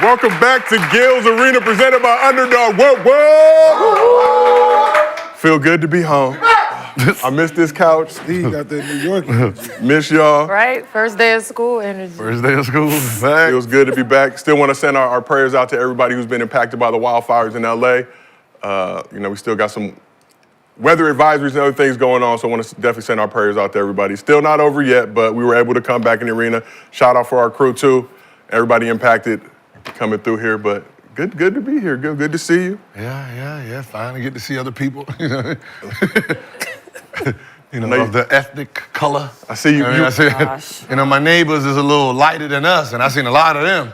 Welcome back to Gil's Arena, presented by Underdog. Whoa. Feel good to be home. I miss this couch. Steve got that New York energy. Miss y'all. Right? First day of school energy. First day of school, back. Feels good to be back. Still want to send our prayers out to everybody who's been impacted by the wildfires in LA. We still got some weather advisories and other things going on, so I want to definitely send our prayers out to everybody. Still not over yet, but we were able to come back in the arena. Shout out for our crew, too. Everybody impacted coming through here, but good to be here. Good to see you. Yeah. Finally get to see other people, of the ethnic color. I see you. My neighbors is a little lighter than us, and I seen a lot of them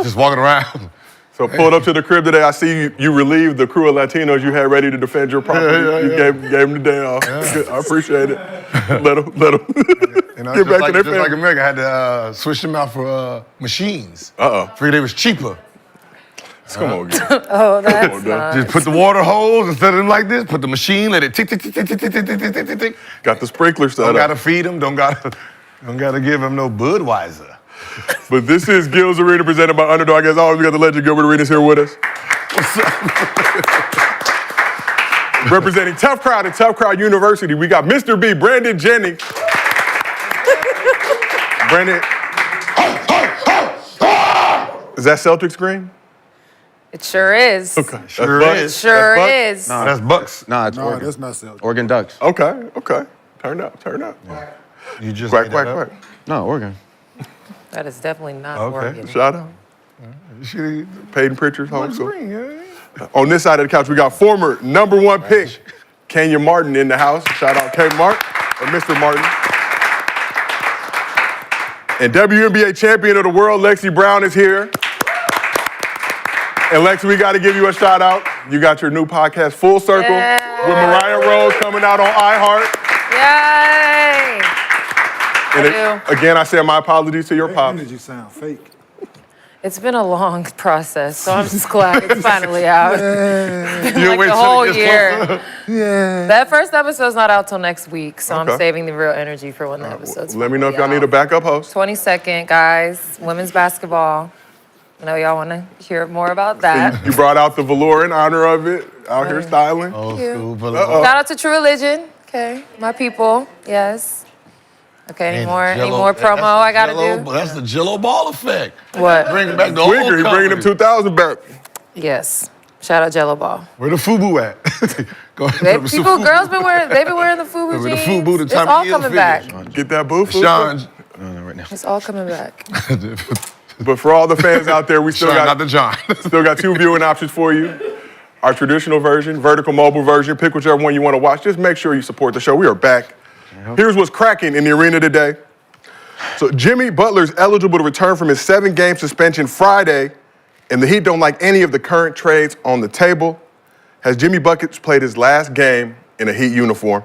just walking around. So pulled up to the crib today. I see you relieved the crew of Latinos you had ready to defend your property. You gave them the day off. Yeah. I appreciate it. Let them get back to their family. Like America, I had to switch them out for machines. Figured they was cheaper. Come on, Gil. Oh, that's nice. Just put the water hose instead of them like this. Put the machine, let it tick, tick, tick, tick, tick, tick, tick, tick, tick, tick, tick. Got the sprinkler set up. Don't gotta feed them. Don't gotta give them no Budweiser. But this is Gil's Arena, presented by Underdog. As always, we got the legend Gilbert Arenas here with us. What's up? Representing Tough Crowd at Tough Crowd University, we got Mr. B, Brandon Jennings. Brandon, is that Celtics green? It sure is. Okay. Sure is. Sure is. No, that's Bucks. Nah, it's No, Oregon. that's not Celtics. Oregon Ducks. Okay. Turn up. Yeah. You just Quack. quack. No, Oregon. That is definitely not Okay. Oregon. Shout out. Peyton Pritchard's home. Bucks So. green, yeah. On this side of the couch, we got former #1 pick, Kenyon Martin in the house. Shout out K. Martin, or Mr. Martin. And WNBA champion of the world, Lexie Brown, is here. And Lexie, we got to give you a shout out. You got your new podcast, Full Circle, with Mariah Rose coming out on iHeart. Yay! And again, I say my apologies to your That pops. energy sound fake. It's been a long process, so I'm just glad it's finally out. It's been You like wait the till it whole gets year. closer. Yeah. That first episode's not out till next week, so Okay. I'm saving the real energy for when the episode's Let me know if y'all finally need a out. backup host. 22nd, guys, women's basketball. I know y'all want to hear more about that. You brought out the velour in honor of it, out here styling. Old you. school. Shout out to True Religion. Okay, my people. Yes. Okay, any more promo I gotta do? That's the Jello ball effect. What? Bring back the old Wigger, he bringing them company. 2000 back. Yes. Shout out Jello Ball. Where the FUBU at? Go ahead. Girls been wearing the FUBU With the jeans. FUBU, the It's time all of year coming finish. back. Get that boo. Sean. No, right now. It's all coming back. But for all the fans out there, we still Sean, got not the John. Still got 2 viewing options for you. Our traditional version, vertical mobile version. Pick whichever one you want to watch. Just make sure you support the show. We are back. Here's what's cracking in the arena today. So Jimmy Butler's eligible to return from his 7-game suspension Friday, and the Heat don't like any of the current trades on the table. Has Jimmy Buckets played his last game in a Heat uniform?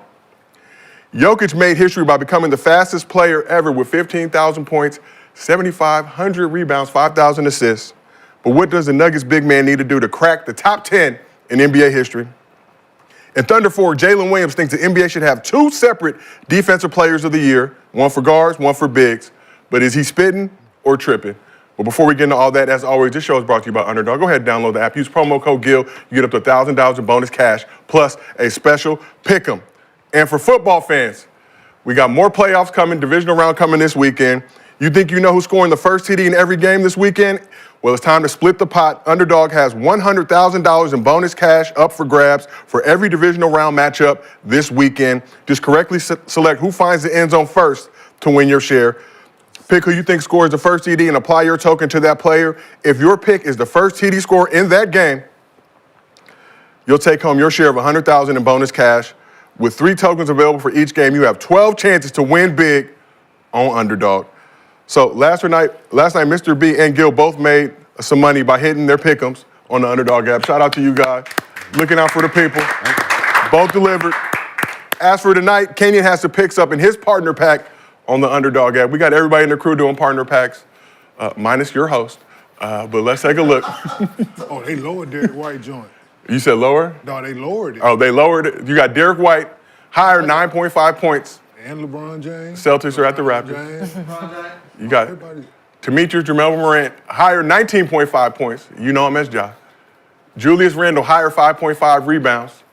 Jokic made history by becoming the fastest player ever with 15,000 points, 7,500 rebounds, 5,000 assists. But what does the Nuggets big man need to do to crack the top 10 in NBA history? And Thunder forward Jalen Williams thinks the NBA should have 2 separate defensive players of the year, one for guards, one for bigs. But is he spitting or tripping? Well, before we get into all that, as always, this show is brought to you by Underdog. Go ahead and download the app. Use promo code GIL. You get up to $1,000 in bonus cash, plus a special pick'em. And for football fans, we got more playoffs coming, divisional round coming this weekend. You think you know who's scoring the first TD in every game this weekend? Well, it's time to split the pot. Underdog has $100,000 in bonus cash up for grabs for every divisional round matchup this weekend. Just correctly select who finds the end zone first to win your share. Pick who you think scores the first TD and apply your token to that player. If your pick is the first TD score in that game, you'll take home your share of $100,000 in bonus cash. With 3 tokens available for each game, you have 12 chances to win big on Underdog. So last night, Mr. B and Gil both made some money by hitting their pick'ems on the Underdog app. Shout out to you guys. Looking out for the people. Both delivered. As for tonight, Kenyon has the picks up in his partner pack on the Underdog app. We got everybody in the crew doing partner packs, minus your host. But let's take a look. Oh, they lowered Derek White joint. You said lower? No, they lowered it. Oh, they lowered it. You got Derek White, higher 9.5 points. And LeBron James. Celtics are at the Raptors. James. You got Everybody. Demetrius Jamal Morant, higher 19.5 points. You know him as Ja. Julius Randle, higher 5.5 rebounds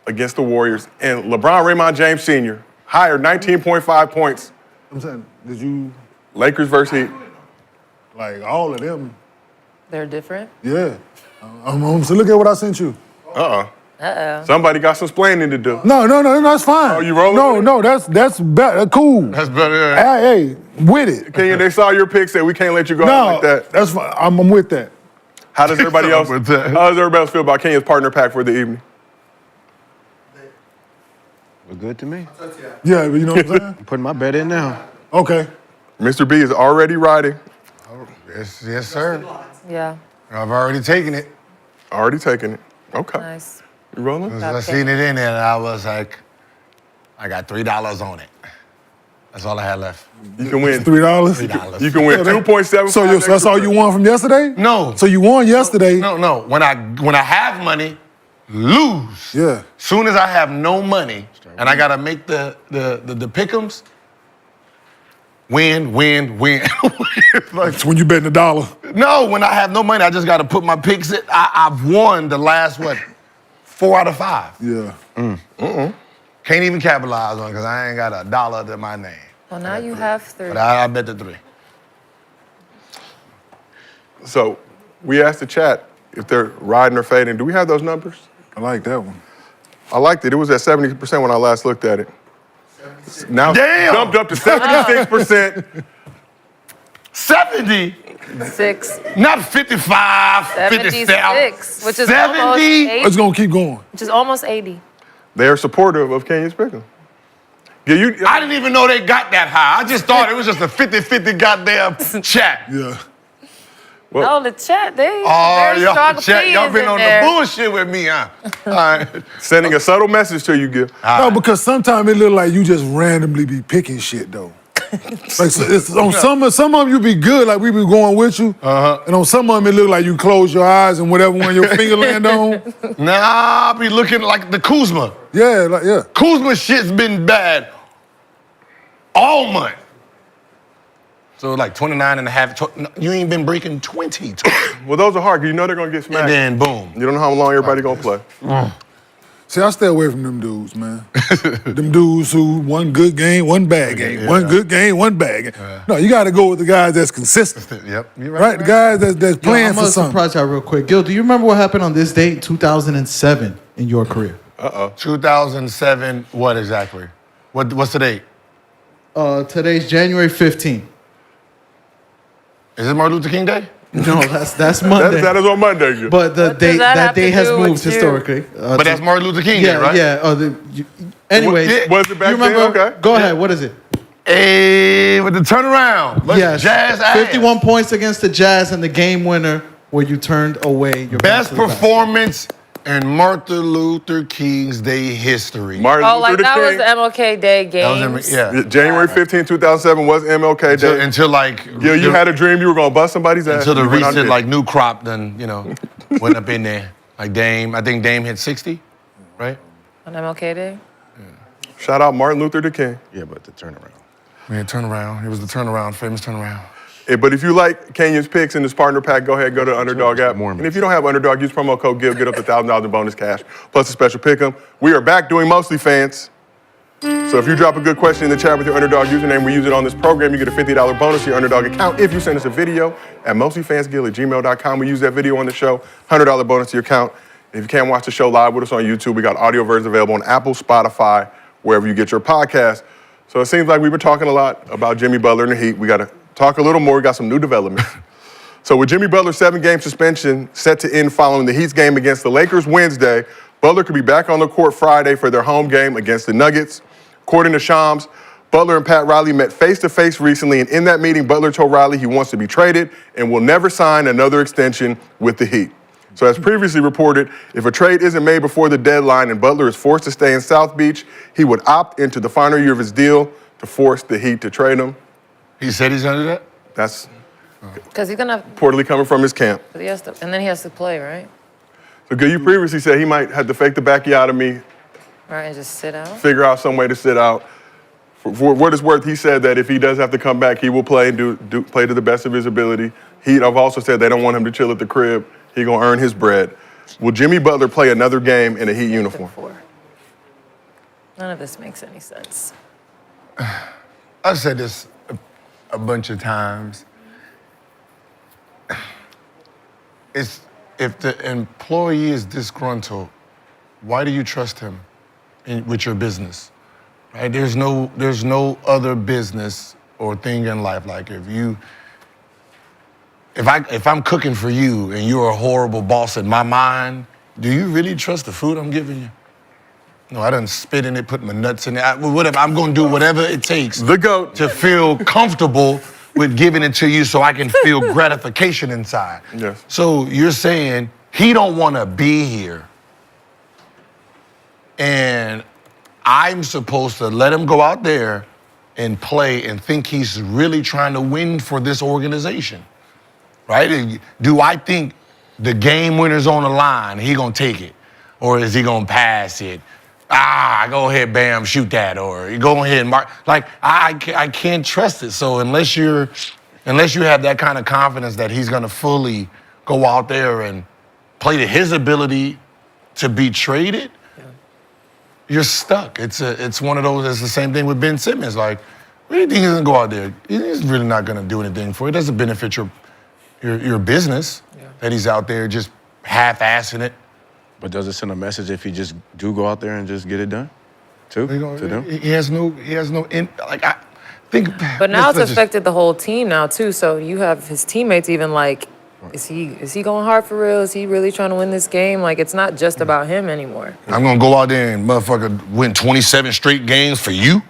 against the Warriors. And LeBron Raymond James Sr., higher 19.5 points. I'm saying, did you, Lakers versus Heat. like, all of them? They're different. Yeah. So look at what I sent you. Uh-oh. Uh-oh. Somebody got some splaining to do. No, that's fine. Oh, you rolling with it? No, that's better. Cool. That's better. Hey, with it. Kenyon, they saw your pick, said we can't let you go out like that. That's fine. I'm with that. How does everybody else? with that. How does everybody else feel about Kenyon's partner pack for the evening? Look good to me. Yeah, you know what I'm saying? I'm putting my bet in now. Okay. Mr. B is already riding. Yes, sir. Yeah. I've already taken it. Already taking it. Okay. Nice. You rolling? I seen it in there, and I was like, I got $3 on it. That's all I had left. You can win. $3? $3. You can win 2.75. So that's all you won from yesterday? No. So you won yesterday? No. When I have money, lose. Yeah. Soon as I have no money and I gotta make the pick'ems, win. Like when you betting $1. No, when I have no money, I just gotta put my picks in. I've won the last 4 out of 5. Yeah. Can't even capitalize on it because I ain't got $1 to my name. Well, now you have 3. But I bet the 3. So we asked the chat if they're riding or fading. Do we have those numbers? I like that one. I liked it. It was at 70% when I last looked at it. Now it's Damn! jumped up to 76%. 70, 6. not 55, 57. 76, which is 70. almost 80. It's going to keep going. Which is almost 80. They are supportive of Kenyon's pick'em. Yeah, I didn't even know they got that high. I just thought it was just a 50-50 goddamn chat. Yeah. Well, No, the chat, they Oh, very strong y'all, chat, y'all opinions been in on there. the bullshit with me, huh? All right. sending a subtle message to you, Gil. No, because sometimes it look like you just randomly be picking shit, though. Like so it's on some of them you be good, like we be going with you. And on some of them it look like you close your eyes and whatever one your finger land on. Nah, I be looking like the Kuzma. Yeah. Kuzma shit's been bad all month. So like 29 and a half, you ain't been breaking 20. Well, those are hard because you know they're going to get smacked. And then boom. You don't know how long everybody going to play. See, I stay away from them dudes, man. Them dudes who one good game, one bad game. Yeah. One good game, one bad game. No, you got to go with the guys that's consistent. Yep, you're Right? The guys that's playing I'm for gonna something. surprise y'all real quick. Gil, do you remember what happened on this date, 2007, in your career? 2007, what exactly? What's the date? Today's January 15th. Is it Martin Luther King Day? No, that's Monday. That is on Monday, Gil. But the What date does that that have day to has do with moved you? historically. But that's Martin Luther King Day, right? Anyways, Was it back you remember? then? Okay. Go ahead. What is it? Hey, with the turnaround. Let's Yes, Jazz ass. 51 points against the Jazz and the game winner where you turned away your Best back to the back. performance in Martin Luther King's Day history. Martin Oh, Luther like that was King. the MLK Day That was games. yeah. January 15, 2007 was MLK Day. Until like Gil, you had a dream you were going to bust somebody's ass. until the You went out recent and like new crop then went up in there. Like Dame, I think Dame hit 60, right? On MLK Day. did. Shout out Martin Luther King. Yeah, but the turnaround. Yeah, turnaround. It was the turnaround, famous turnaround. But if you like Kenyon's picks in this partner pack, go ahead, go to the Underdog app. Mormons. And if you don't have Underdog, use promo code GIL, get up to $1,000 in bonus cash, plus a special pick 'em. We are back doing MostlyFans. So if you drop a good question in the chat with your Underdog username, we use it on this program. You get a $50 bonus to your Underdog account if you send us a video at mostlyfansgil@gmail.com. We use that video on the show, $100 bonus to your account. If you can't watch the show live with us on YouTube, we got audio versions available on Apple, Spotify, wherever you get your podcast. So it seems like we've been talking a lot about Jimmy Butler and the Heat. We got to talk a little more. We got some new developments. So with Jimmy Butler's 7-game suspension set to end following the Heat's game against the Lakers Wednesday, Butler could be back on the court Friday for their home game against the Nuggets. According to Shams, Butler and Pat Riley met face-to-face recently, and in that meeting, Butler told Riley he wants to be traded and will never sign another extension with the Heat. So as previously reported, if a trade isn't made before the deadline and Butler is forced to stay in South Beach, he would opt into the final year of his deal to force the Heat to trade him. He said he's gonna do that? That's Because he's gonna, reportedly coming from his camp. he has to, and then he has to play, right? So, Gil, you previously said he might have to fake the backiotomy, Right, and just sit out. figure out some way to sit out. For what it's worth, he said that if he does have to come back, he will play and play to the best of his ability. Heat have also said they don't want him to chill at the crib. He gonna earn his bread. Will Jimmy Butler play another game in a Heat uniform? None of this makes any sense. I've said this a bunch of times. It's if the employee is disgruntled, why do you trust him with your business? Right? There's no other business or thing in life like if I'm cooking for you and you're a horrible boss in my mind, do you really trust the food I'm giving you? No, I done spit in it, put my nuts in it. Whatever, I'm gonna do whatever it takes to feel comfortable with giving it to you so I can feel gratification inside. Yes. So you're saying he don't wanna be here. And I'm supposed to let him go out there and play and think he's really trying to win for this organization, right? Do I think the game winner's on the line, he gonna take it? Or is he gonna pass it? Go ahead, bam, shoot that. Or you go ahead and mark. Like, I can't trust it. So unless you have that kind of confidence that he's gonna fully go out there and play to his ability to be traded, you're stuck. It's one of those. It's the same thing with Ben Simmons. Like, what do you think he's gonna go out there? He's really not gonna do anything for you. It doesn't benefit your business that he's out there just half-assing it. But does it send a message if he just do go out there and just get it done, too, to them? He has no. I think. But now it's affected the whole team now too. So you have his teammates even like, is he going hard for real? Is he really trying to win this game? Like, it's not just about him anymore. I'm gonna go out there and motherfucker win 27 straight games for you?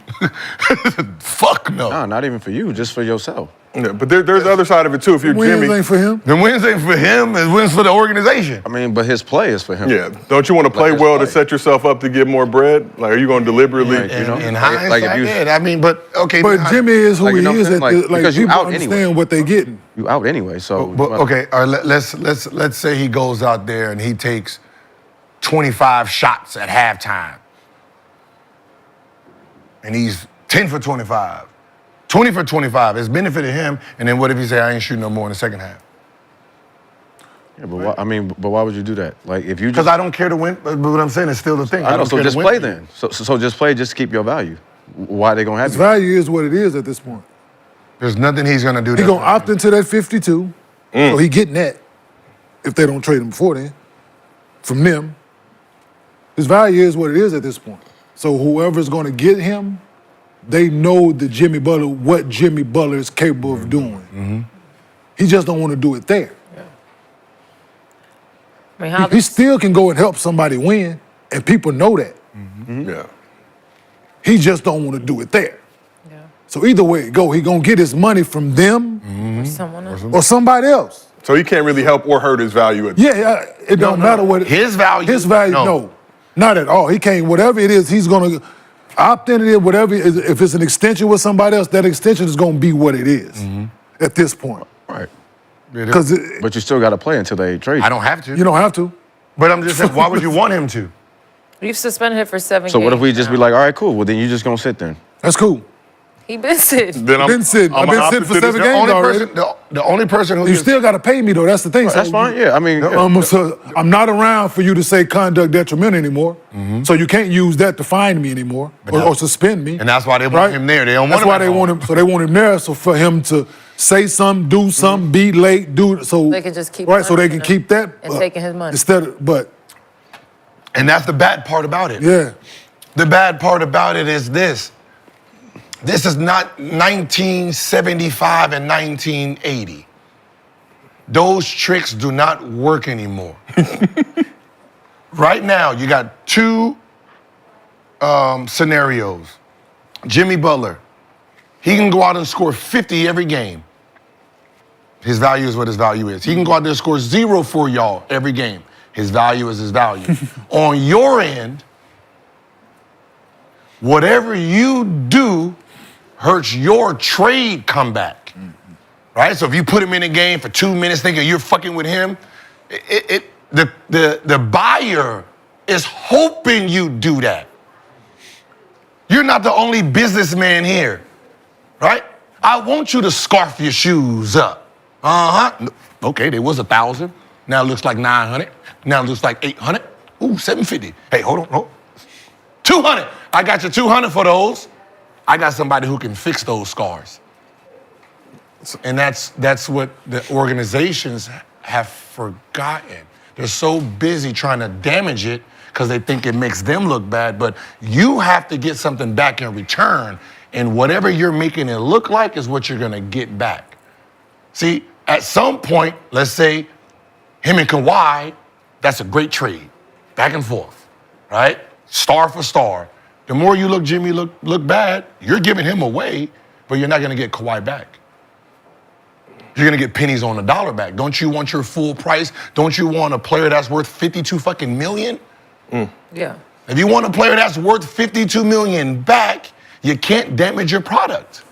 Fuck no. No, not even for you, just for yourself. Yeah, but there's the other side of it too. If you're Wins Jimmy, ain't for him. The wins ain't for him, it's wins for the organization. I mean, but his play is for him. yeah, don't you want to play his well to play. set yourself up to get more bread? Like, are you going to deliberately? Right, you know? In Like hindsight, if you- yeah. I mean, but okay. But Jimmy is who Like, you know he what is. I'm saying? Like, because you people out understand anyway. what they getting. You out anyway, so. But, okay, all right, let's say he goes out there and he takes 25 shots at halftime. And he's 10 for 25. 20 for 25. It's benefited him, and then what if he say, I ain't shooting no more in the second half? Yeah, but why would you do that? Like, if you Because just. I don't care to win, but what I'm saying is still the thing. I know, don't so care to just win play for you. then. So just play, just keep your value. Why are they gonna have His you? value is what it is at this point. There's nothing he's gonna do. He that's gonna gonna- opt into that 52, so he getting that if they don't trade him before then from them. His value is what it is at this point. So whoever's gonna get him, they know what Jimmy Butler is capable of doing. He just don't want to do it there. I mean, how He still can go and help somebody win, and people know that. Yeah. He just don't want to do it there. Yeah. So either way it go, he gonna get his money from them Or someone else. or somebody else. So he can't really help or hurt his value. Yeah, it don't matter what His value. His value, no, not at all. He can't. Whatever it is, he's gonna opt into it. Whatever it is, if it's an extension with somebody else, that extension is gonna be what it is at this point. Right. Because But you still got to play until they trade you. I don't have to. you don't have to. But I'm just saying, why would you want him to? You've suspended him for 7 So games. what if we just be now. like, all right, cool. Well, then you just gonna sit then. That's cool. He been sitting. Then I've been sitting. I've been opposite sitting for to this 7 guy. games Only already. person, the only person who You still got to pay me though. That's the thing. That's fine. Yeah, I mean, So I'm not around for you to say conduct detrimental anymore. So you can't use that to fine me anymore or suspend me. And that's why they want Right? him there. They don't want That's him why at they home. want him. So they want him there. So for him to say something, do something, be late, do so. They can just keep right. So money they can from keep that and taking his money. instead of. But And that's the bad part about it. yeah, The bad part about it is this. This is not 1975 and 1980. Those tricks do not work anymore. Right now, you got two scenarios. Jimmy Butler, he can go out and score 50 every game. His value is what his value is. He can go out there and score 0 for y'all every game. His value is his value. On your end, whatever you do hurts your trade comeback. Right? So if you put him in a game for 2 minutes thinking you're fucking with him, the buyer is hoping you do that. You're not the only businessman here, right? I want you to scarf your shoes up. Okay, there was 1,000. Now it looks like 900. Now it looks like 800. Ooh, 750. Hey, hold on. 200. I got you 200 for those. I got somebody who can fix those scars. And that's what the organizations have forgotten. They're so busy trying to damage it because they think it makes them look bad, but you have to get something back in return, and whatever you're making it look like is what you're gonna get back. See, at some point, let's say him and Kawhi, that's a great trade, back and forth, right? Star for star. The more you look Jimmy look bad, you're giving him away, but you're not gonna get Kawhi back. You're gonna get pennies on the dollar back. Don't you want your full price? Don't you want a player that's worth 52 fucking million? Yeah. If you want a player that's worth 52 million back, you can't damage your product.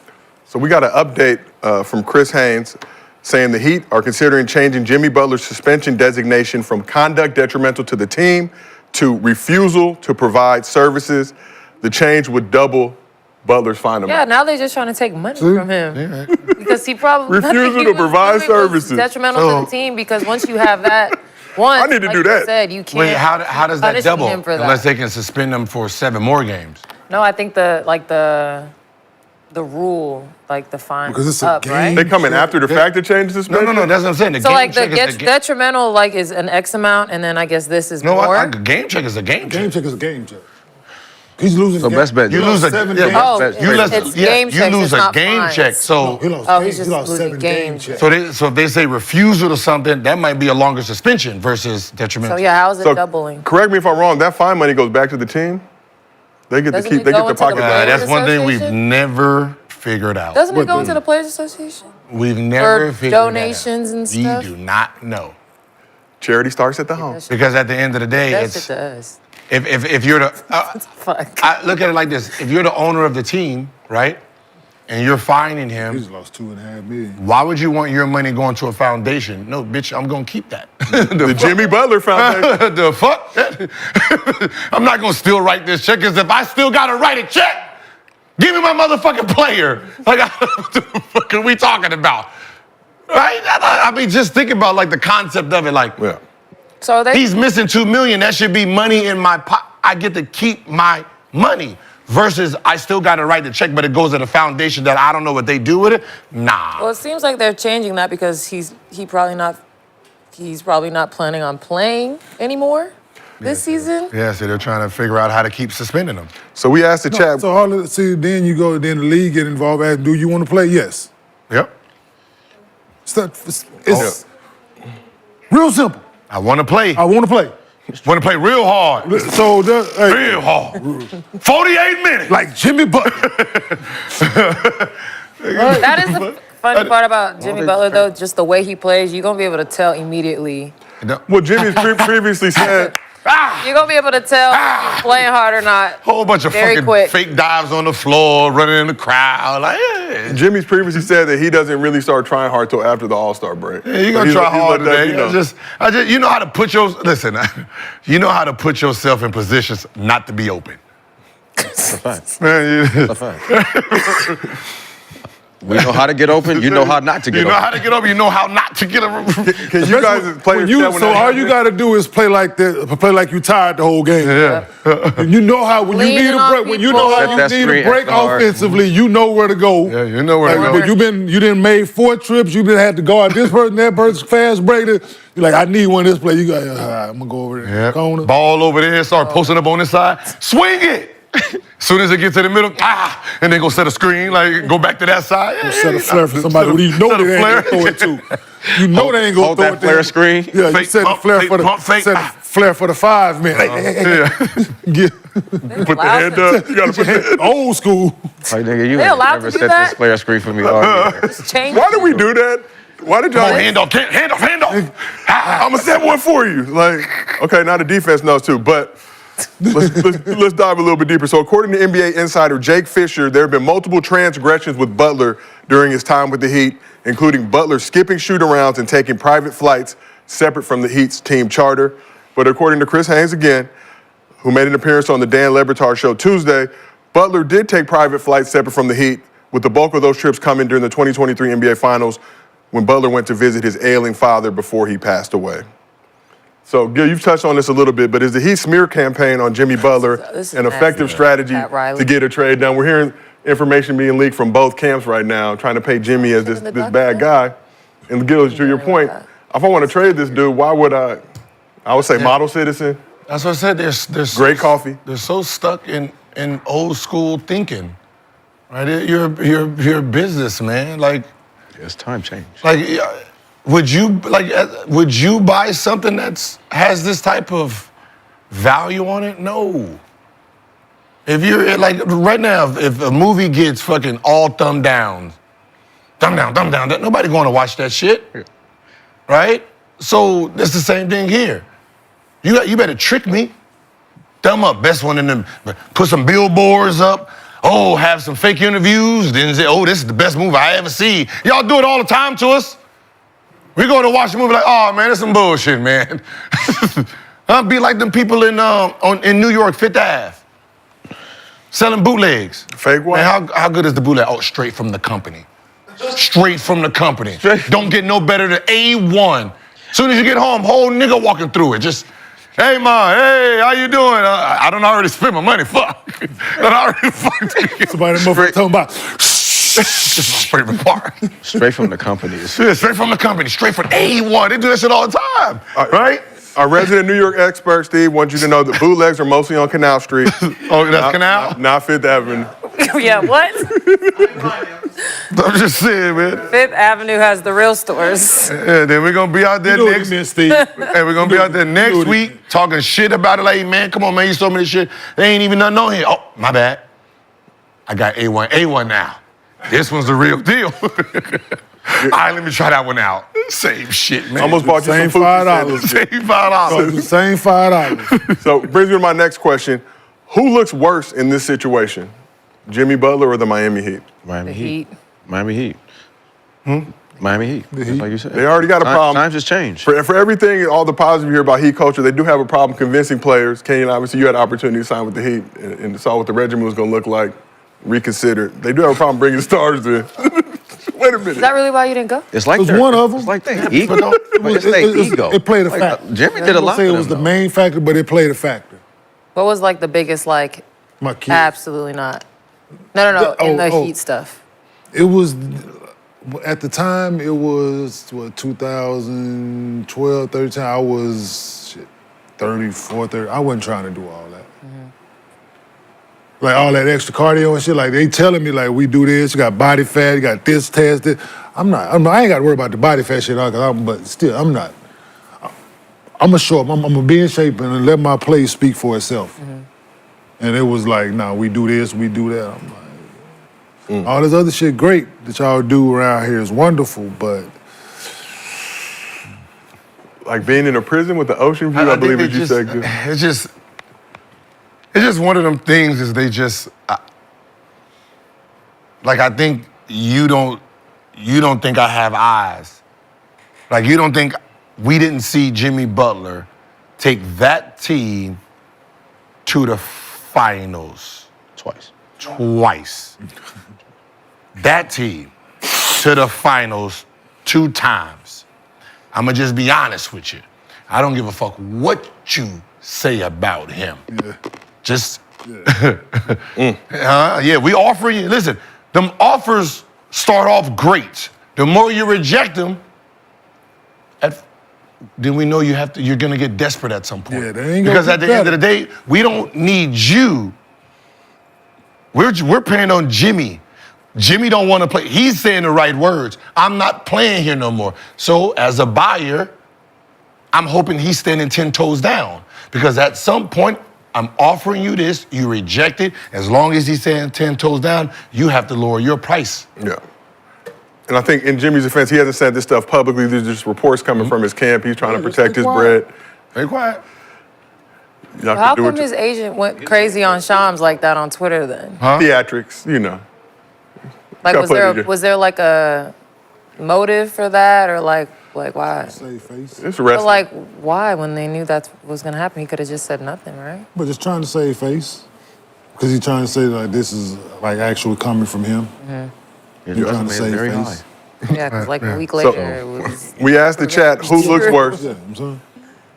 So we got an update from Chris Haynes saying the Heat are considering changing Jimmy Butler's suspension designation from conduct detrimental to the team to refusal to provide services. The change would double Butler's fine amount. Yeah, now they're just trying to take money from him. Because he probably Refusal to provide services. Detrimental to the team because once you have that, I need to do that. Said, you can't. Wait, how does that punish double? him for that. Unless they can suspend them for 7 more games. No, I think the rule, like the fine, Because it's a up, game. right? They coming after the fact to change the suspension? No, that's what I'm saying. The So game like the check is detrimental like is an X amount, and then I guess this is more. game check is a game check. Game check is a game check. He's losing. So the best game. bet. You lose a seven yeah, games. Oh, it's game checks, you lose it's a not game fines. check. So He lost. Oh, games. he's just He lost losing 7 game game checks. so if they say refusal to something, that might be a longer suspension versus detrimental. So yeah, how's it So, doubling? correct me if I'm wrong, that fine money goes back to the team? They get Doesn't to keep, it they go get the into the pocket Players back. That's one thing we've Association? never figured out. Doesn't it go into the Players Association? We've never For figured donations that out. and stuff? We do not know. Charity starts at the home. Because at the end of the day, That's it's it to us. if you're the Fuck. I look at it like this: if you're the owner of the team, right, and you're fining He him, just lost 2.5 million. why would you want your money going to a foundation? No, bitch, I'm gonna keep that. The Jimmy Butler Foundation. The fuck? I'm not gonna still write this check, because if I still gotta write a check, give me my motherfucking player. Like, what the fuck are we talking about? Right? I mean, just think about like the concept of it. Like, Yeah. So they he's missing $2 million. That should be money in my pocket. I get to keep my money. Versus, I still got to write the check, but it goes to the foundation that I don't know what they do with it. Nah. Well, it seems like they're changing that because he's probably not planning on playing anymore this season. Yeah, so they're trying to figure out how to keep suspending him. So we asked the chat. So then you go, then the league get involved. Ask, do you want to play? Yes. Yep. It's real simple. I want to play. I want to play. Want to play real hard. So Real hard. 48 minutes. like Jimmy Butler. That is the funny part about Jimmy Butler, though. Just the way he plays, you're gonna be able to tell immediately. Well, Jimmy's previously said, You're gonna be able to tell if he's playing hard or not. Whole bunch of Very fucking quick. fake dives on the floor, running in the crowd. Like, yeah. Jimmy's previously said that he doesn't really start trying hard till after the All-Star break. Yeah, you're So gonna he's- try he's hard let that today. be known. I just, you know how to put you know how to put yourself in positions not to be open. That's a fact. Man, That's a fact. We know how to get open. You know how not to get you know open. how to get open. You know how not to get open. Can you guys play So all you got to do is play like that. Play like you tired the whole game. Yeah. And you know how when you Leaning need a on break, when you know people. how Set you that need screen a break extra hard. offensively, you know where to go. Yeah, you know where to go. But you done made 4 trips. You been had to guard this person, that person, fast break. You're like, I need one of this play. You got, all right, I'm gonna go over there. Yeah. Corner. Ball over there, start posting up on this side. Swing it! Soon as it gets to the middle, and then go set a screen, like go back to that side. Yeah, Set a flare for somebody who you know set a they ain't gonna throw it to. You know they ain't gonna Hold throw that it flare there. screen. Yeah, you Fake set the pump, flare fake for the pump, fake- set the flare for the 5 minutes. Yeah. Get Put the hand up. You gotta put the hand old school. Like, nigga, you They ain't allowed never to do set that? this flare screen for me all year. Just change. Why did we do that? Why did y'all? Come on, hand off, hand off, hand off. I'm gonna set one for you. Like, okay, now the defense knows too, but let's dive a little bit deeper. So according to NBA insider Jake Fisher, there have been multiple transgressions with Butler during his time with the Heat, including Butler skipping shoot-arounds and taking private flights separate from the Heat's team charter. But according to Chris Haynes again, who made an appearance on the Dan Le Batard show Tuesday, Butler did take private flights separate from the Heat, with the bulk of those trips coming during the 2023 NBA Finals when Butler went to visit his ailing father before he passed away. So, Gil, you've touched on this a little bit, but is the Heat smear campaign on Jimmy Butler This is an effective nasty. strategy Pat Riley. to get a trade done? We're hearing information being leaked from both camps right now, trying to paint Jimmy as this bad guy. And Gil, to your point, if I want to trade this dude, why would I? I would say model citizen, That's what I said. They're great coffee. They're so stuck in old school thinking, right? You're a business, man. Like, It's time change. would you buy something that's has this type of value on it? No. If you're like right now, if a movie gets fucking all thumb down, nobody going to watch that shit, right? So it's the same thing here. You better trick me. Thumb up, best one in them. Put some billboards up. Oh, have some fake interviews. Then say, oh, this is the best movie I ever see. Y'all do it all the time to us. We go to watch the movie like, oh man, it's some bullshit, man. I'll be like them people in New York, Fifth Ave, selling bootlegs. Fake one? Man, how good is the bootleg? Oh, straight from the company. Straight from the company. Don't get no better than A1. Soon as you get home, whole nigga walking through it. Just, hey ma, hey, how you doing? I done already spent my money. Fuck. I already fucked. Somebody motherfucker talking about. This is my favorite part. Straight from the company. Yeah, straight from the company, straight from A1. They do that shit all the time, right? Our resident New York expert, Steve, wants you to know that bootlegs are mostly on Canal Street. Oh, that's Canal? Not Fifth Avenue. Yeah, what? I'm just saying, man. Fifth Avenue has the real stores. Yeah, then we're gonna be out there You know what next. you meant, Steve. Hey, we're gonna be out there next week talking shit about it. Like, hey, man, come on, man, you sold me this shit. They ain't even nothing on here. Oh, my bad. I got A1 now. This one's the real deal. All right, let me try that one out. Same shit, man. Almost bought you Same some food. $5. Same $5. Same $5. So brings me to my next question. Who looks worse in this situation? Jimmy Butler or the Miami Heat? Miami The Heat. Heat. Miami Heat. Miami Heat. Just like you said. They already got a problem. Times has changed. For everything, all the positive you hear about Heat culture, they do have a problem convincing players. Kenyon, obviously, you had the opportunity to sign with the Heat and saw what the regimen was going to look like. Reconsider. They do have a problem bringing stars in. Wait a minute. Is that really why you didn't go? It's like It was their- one of them. It's like their ego. It's their ego. It played a Like, factor. Jimmy I did a won't lot. say for it was the them, main factor, but it played a factor. What was like the biggest like? My kids. Absolutely not. No. In the Oh. Heat stuff. It was, at the time, it was, 2012, 13. I was 34, 30. I wasn't trying to do all that. Like all that extra cardio and shit. Like they telling me like we do this. You got body fat. You got this test. This. I ain't got to worry about the body fat shit. But still, I'm not. I'm gonna show up. I'm gonna be in shape and let my play speak for itself. And it was like, nah, we do this, we do that. I'm like, all this other shit great that y'all do around here is wonderful, but Like being in a prison with the ocean view, I believe think what you said. Good. It's just one of them things. Is they just like I think you don't think I have eyes. Like you don't think we didn't see Jimmy Butler take that team to the finals twice. That team to the finals 2 times. I'm gonna just be honest with you. I don't give a fuck what you say about him. Just, yeah, we offer you. Listen, them offers start off great. The more you reject them, then we know you're gonna get desperate at some point. Yeah, they ain't gonna because get at the end of the better. day, we don't need you. We're paying on Jimmy. Jimmy don't want to play. He's saying the right words. I'm not playing here no more. So as a buyer, I'm hoping he's standing 10 toes down because at some point, I'm offering you this, you reject it. As long as he's saying 10 toes down, you have to lower your price. Yeah. And I think in Jimmy's defense, he hasn't said this stuff publicly. There's just reports coming from his camp. He's trying to protect his bread. Stay quiet. Y'all How can do come it. his agent went crazy on Shams like that on Twitter then? Theatrics, you know. Like Gotta put it together. was there like a motive for that or like why? save face. It's But arresting. like why when they knew that was gonna happen? He could have just said nothing, right? But just trying to save face. Because he's trying to say like this is like actually coming from him. His You're trying resume to is save very face. high. Yeah, because like a week So- later, it was. We asked the chat who looks worse. Yeah, I'm saying.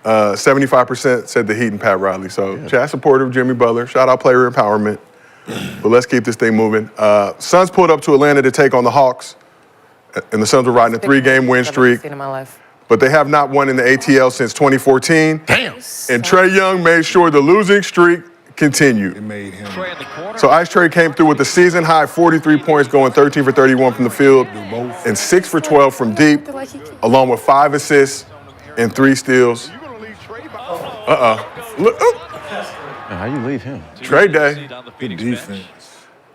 75% said the Heat and Pat Riley. So chat supporter of Jimmy Butler. Shout out player empowerment. But let's keep this thing moving. Suns pulled up to Atlanta to take on the Hawks. And the Suns were riding a 3-game win I've ever streak. seen in my life. But they have not won in the ATL since 2014. Damn. And Trae Young made sure the losing streak continued. It made him. So Ice Trae came through with the season high 43 points, going 13 for 31 from the field, and 6 for 12 from deep, along with 5 assists and 3 steals. Look, How you leave him? Trae Day. Good defense.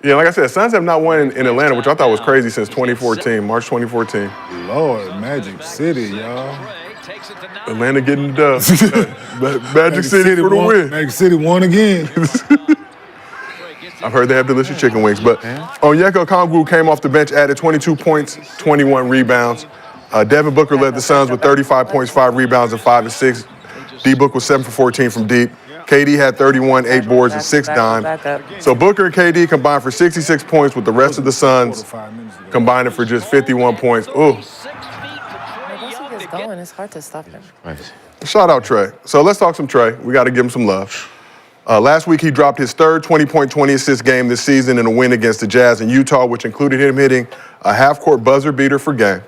Yeah, like I said, Suns have not won in Atlanta, which I thought was crazy since 2014, March 2014. Lord, Magic City, y'all. Atlanta getting the dub. Magic City for the won, win. Magic City won again. I've heard they have delicious chicken wings. But Onyeka Okongwu came off the bench, added 22 points, 21 rebounds. Devin Booker led the Suns with 35 points, 5 rebounds, and 5 assists. D-Book was 7 for 14 from deep. KD had 31, 8 boards, and 6 dimes. Back up. So Booker and KD combined for 66 points, with the rest of the Suns 5 minutes ago. combining for just 51 points. Ooh, Once he gets going, it's hard to stop him. Right. shout out Trae. So let's talk some Trae. We got to give him some love. Last week, he dropped his third 20-point, 20-assist game this season in a win against the Jazz in Utah, which included him hitting a half-court buzzer beater for game.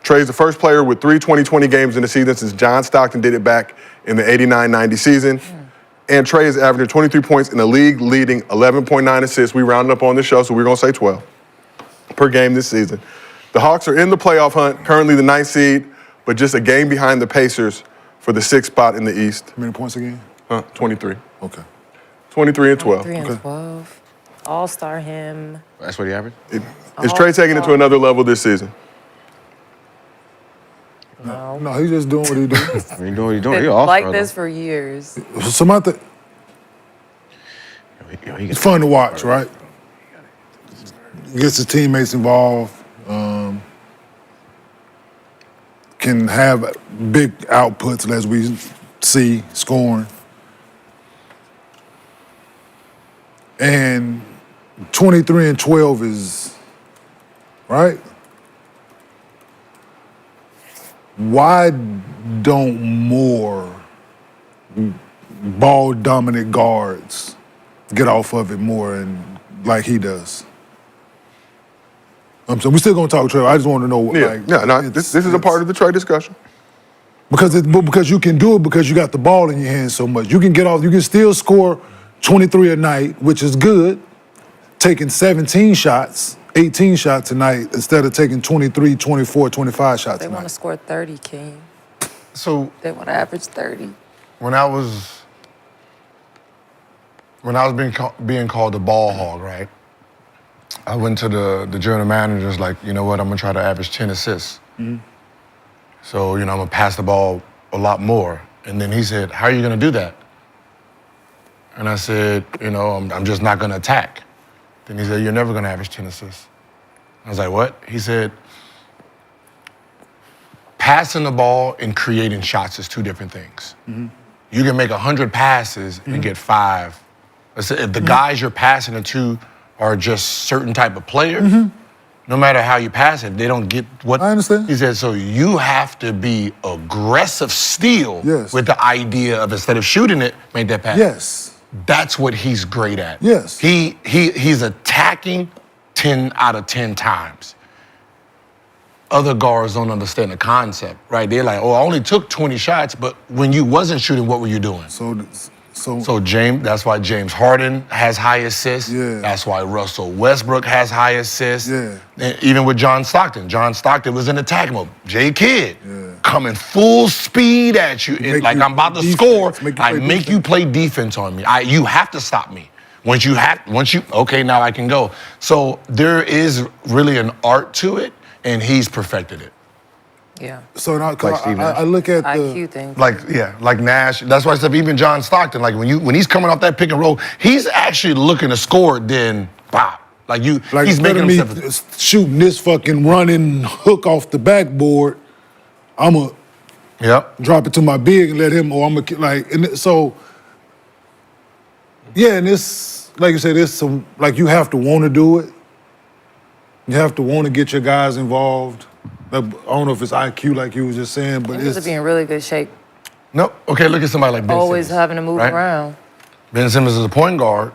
Trae's the first player with 3 20-20 games in the season since John Stockton did it back in the 89-90 season. And Trae is averaging 23 points in the league-leading 11.9 assists. We rounded up on the show, so we're going to say 12 per game this season. The Hawks are in the playoff hunt, currently the 9th seed, but just a game behind the Pacers for the 6th spot in the East. How many points again? 23. Okay. 23 and 12. 3 and 12. All-star him. That's what he averaged? Is Trae taking it to another level this season? No, he's just doing what he's doing. I mean, you doing what you doing? Been He all like this for years. Samantha, it's fun to watch, right? Gets the teammates involved. Can have big outputs as we see scoring. And 23 and 12 is, right? Why don't more ball-dominant guards get off of it more and like he does? So we're still gonna talk Trae. I just want to know. This is a part of the Trae discussion. Because you can do it because you got the ball in your hands so much. You can get off. You can still score 23 a night, which is good. Taking 17 shots, 18 shots a night instead of taking 23, 24, 25 shots They a want to night. score 30, King. So They want to average 30. when I was being called the ball hog, right? I went to the general managers like, you know what, I'm gonna try to average 10 assists. So, I'm gonna pass the ball a lot more. And then he said, how are you gonna do that? And I said, I'm just not gonna attack. Then he said, you're never gonna average 10 assists. I was like, what? He said, passing the ball and creating shots is 2 different things. You can make 100 passes and get 5. Let's say if the guys you're passing it to are just certain type of players, no matter how you pass it, they don't get what. I understand. He said, so you have to be aggressive still Yes. with the idea of instead of shooting it, make that pass. Yes. That's what he's great at. Yes. He's attacking 10 out of 10 times. Other guards don't understand the concept, right? They're like, I only took 20 shots, but when you wasn't shooting, what were you doing? So James, that's why James Harden has high assists. Yeah. That's why Russell Westbrook has high assists. Yeah. And even with John Stockton. John Stockton was in attack mode. J-Kid, coming full speed at you. Make Like you I'm about to play score. defense. I make you play defense on me. You have to stop me. Once you, okay, now I can go. So there is really an art to it, and he's perfected it. Yeah. So now, Like Steve Nash. I look at the. IQ thing. Like Nash. That's why I said even John Stockton. Like when he's coming off that pick and roll, he's actually looking to score. Then wow, he's instead making of me himself. shooting this fucking running hook off the backboard, I'ma Yep. drop it to my big and let him, or I'm gonna and so. Yeah, and it's like you said, it's some, like you have to want to do it. You have to want to get your guys involved. Like, I don't know if it's IQ like you was just saying, but He has to it's be in really good shape. No, okay, look at somebody like Ben Always Simmons, having to move right? around. Ben Simmons is a point guard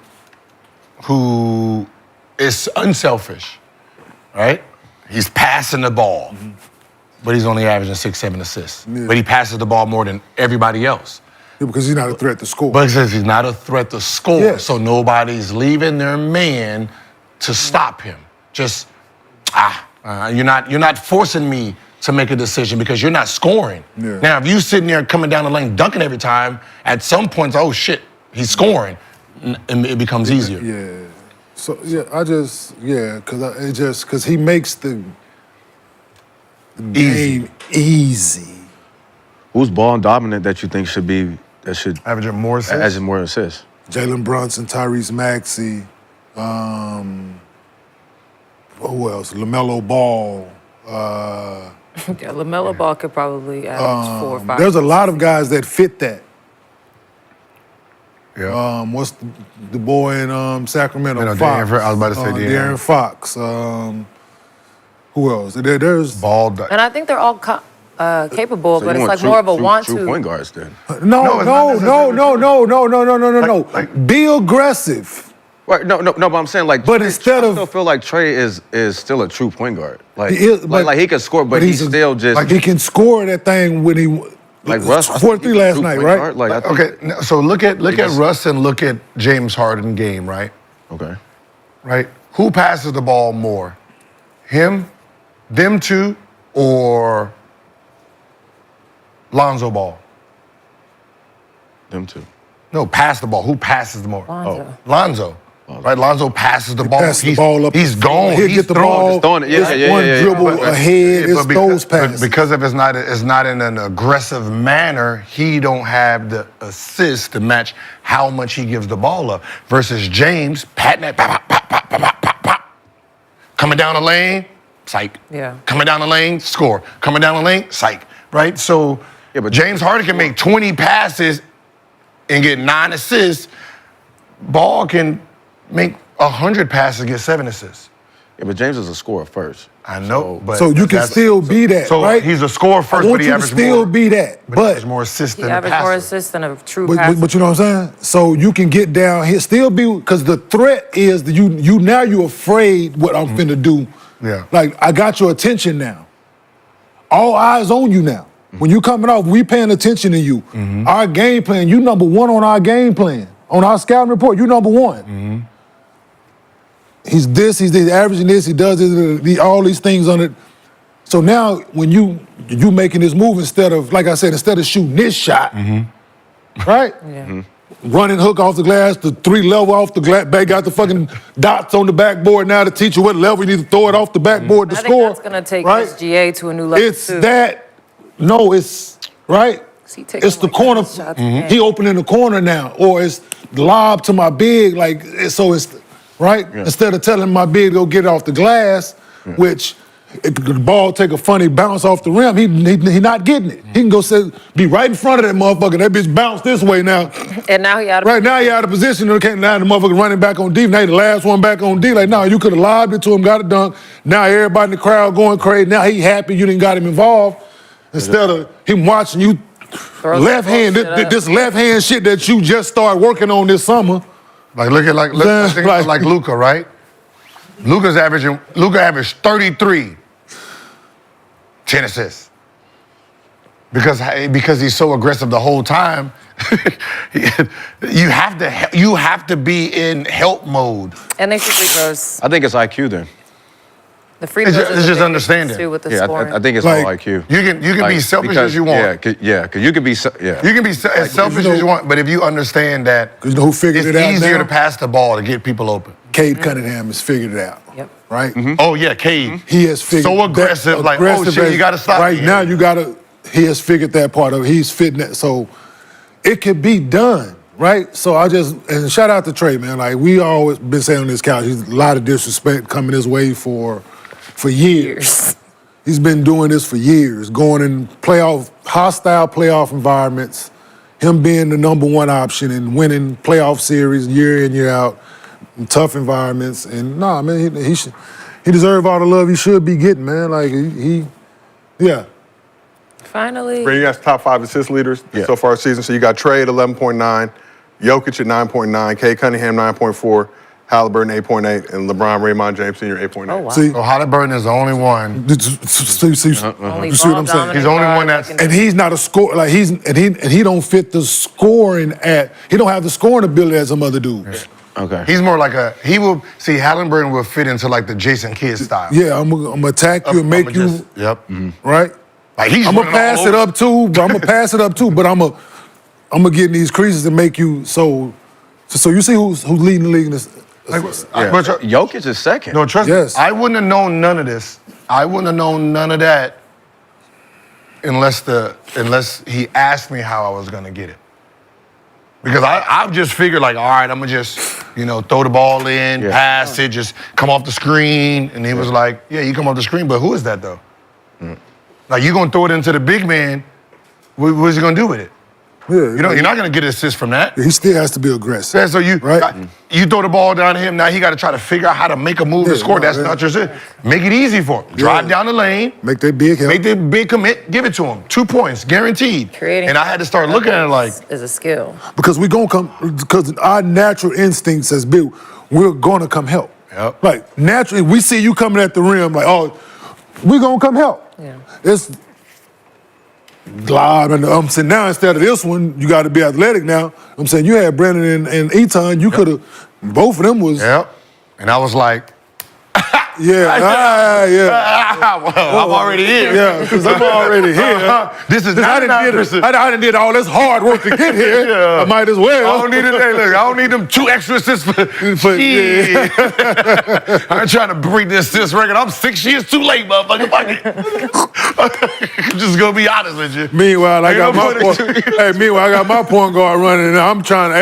who is unselfish, right? He's passing the ball, but he's only averaging 6-7 assists. Yeah. But he passes the ball more than everybody else. because he's not a threat to score. But he says he's not a threat to score, Yes. so nobody's leaving their man to stop him. Just, you're not forcing me to make a decision because you're not scoring. Yeah. Now, if you sitting there coming down the lane dunking every time, at some point, oh shit, he's scoring, and it becomes easier. Yeah. So because he makes the Easy. game easy. Who's ball dominant that you think should Averaging more assists. add more assists? Jalen Brunson, Tyrese Maxey, who else? LaMelo Ball. Yeah, LaMelo Ball could probably average 4 or 5. There's a lot of guys that fit that. Yeah. What's the boy in Sacramento? You know, Fox. I was about to say De'Aaron. De'Aaron Fox. Who else? There's Ball. And I think they're all capable, So but you it's want like true- more of a true- want true to. point guards then. no. Like- Be aggressive. Right, no, but I'm saying like, But instead I of- still feel like Trae is still a true point guard. Like, He is, but- like he can score, but he's still just like he can score that thing when he like Russ. 43 last night, right? Like, I think, Okay, so look at just- Russ and look at James Harden game, right? Okay. Right? Who passes the ball more? Him, them two, or Lonzo Ball? Them two. No, pass the ball. Who passes the more? Lonzo. Lonzo. Right? Lonzo passes the ball. Pass the ball up. He's gone. He'll He's get the throwing. ball. Just throwing it. Yeah, It's yeah, one yeah. dribble But- ahead. It's but those but passes. because if it's not in an aggressive manner, he don't have the assist to match how much he gives the ball up. Versus James, patting that, pop, pop, pop, pop, pop, pop, pop. Coming down the lane, psych. Yeah. Coming down the lane, score. Coming down the lane, psych. Right? So Yeah, but- James Harden can make 20 passes and get 9 assists. Ball can make 100 passes and get 7 assists. Yeah, but James is a scorer first. I know, but so you can that's- still be that, so right? he's a scorer first, I want but he you to averaged still more. be that, But but there's more assists He than a averaged more passer. assists than a true But passer. you know what I'm saying? So you can get down here, still be, because the threat is that you now you're afraid what I'm finna do. Yeah. Like, I got your attention now. All eyes on you now. When you coming off, we paying attention to you. Our game plan, you number one on our game plan. On our scouting report, you number one. He's averaging this, he does this, all these things on it. So now when you making this move instead of, like I said, instead of shooting this shot, right? Yeah. Running hook off the glass, the 3 level off the glass, got the fucking dots on the backboard now to teach you what level you need to throw it off the backboard to I score. think that's gonna take right? SGA to a new level It's too. it's right. He taking It's the like corner. shots a game. He opening the corner now, or it's lob to my big, so it's right. Instead of telling my big to go get it off the glass, which the ball take a funny bounce off the rim, he not getting it. He can go be right in front of that motherfucker. That bitch bounce this way now. And now he out of Right now he out of position. Now the motherfucker running back on D. Now he the last one back on D. Like, no, you could have lobbed it to him, got it dunk. Now everybody in the crowd going crazy. Now he happy you didn't got him involved. Instead of him watching you Throw left some hand, bullshit up. this left hand shit that you just started working on this summer. Like look, I think like Luka, right? Luka averaged 33, 10 assists. Because he's so aggressive the whole time, you have to be in help mode. And they shoot free throws. I think it's IQ then. The free It's throws just- is it's a just big understanding. issue with the Yeah, scoring. I think it's Like, all IQ. You can be selfish as you want. Because you can be, You can be as selfish as you want, but if you understand that, 'Cause you know who figured it's it out easier now? to pass the ball to get people open. Cade Cunningham has figured it out. Yep. Right? Oh yeah, Cade. He has figured So aggressive, like, oh, shit, you gotta stop Right me. now, he has figured that part of it. He's fitting that. So it could be done, right? So and shout out to Trae, man. Like, we always been saying on this couch, he's a lot of disrespect coming his way for years. He's been doing this for years, going in hostile playoff environments, him being the number one option and winning playoff series year in, year out. in tough environments. And nah, man, he deserves all the love he should be getting, man. Like yeah. Finally. Brandon, you got top 5 assist leaders so far this season. So you got Trae at 11.9, Jokic at 9.9, Kay Cunningham 9.4, Halliburton 8.8, and LeBron Raymond James Sr. 8.8. Oh, wow. See, So Halliburton is the only one. Only you see what I'm ball saying? He's the only one dominant that's- guard And he's not a score like he don't fit the scoring he don't have the scoring ability as some other dudes. Okay. He's more like Halliburton will fit into like the Jason Kidd style. Yeah, I'm gonna attack you and make you Yep. right. Like he's I'm gonna running all pass it over. up too, but I'm gonna get in these creases and make you so you see who's leading the league in this. Like, Yeah. but Jokic is second. no, trust Yes. me. I wouldn't have known none of this. I wouldn't have known none of that unless he asked me how I was gonna get it. Because I just figured like, all right, I'm gonna just, throw the ball in, pass it, just come off the screen. And he was like, yeah, you come off the screen, but who is that though? Like you gonna throw it into the big man, what's he gonna do with it? Yeah, You're not gonna get an assist from that. he still has to be aggressive. Yeah, so you Right. you throw the ball down to him, now he gotta try to figure out how to make a move to Yeah, score. no, That's yeah. not just it. Make it easy for him. Drive down the lane, Make that big help. make the big commit, give it to him. 2 points, guaranteed. Creating And I had to start looking at it like, is a skill. Because because our natural instincts as Bill, we're gonna come help. Yep. Like naturally, we see you coming at the rim, like, oh, we're gonna come help. Yeah. It's glide and I'm saying now instead of this one, you gotta be athletic now. I'm saying you had Brandon and Eton, you could have both of them was yep. And I was like, yeah. well, I'm already here. Yeah, because I'm already here. This is I done did all this hard work to get here. Yeah. I might as well. I don't need it. Hey, look, I don't need them 2 extra assists for shit. I'm trying to break this record. I'm 6 years too late, motherfucker. Fuck it. I'm just gonna be honest with you. Meanwhile, I Ain't got no my point point. in- Meanwhile, I got my point guard running, and I'm trying.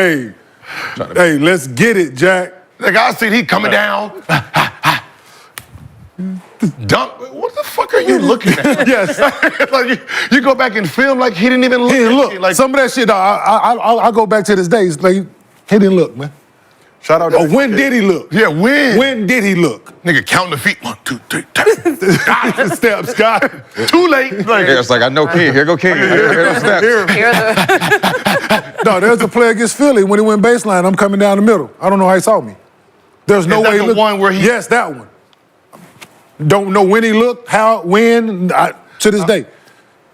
Hey, let's get it, Jack. Like I seen he coming down. Dunk. What the fuck are you looking at? Yes, Like you go back and film like he didn't even look. he didn't at look. you. Like Some of that shit, I go back to this day. It's like he didn't look, man. Shout out to Oh, when did he look? yeah, when? When did he look? Nigga counting the feet. 1, 2, 3, 4. Steps, Scott. Too late. Like, Yeah, it's like, I know Kenyon. Here go Kenyon. Here go steps. Here the No, there's a play against Philly when he went baseline. I'm coming down the middle. I don't know how he saw me. There's no Is that way the he looked. one where he- Yes, that one. Don't know when he looked, how, when. To this day,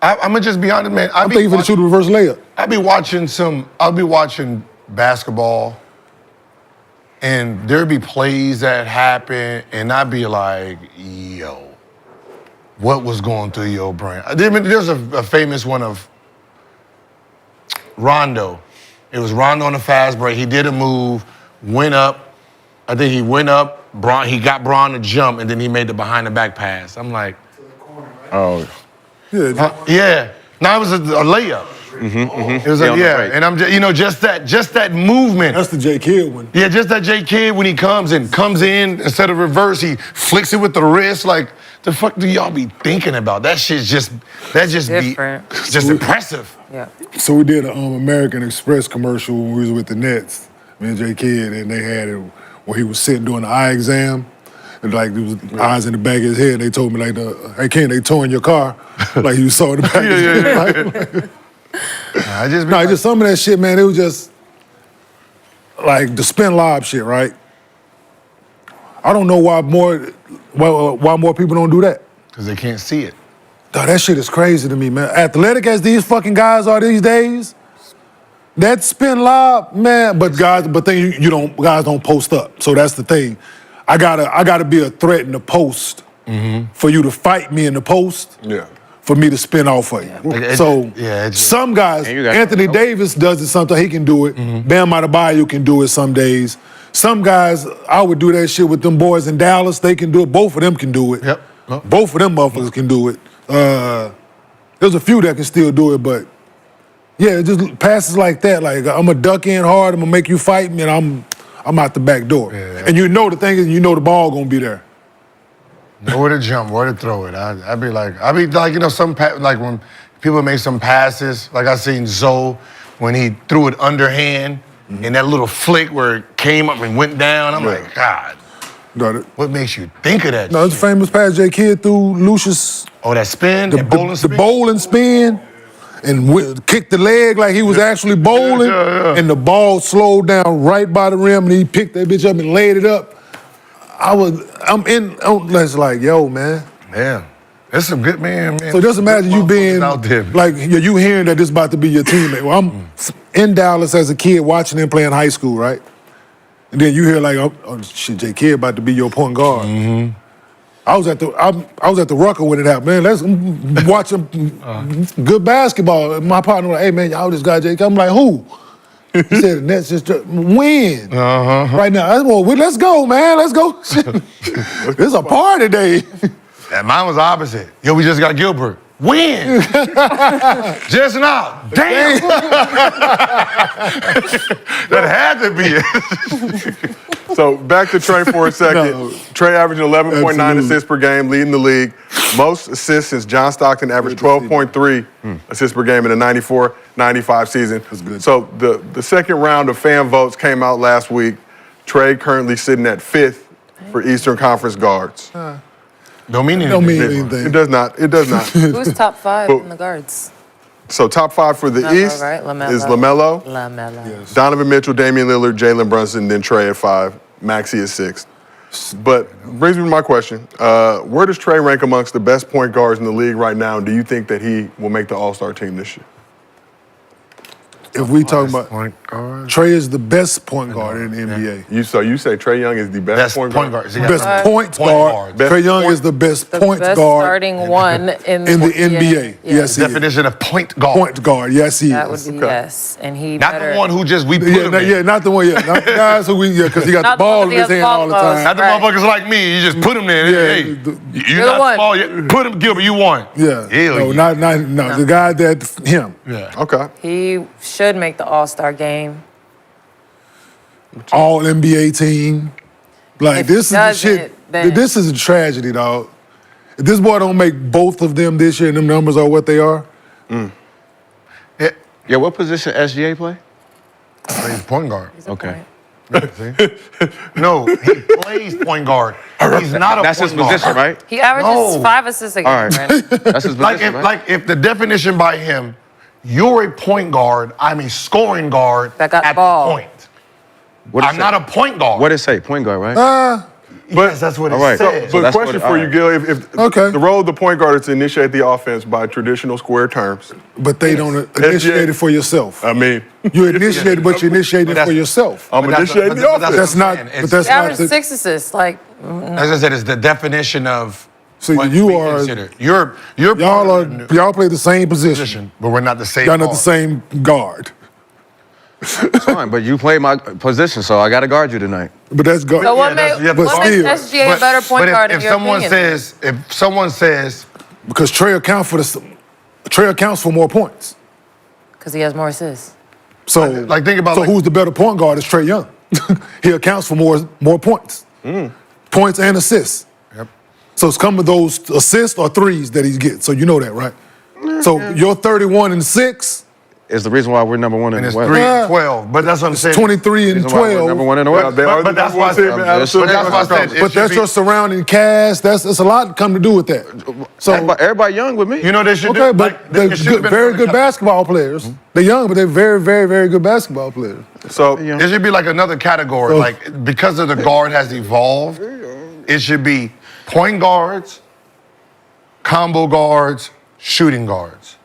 I'm gonna just be honest, man. I'm thinking for the shoot a reverse layup. I'll be watching basketball, and there'd be plays that happen, and I'd be like, yo, what was going through your brain? There's a famous one of Rondo. It was Rondo on the fast break. He did a move, went up. I think he went up. He got Bron to jump, and then he made the behind the back pass. I'm like, Oh, Yeah, No, it was a layup. It was Yeah, on the yeah, break. and I'm just that movement. that's the J. Kidd one. Yeah, just that J Kidd when he comes in instead of reverse, he flicks it with the wrist. Like, the fuck do y'all be thinking about? That just Different. be just impressive. yeah. So we did an American Express commercial when we was with the Nets, me and J. Kidd, and they had it where he was sitting doing the eye exam. And like there was eyes in the back of his head, and they told me like, "Hey Ken, they towing your car," like you saw in the back. of his head. I just be No, like, just some of that shit, man. It was just like the spin lob shit, right? I don't know why more people don't do that. because they can't see it. Dawg, that shit is crazy to me, man. Athletic as these fucking guys are these days, that spin lob, man. But guys don't post up. So that's the thing. I gotta be a threat in the post for you to fight me in the post. Yeah. For me to spin off for you. Some guys, And you got- Anthony Davis does it sometimes, he can do it. Bam Adebayo can do it some days. Some guys, I would do that shit with them boys in Dallas, they can do it. Both of them can do it. Yep. Both of them motherfuckers can do it. There's a few that can still do it, but yeah, just passes like that. Like, I'm going to duck in hard, I'm going to make you fight me, and I'm out the back door. Yeah. And the thing is, the ball going to be there. Know where to jump, where to throw it. I'd be like, like when people make some passes, like I seen Zoe when he threw it underhand and that little flick where it came up and went down. I'm like, God, Got it. what makes you think of that? No, it's a shit? famous pass J Kidd threw Lucius. Oh, that spin, that bowling The spin. bowling spin, and kicked the leg like he was actually bowling, and the ball slowed down right by the rim, and he picked that bitch up and laid it up. That's like, yo, man. Yeah, that's some good man. So just imagine you being out there. like, you hearing that this about to be your teammate. Well, I'm in Dallas as a kid watching him play in high school, right? And then you hear like, oh shit, J Kidd about to be your point guard. Mm-hmm. I was at the Rucker when it happened. Man, let's watch good basketball. My partner was like, hey man, y'all just got J Kidd. I'm like, who? He said the Nets just win right now. I said, well, let's go, man. Let's go. It's a party day. And mine was opposite. Yo, we just got Gilbert. Win! Just now. Damn! That had to be it. So back to Trae for a second. Trae averaging 11.9 Absolutely. assists per game, leading the league. Most assists since John Stockton averaged 12.3 assists per game in the 94-95 season. That's good. So the second round of fan votes came out last week. Trae currently sitting at 5th for Eastern Conference guards. Don't mean anything. Don't mean anything. It does not. It does not. Who's top 5 But- in the guards? So top 5 for the LaMelo, East right? LaMelo. is LaMelo, LaMelo. Donovan Mitchell, Damian Lillard, Jalen Brunson, then Trae at 5. Maxey is 6th. But brings me to my question. Where does Trae rank amongst the best point guards in the league right now? And do you think that he will make the All-Star team this year? If we talk about Point guard. Trey is the best point guard in the NBA. You say Trae Young is the best Best point point guard? guard. See, that's Best right. point guard. Best Trey Young point- is the best The point best guard starting one in in the NBA. Yeah. Yes, he is. Definition of point guard. Point guard. Yes, he That would is. be Okay. yes. And he Not better. the one who just we put him in. Not the one. Yeah, not the guys who because he got Not the the ball one in with his the hand all the elbows. time. Not the Right. motherfuckers like me. You just put him there. Yeah, Hey, the- you're You're the not one. small. You put him, Gilbert. You won. Yeah, Hell no, yeah. not the guy that him. Yeah. Okay. He should make the All-Star game. All NBA team. Like If this he is the shit. doesn't, then- This is a tragedy, dog. If this boy don't make both of them this year, and them numbers are what they are. Yeah, what position SGA play? He's point guard. He's a Okay. point. No, he plays point guard. He's not a That's point his guard. position, right? He averages No. 5 assists a game. All right. Brandon. That's his position, right? Like if the definition by him, you're a point guard, I'm a scoring guard That got at ball. the point. What it I'm say? not a point guard. What it say? Point guard, right? Yes, that's what it All right. says. So But that's question what- for you, alright. Gil, if Okay. the role of the point guard is to initiate the offense by traditional square terms. But they don't initiate it for yourself. I mean, You initiate it, but you initiate it for yourself. I'm But that's- initiating the but that's- offense. That's not. saying. But It's- that's He not. averaged The, 6 assists. Like, As I said, it's the definition of So what you we are- consider. You're y'all play the same position. position, but we're not the same. Y'all not the guard. same guard. Fine, but you play my position, so I got to guard you tonight. But that's guard. so what, Yeah, that's- yeah, what but makes still. SGA a better point but guard if in your someone opinion? if someone says Because Trey accounts for more points. Because he has more assists. So Like, think about, So like- who's the better point guard? Is Trey Young. He accounts for more points, points and assists. Yep. So it's come to those assists or threes that he gets. So you know that, right? So you're 31 and 6, Is the reason why we're number one in and the it's West. 3 and 12, but that's what I'm saying. 23 and Reason why we're 12. number one in the Yeah, West. they are But the that's number why I one said- team in but absolute that's why I said conference. it But should that's be- your surrounding cast. That's a lot come to do with that. So Everybody young with me. You know they should okay, do. but they're it should've good, been very another good cat- basketball players. They're young, but they're very, very, very good basketball players. So It should be like another category. Like, because of the guard has evolved, it should be point guards, combo guards, shooting guards.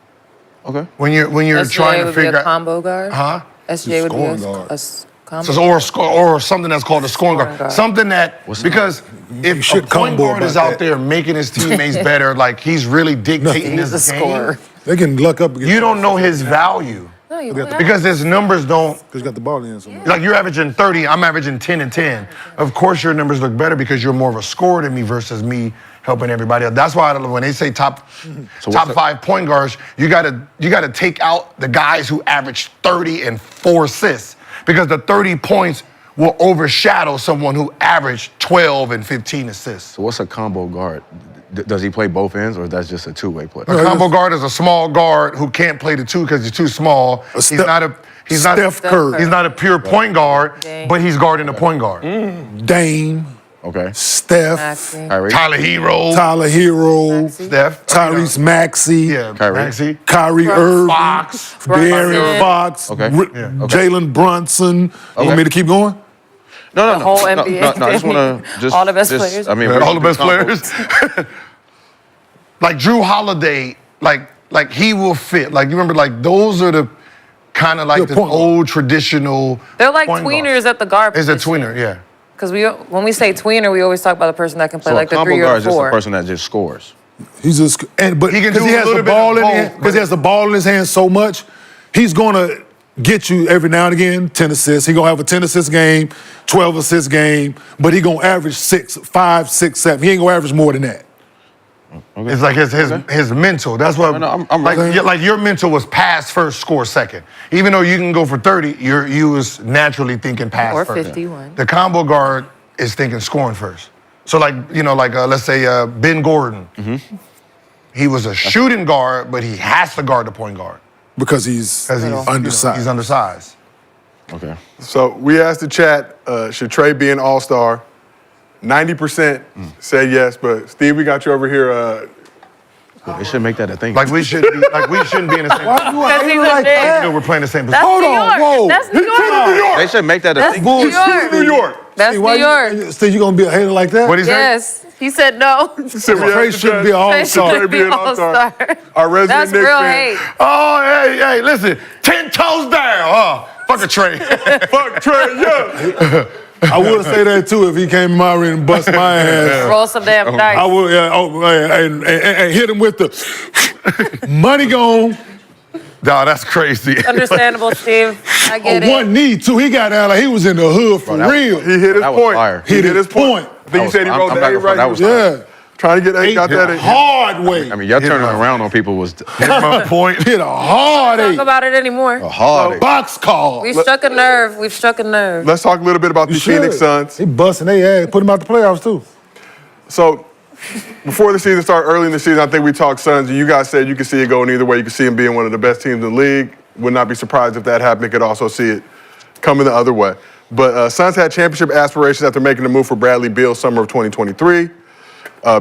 Okay. When you're SGA trying to would be figure a out, combo guard. huh? SGA would be Scoring a guard. combo. So, or something that's called a scoring guard. guard. Something that because if a should point combo guard is about out that. there making his teammates better, like he's really dictating He's a his game, scorer. They can luck up against you don't know his value No, you because his numbers don't. because you got the ball in. So Like you're averaging 30, I'm averaging 10 and 10. Of course your numbers look better because you're more of a scorer than me versus me helping everybody else. That's why when they say top what's 5 point guards, you gotta take out the guys who average 30 and 4 assists because the 30 points will overshadow someone who averaged 12 and 15 assists. So what's a combo guard? Does he play both ends, or that's just a two-way play? A combo guard is a small guard who can't play the two because he's too small. He's not Steph Curry. He's not a pure point guard, but he's guarding a point guard. Dame, Okay. Steph, Maxey. Kyrie. Tyler Hero, Steph, Tyrese Maxey, yeah, Kyrie. Maxey. Kyrie Irving, Fox. De'Aaron Fox, Okay. Jalen Brunson. You want me to keep going? No. The whole NBA. No, I just want to All the best players. I mean, All the best players. Like Drew Holiday, like he will fit. Like you remember, like those are the kind of like Good the point. old traditional. They're like point tweeners guards. at the guard Is a position. tweener, yeah. Because when we say tweener, we always talk about the person that can play So like a the combo 3 guard or is just a 4. person that just scores. He's just but He can because do he a has the little bit ball of in both, because he has the ball in his hand so much, he's gonna get you every now and again 10 assists. He gonna have a 10 assist game, 12 assist game, but he gonna average 5, 6, 7. He ain't gonna average more than that. Okay. It's like his mental. That's what No, I'm like right. like your mental was pass first, score second. Even though you can go for 30, you was naturally thinking pass Or first. 51. The combo guard is thinking scoring first. So like let's say Ben Gordon. Mm-hmm. He was a shooting guard, but he has to guard the point guard Because he's 'cause he's undersized. He's undersized. Okay. So we asked the chat, should Trae be an all-star? 90% said yes, but Steve, we got you over here. They should make that a thing. Like we shouldn't be in the same. Why you Because hating he's a like big- that? We're playing the same That's position. Hold New on, York. whoa. That's New York. They should make that a That's thing. New York. New York. That's See, New why York. So you gonna be a hater like that? What do you say? Yes. He said no. So we Trae asked the shouldn't be chat, an all-star. should Trae be an all-star? Our resident That's Knicks real fan. hate. Oh, hey, listen, 10 toes down. Fuck a Trae. Fuck Trae, yeah. I would say that too if he came in my arena and bust my ass. Roll some damn dice. I would, and hit him with the money gone. Nah, that's crazy. Understandable, Steve. I get On it. one knee too. He got down like he was in the hood for real. He hit his That was point. fire. He hit his point. I think you said he I'm rolled not the gonna A front, that right. was Yeah, Trying to get A, got that in. hard way. I mean, y'all turning him. around on people was Hit my point. Hit a hard Talk eight. about it anymore. a hard. Box call. We've struck a nerve. We've struck a nerve. Let's talk a little bit about the Phoenix Suns. He busting their ass. Put him out the playoffs too. So, before the season started, early in the season, I think we talked Suns, and you guys said you could see it going either way. You could see them being one of the best teams in the league. Would not be surprised if that happened. Could also see it coming the other way. But Suns had championship aspirations after making the move for Bradley Beal summer of 2023.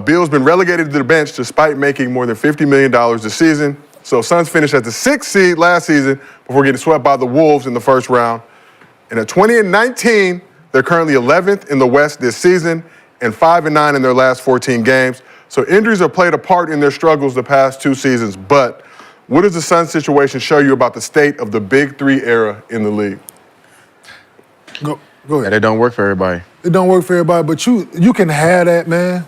Beal's been relegated to the bench despite making more than $50 million this season. So Suns finished at the 6th seed last season before getting swept by the Wolves in the first round. And at 20-19, they're currently 11th in the West this season and 5-9 in their last 14 games. So injuries have played a part in their struggles the past 2 seasons. But what does the Suns situation show you about the state of the Big Three era in the league? Go And ahead. it don't work for everybody. It don't work for everybody, but you can have that, man.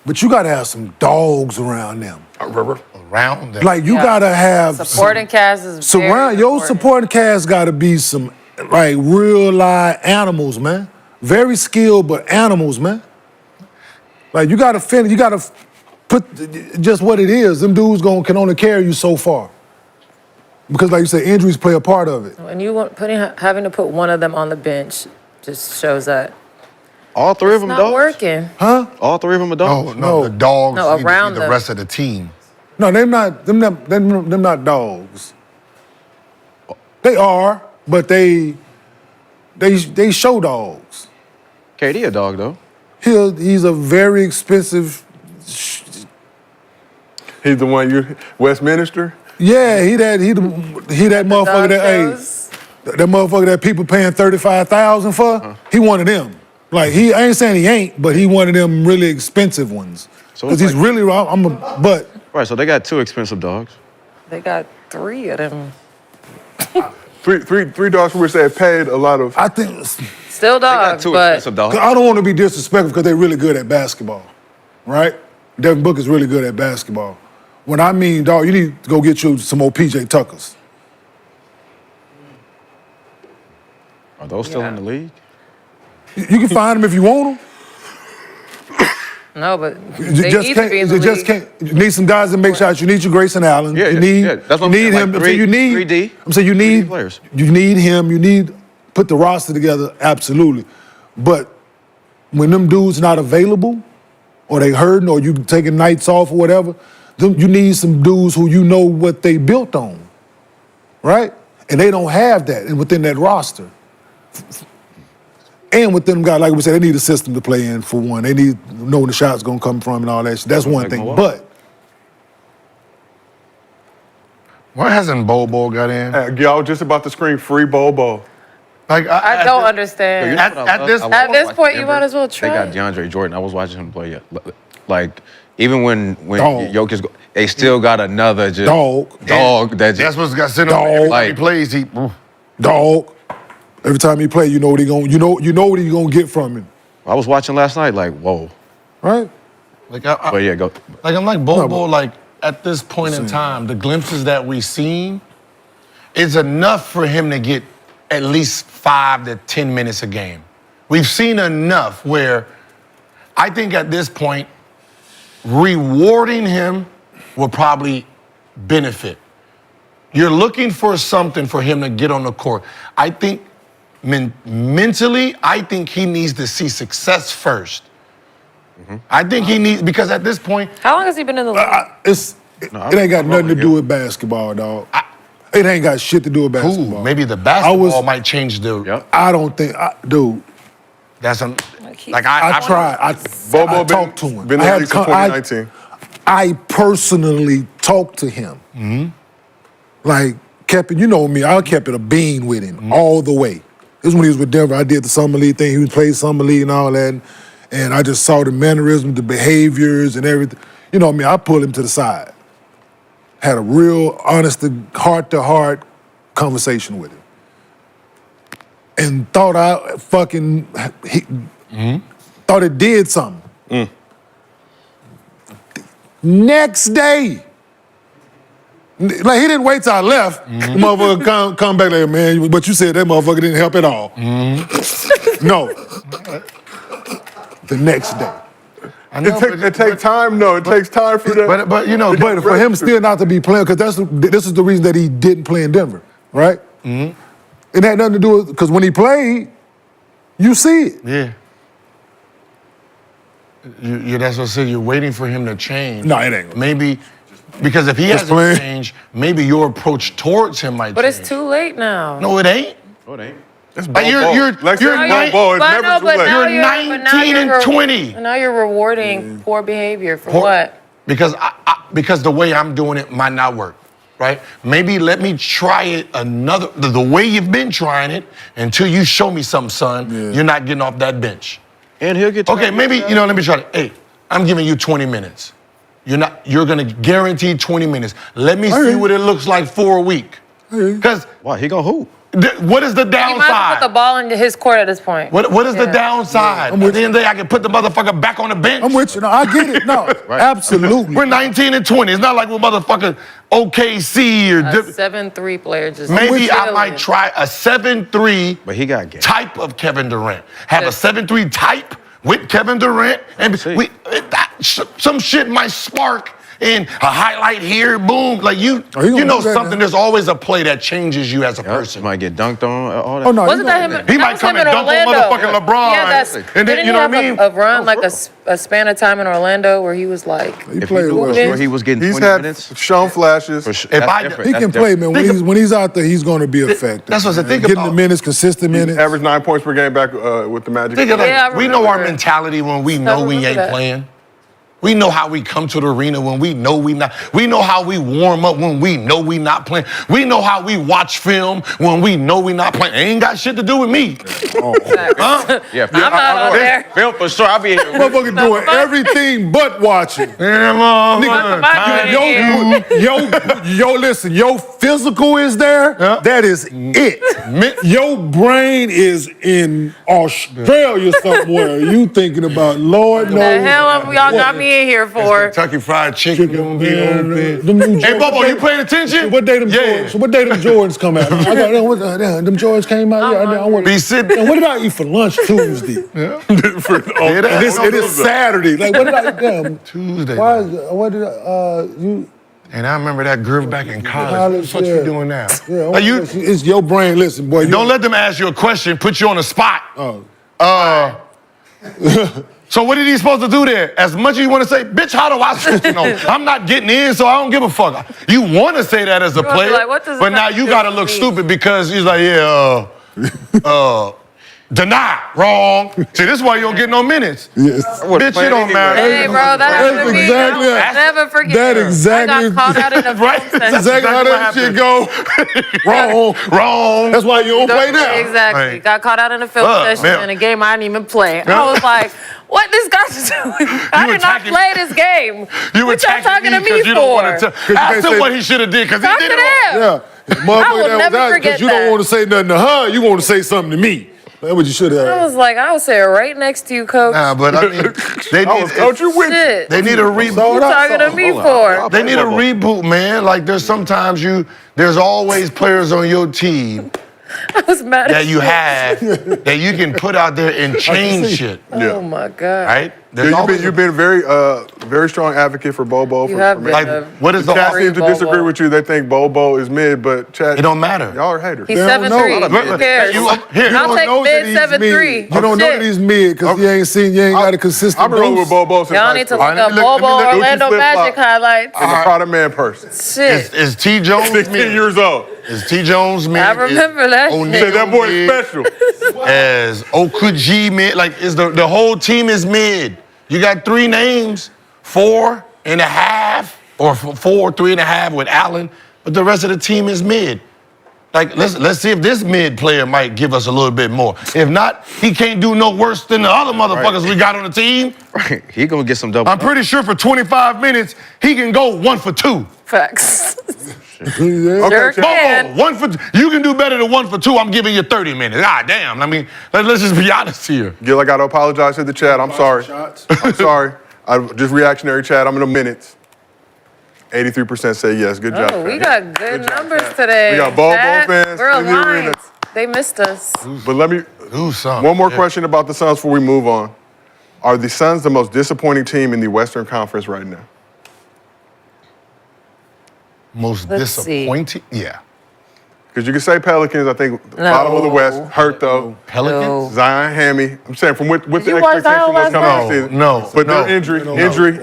But you gotta have some dogs around them. Around them. Like you Yeah. gotta have Supporting cast is very surround your important. supporting cast gotta be some like real live animals, man. Very skilled, but animals, man. Like you gotta put just what it is. Them dudes can only carry you so far. Because like you said, injuries play a part of it. And having to put one of them on the bench just shows that All three of them it's not dogs. working. All three of them are dogs. No, the dogs No, need to around be the them. rest of the team. No, them not dogs. They are, but they show dogs. KD a dog though. He's a very expensive. He's the one Westminster? Yeah, he that motherfucker that that motherfucker that people paying $35,000 for. He one of them. Like I ain't saying he ain't, but he one of them really expensive ones. So Because it's he's really but Right, so they got 2 expensive dogs. They got 3 of them. Three dogs for which they have paid a lot of. I think Still They got dogs, 2 but expensive dogs. I don't want to be disrespectful because they're really good at basketball, right? Devin Booker's really good at basketball. When I mean, dog, you need to go get you some more PJ Tuckers. Are those still in the league? You can find them if you want them. no, but You they just need to can't. be in the You just league. can't. You need some guys that make shots. You need your Grayson Allen. Yeah, you yeah, need. yeah. That's what I'm you saying, need like him. three- you need. 3D. I'm saying you 3D need players. You need him. You need put the roster together. Absolutely, but when them dudes not available, or they hurting, or you taking nights off or whatever, you need some dudes who you know what they built on, right? And they don't have that within that roster. And with them guys, like we said, they need a system to play in for one. They need to know where the shot's gonna come from and all that shit. That's one thing. But why hasn't Bobo got in? Y'all just about to scream free Bobo. Like I don't understand. At this point, you might as well try. They got DeAndre Jordan. I was watching him play. Like, even when Dog. Jokic, they still got another just dog. That That's just, what's got sent Dog. on. Every time he Like- plays, he. dog, every time he play, you know what he gonna, you know what he gonna get from him, I was watching last night. Like, whoa. right? Like But yeah, go. Like I'm like Bobo. but- Like at this point in time, the glimpses that we've seen is enough for him to get at least 5 to 10 minutes a game. We've seen enough where I think at this point, rewarding him will probably benefit. You're looking for something for him to get on the court. I think mentally, I think he needs to see success first. I think he needs, because at this point, How long has he been in the league? It ain't got nothing to do with basketball, dog. It ain't got shit to do with basketball. maybe the basketball might change the. Yep. I don't think, dude. That's a, he- like I tried. I Bobo talked to him. been I in the had league since 2019. I personally talked to him. Like, kept it, you know me, I kept it a bean with him all the way. This is when he was with Denver. I did the summer league thing. He was playing summer league and all that. And I just saw the mannerisms, the behaviors and everything. You know what I mean? I pulled him to the side. Had a real honest, heart-to-heart conversation with him. And thought I fucking, thought it did something. Next day, like he didn't wait till I left. The motherfucker come back like, man, but you said that motherfucker didn't help at all. No. The next day. I know, It takes time, though. It takes time for that. but you know, But for him still not to be playing, because this is the reason that he didn't play in Denver, right? It had nothing to do with, because when he played, you see it. yeah. That's what I said. You're waiting for him to change. No, it ain't gonna- Maybe because if he Just hasn't playing. changed, maybe your approach towards him might But change. it's too late now. No, it ain't. Oh, they ain't. It's Like, you're- Lexie, you're it's nine- Bobo. It's But never no, too but late. now You're you're 19 and 20. And now you're rewarding poor behavior for Poor- what? Because because the way I'm doing it might not work, right? Maybe let me try it the way you've been trying it until you show me something, son. You're not getting off that bench. And he'll get. Okay, maybe, let me try it. Hey, I'm giving you 20 minutes. You're gonna guarantee 20 minutes. Let me see what it looks like for a week. Because Wow, he gonna hoop. what is the You might as well downside? put the ball into his court at this point. What is the Yeah. downside? At the end of the day, I can put the motherfucker back on the bench. I'm with you. No, I get it. No, absolutely. We're 19 and 20. It's not like we're motherfucking OKC or A 7-3 player just maybe I chilling. might try a 7-3 But he got game. type of Kevin Durant. Have a Yes. 7-3 type with Kevin Durant, and see. some shit might spark in a highlight here, boom. Like he you gonna know do that something. now. There's always a play that changes you as a Yep, person. might get dunked on. All that. Oh, no. Wasn't that him? He that might was come him and in dunk on Orlando. motherfucking LeBron. Yeah, that's, And then, didn't you he know have what I mean? a run, like a span of time in Orlando where he was like, He If he played knew well. for sure he was getting He's 20 had minutes. shown flashes. For sure. If That's I- different. He That's can play, man. different. When he's out there, he's going to be effective. That's what I said. man. Think Getting about- the minutes, consistent minutes. Average 9 points per game back with the Magic. Think of that. Yeah, I We know our remember. mentality when we know we remember ain't that. playing. We know how we come to the arena when we know we not. We know how we warm up when we know we not playing. We know how we watch film when we know we not playing. It ain't got shit to do with me. Huh? Yeah, I'm not out there. Phil, for sure. I'll be here. Motherfucker doing everything but watching. Yo, listen, your physical is there. Yeah. That is it. Your brain is in Australia somewhere. You thinking about Lord knows. the hell have y'all got me in here for? Kentucky Fried Chicken. gonna be open. Them new Hey, Bobo, Jordans- you paying attention? What day them Yeah. Jordans? What day them Jordans come out? I got them Jordans came out. Yeah, I want. Be sitting. What did I eat for lunch Tuesday? Yeah, And it is Saturday. Like what did I do? Tuesday. Why is what did you? And I remember that groove back in college. What the fuck yeah. you doing now? Yeah, Like you, it's your brain. Listen, boy. don't let them ask you a question, put you on the spot. Oh. So what is he supposed to do there? As much as you want to say, bitch, how do I switch? I'm not getting in, so I don't give a fuck. You want to say that as a gonna be player, like, what does but that now have you to got do to look with me? stupid because he's like, deny, wrong. See, this is why you don't get no minutes. Yes. Bitch, it don't matter. Hey, bro, that happened to me. exactly- I will never forget. that exactly- I got caught out in a Right? film That's session. Exactly how that shit go. Wrong. Wrong. That's why you don't play now. Exactly. Right. Got caught out in a film Fuck, session man. in a game I didn't even play. I was like, what this guy's doing? I did not attacking- play this game. You What y'all attacking talking to me because you don't want for? to tell. Ask him say- what he should have did because he Talk did to it wrong. them. Yeah. Motherfucker will that never was out forget because you don't that. want to say nothing to her. You want to say something to me. That's what you should have. I was like, I was sitting right next to you, coach. Nah, but I mean, they I was need, coach, you with you. Shit. they need a reboot. What you talking to me for? They need a reboot, man. Like there's sometimes there's always players on your team I was mad that at you have that you can put out there and change shit, Oh my God. right? There's Yeah, always you've been very strong advocate for Bobo. You for, have for been. like a what is the Chad Free seems to Bobo. disagree with you. They think Bobo is mid, but Chad, it don't matter. y'all are haters. He's They don't 7'3". know. Who cares? Here, You I'll don't take know that mid he's 7'3". mid. You don't know that he's mid because you ain't got a consistent I've been rolling with dose. Bobo since Y'all high need to school. look Let up me look- Bobo let me look- Orlando flip-flop. Magic highlights. I'm a proud man person. Shit. Is T Jones 16 mid? years old. Is T Jones mid? I remember that shit. Say that boy is mid? special. As Okuji mid, like is the whole team is mid. You got 3 names, 4.5 or 3.5 with Allen, but the rest of the team is mid. Like let's see if this mid player might give us a little bit more. If not, he can't do no worse than the other motherfuckers we got on the team. Right. He gonna get some double. I'm pretty sure for 25 minutes he can go 1 for 2. Facts. Okay, Sure Chad. can. Bobo, 1 for 2. You can do better than 1 for 2. I'm giving you 30 minutes. God damn. I mean, let's just be honest here. Gil, I got to apologize to the chat. I'm sorry. I'm sorry. Just reactionary chat. I'm in the minutes. 83% say yes. Good job. Oh, we Chad. got good numbers today. We got Bobo Chad. fans We're in the arena. aligned. They missed us. But let me, Do something. one more Yeah. question about the Suns before we move on. Are the Suns the most disappointing team in the Western Conference right now? Most Let's see. disappointing? Yeah. Because you can say Pelicans, I think, bottom of the West, hurt though. Pelicans? No. Zion, Hammy. I'm saying from with the you watch expectation Zion was coming last this season. No, But no, their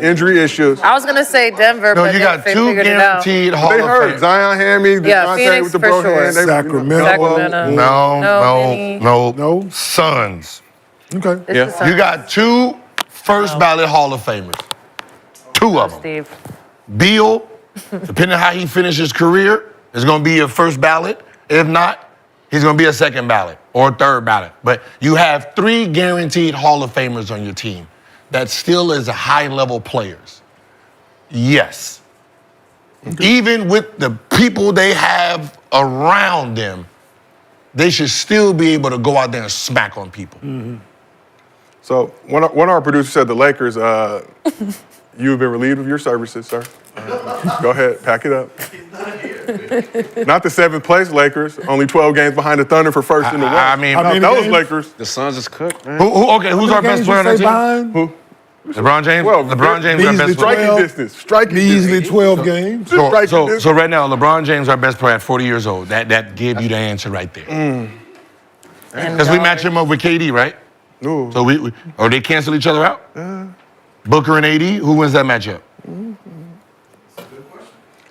injury issues. I was gonna say Denver, No, but you they got 2 figured it out. guaranteed Hall They of hurt. Fame. Zion, Hammy, Yeah, DeJounte Phoenix with the for broken sure. hand. They- Sacramento. Sacramento. No. No? Suns. Okay. It's Yeah. the Suns. You got 2 first ballot Hall of Famers. 2 of them. Steve. Beal, depending on how he finishes his career, is going to be a first ballot. If not, he's going to be a second ballot or a third ballot. But you have 3 guaranteed Hall of Famers on your team that still is high-level players. Yes. Even with the people they have around them, they should still be able to go out there and smack on people. So one of our producers said the Lakers, you've been relieved of your services, sir. Go ahead, pack it up. Not the 7th place Lakers, only 12 games behind the Thunder for first in the West. I mean, Not many those games? Lakers. The Suns is cooked, man. who's our best player on that team? Behind? Who? LeBron James? Well, LeBron James is our Beasley best player. Striking 12. distance. Striking Measly distance. 12 games. So right now, LeBron James our best player at 40 years old. That gave you the answer right there. Because we match him up with KD, right? Ooh. So we or they cancel each other out? Booker and AD, who wins that matchup?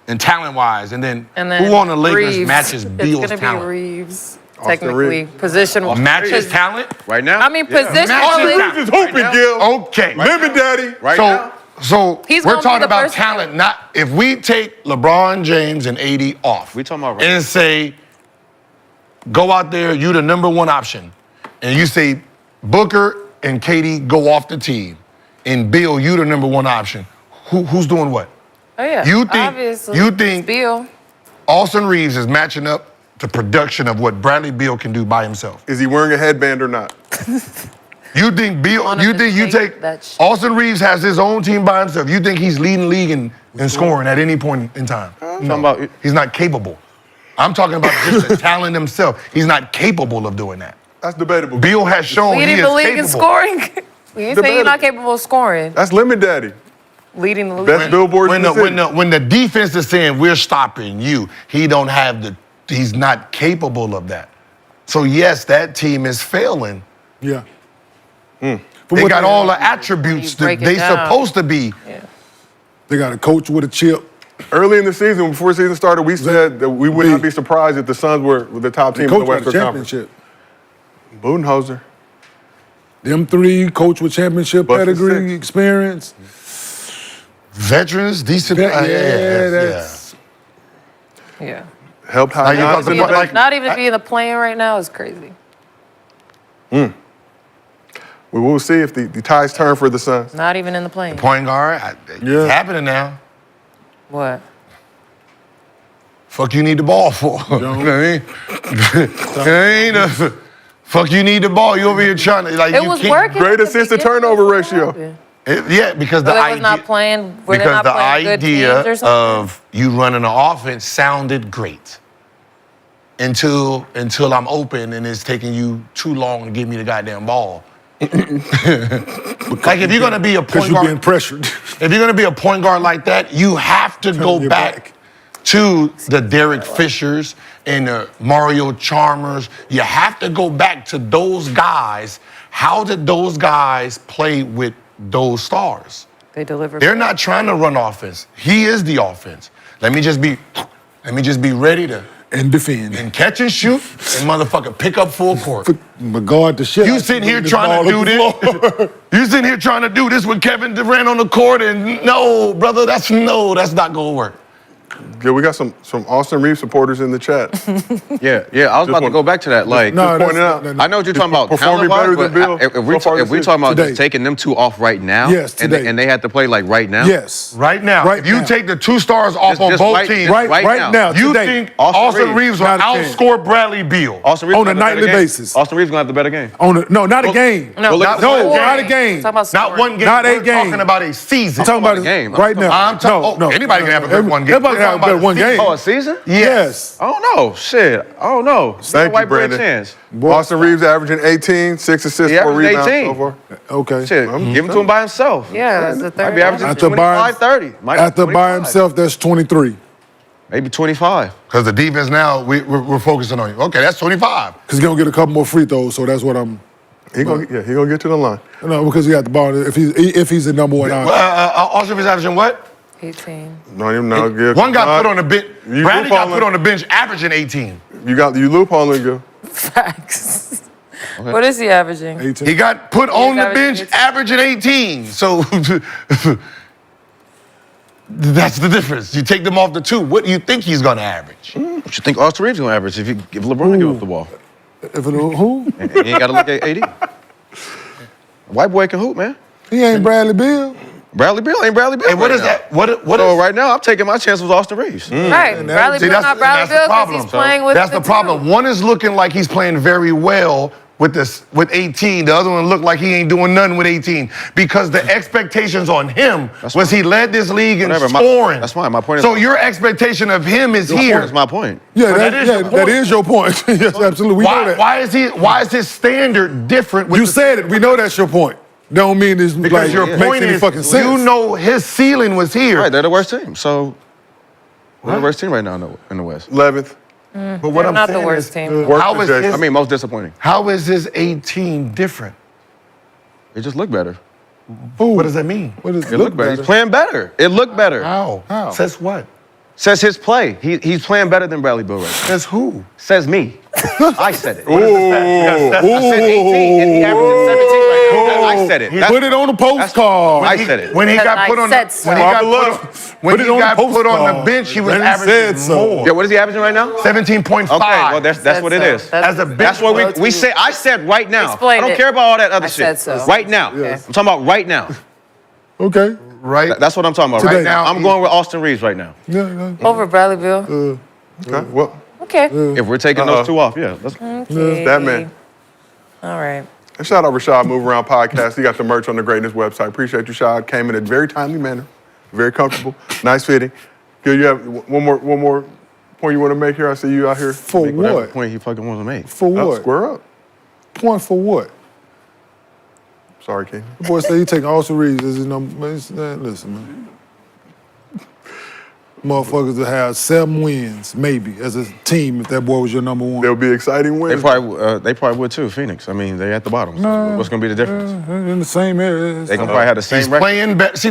And talent-wise, and then who on the Lakers Reeves. matches Beal's It's gonna talent? be Reeves, technically. Reeves. Position. Matches talent? Right now? I mean, position. Matches Reeves is hooping, Gil. Okay. Lemon Daddy. Right now? So He's we're gonna be talking the about first talent, not if we take LeBron James and AD off. We talking about right and say, go out there, you the number 1 option, and you say Booker and KD go off the team, and Bill, you the number 1 option. Who's doing what? Oh yeah. You think- Obviously. you think- Beal. Austin Reeves is matching up to production of what Bradley Beal can do by himself. Is he wearing a headband or not? You think Beal? Want him You to think you take take that shit. Austin Reeves has his own team by himself? You think he's leading the league in scoring at any point in time? No, about- he's not capable. I'm talking about just the talent himself. He's not capable of doing that. That's debatable. Bill has shown he Leading is the league capable. in scoring. You say you're not capable of scoring. That's Lemon Daddy. Leading the league. Best billboards When in the city. when the defense is saying we're stopping you, he's not capable of that. So yes, that team is failing. Yeah. They what got they all are. the attributes that break it they down. supposed to be. They got a coach with a chip. Early in the season, before the season started, we said that we would not be surprised if the Suns were the top team in the Coach got a Western Conference. championship. Budenholzer. Them three, coach with championship Buster pedigree, six. experience. Veterans, decent. That's Yeah. Helped Now high you got the- like- Not even being the playing right now is crazy. We will see if the tides turn for the Suns. Not even in the playing. Point guard, Yeah. it's happening now. What? Fuck you need the ball for? You know what I mean? It ain't a fuck you need the ball. You over here trying to like It you was can't- working. Great at the assist to beginning. turnover What ratio. happened? Yeah, because So the they idea was not playing. Were they because not the playing good idea teams or something? of you running an offense sounded great until I'm open and it's taking you too long to give me the goddamn ball. Like if you're gonna be a because point you're being guard, pressured. if you're gonna be a point guard like that, you have to go your back to the Derek Fishers and the Mario Chalmers. You have to go back to those guys. How did those guys play with those stars? They delivered. They're not trying to run offense. He is the offense. Let me just be ready to and defend. and catch and shoot and motherfucker pick up full court. But guard the shit. You out sitting of here the trying ball to do up the this. floor. You sitting here trying to do this with Kevin Durant on the court, and no, brother, that's not gonna work. Yeah, we got some Austin Reeves supporters in the chat. Yeah. I was about to want- go back to that. Like, No, pointing that's- out. no, I know what you're talking about. Performing talent-wise, better than but Beal If we're so far this talking about season. just taking them two off right now, Yes, today. and they had to play like right now. Yes. Right now, Right if you now. take the two stars off on Just both right- teams, just Right now. you today. think Austin Austin Reeves will not a chance. outscore Bradley Beal? Austin Reeves On gonna a have the nightly better game. basis. Austin Reeves gonna have the better game. Not a game. No, Not No, one not a game. game. Talking about Not scoring. one game. Not a We're game. talking about a season. I'm talking about a game. right now. I'm talking. Anybody can have a good one game. Everybody We're can have talking a good one about a game. Oh, a season? Yes. I don't know. Shit. I don't know. Thank you, White boy a Brandon. chance. Austin Reeves averaging 18, 6 assists, He 4 averaged rebounds 18. so far. Okay. Shit, give him to him by himself. Yeah, that's the Might third. be averaging After 25, 30. Might be After by 25. himself, that's 23. Maybe 25. Because the defense now, we're focusing on you. Okay, that's 25. Because he's going to get a couple more free throws, so that's what I'm... He gonna get to the line. No, because he got the ball. If he's the number one out. Austin Reeves averaging what? 18. Don't even know. Good. One got put on the bench. You Bradley got loopholing. put on the bench averaging 18. You loopholing, go. Facts. What is he averaging? 18. He got put on the averaging bench averaging 18. So that's the difference. You take them off the two. What do you think he's going to average? What you think Austin Reeves gonna average if LeBron get off the ball? Who? You ain't gotta look at AD. White boy can hoop, man. He ain't Bradley Beal. Bradley Beal ain't Bradley Beal. And what right is now. that? What So is right now, I'm taking my chances with Austin Reeves. Right. Bradley See, Beal, not Bradley Beal, because he's playing with That's the the problem. two. One is looking like he's playing very well with 18. The other one looked like he ain't doing nothing with 18 because the expectations on him was he led this league in Whatever, scoring. that's fine. My point is- So your expectation of him is here. That's my point. Yeah, that is your that point. is your point. Yes, absolutely. We know that. Why is his standard different? With You said it. We know that's your point. Don't mean it's because like your makes point any is fucking sense. you know his ceiling was here. Right, they're the worst team. So they're the worst team right now in the West. 11th. But what They're I'm not the saying worst is, team. Work how for is Jason. his, I mean, most disappointing. how is his 18 different? It just looked better. What does that mean? What is It looked better. He's playing better. It looked better. How? Says what? Says his play. He's playing better than Bradley Beal right now. Says who? Says me. I said it. I I said 18 and he averaging 17 right now. I said it. Put it on the postcard. I said it. When he got I put on said the, so. when he got Put it on the put on the postcard. bench, he was Brandon averaging said so. more. Yeah, what is he averaging right now? 17.5. Okay, well that's what it is. As a That's what we say. I said right now. Explain I don't it. care about all that other I shit. said so. Right now. Okay. I'm talking about right now. Okay. right. That's what I'm talking about. Today. Right now, I'm going with Austin Reeves right now. Yeah. Over Bradley Beal. Okay. Well, Okay. If we're taking those two off, yeah. Okay. that man. All right. And shout out Rashad Move Around Podcast. He got the merch on the Greatness website. Appreciate you, Rashad. Came in a very timely manner, very comfortable, nice fitting. Good. You have one more point you want to make here? I see you out here. For Whatever what? point he fucking wants to make. For Oh, what? square up. Point for what? Sorry, King. The boy said he taking Austin Reeves as his number. Listen, man. motherfuckers to have 7 wins, maybe, as a team if that boy was your number one. There'll be exciting They wins. probably would too, Phoenix. I mean, they at the bottom. So what's going to be the difference? In the same area. They going to probably have the same He's record. playing better. See,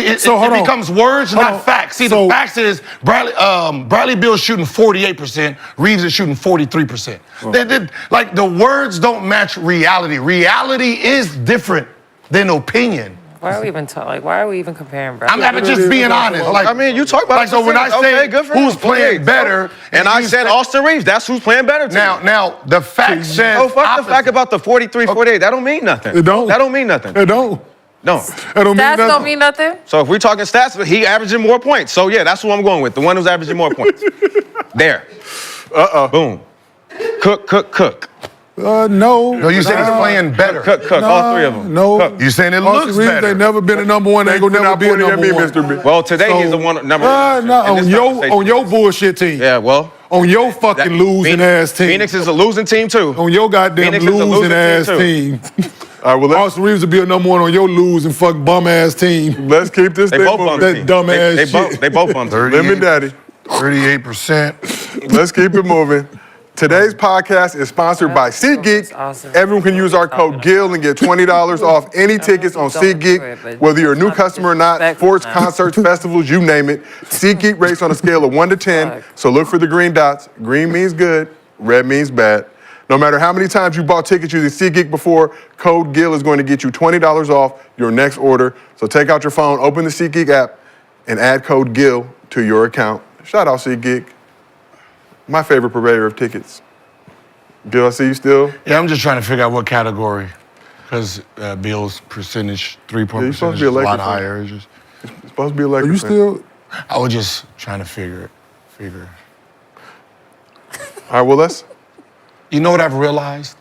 it So, hold on. becomes words, Hold not on. facts. See, So- the facts is Bradley Beal's shooting 48%, Reeves is shooting 43%. Like, the words don't match reality. Reality is different than opinion. Why are we even why are we even comparing, bro? I'm just being honest. Like, I mean, you talk about like, so when I say okay, good for who's him. playing Okay, better, and I said Austin Reeves, that's who's playing better to me. now the fact says Oh, fuck the opposite. fact about the 43, 48. That don't mean nothing. It don't. That don't mean nothing. It don't. No. That don't mean Stats nothing. don't mean nothing. So if we're talking stats, he averaging more points. So yeah, that's who I'm going with. The one who's averaging more points. There. Boom. Cook. No. No, you said he's playing better. Cook. All three of them. No. Cook. You saying it Austin looks Reeves better. ain't never been a number one. They Thanks gonna for never not be a pointing at number me, one. Mr. B. Well, today So- he's the one number No, in this on conversation. your bullshit team. Yeah, well. On your fucking losing ass team. Phoenix is a losing team too. On your goddamn Phoenix is a losing ass team, team. All right, well, Austin Reeves will be a number one on your losing fuck bum ass team. let's keep this They thing both moving. on That the team. dumb They ass both shit. they both on the team. Lemon Daddy. 38%. Let's keep it moving. Today's podcast is sponsored by SeatGeek. Awesome. Everyone can use our code GIL and get $20 off any tickets on SeatGeek. Whether you're a new customer or not, sports, concerts, festivals, you name it. SeatGeek rates on a scale of 1 to 10, so look for the green dots. Green means good, red means bad. No matter how many times you bought tickets using SeatGeek before, code GIL is going to get you $20 off your next order. So take out your phone, open the SeatGeek app, and add code GIL to your account. Shout out SeatGeek. My favorite purveyor of tickets. Gil, I see you still. Yeah, I'm just trying to figure out what category. Because Beal's percentage, 3-point Yeah, you're supposed percentage to is be a lot Lakers fan. higher. It's just, It's supposed to be a Are Lakers you fan. still? I was just trying to figure. All right, well, let's. You know what I've realized?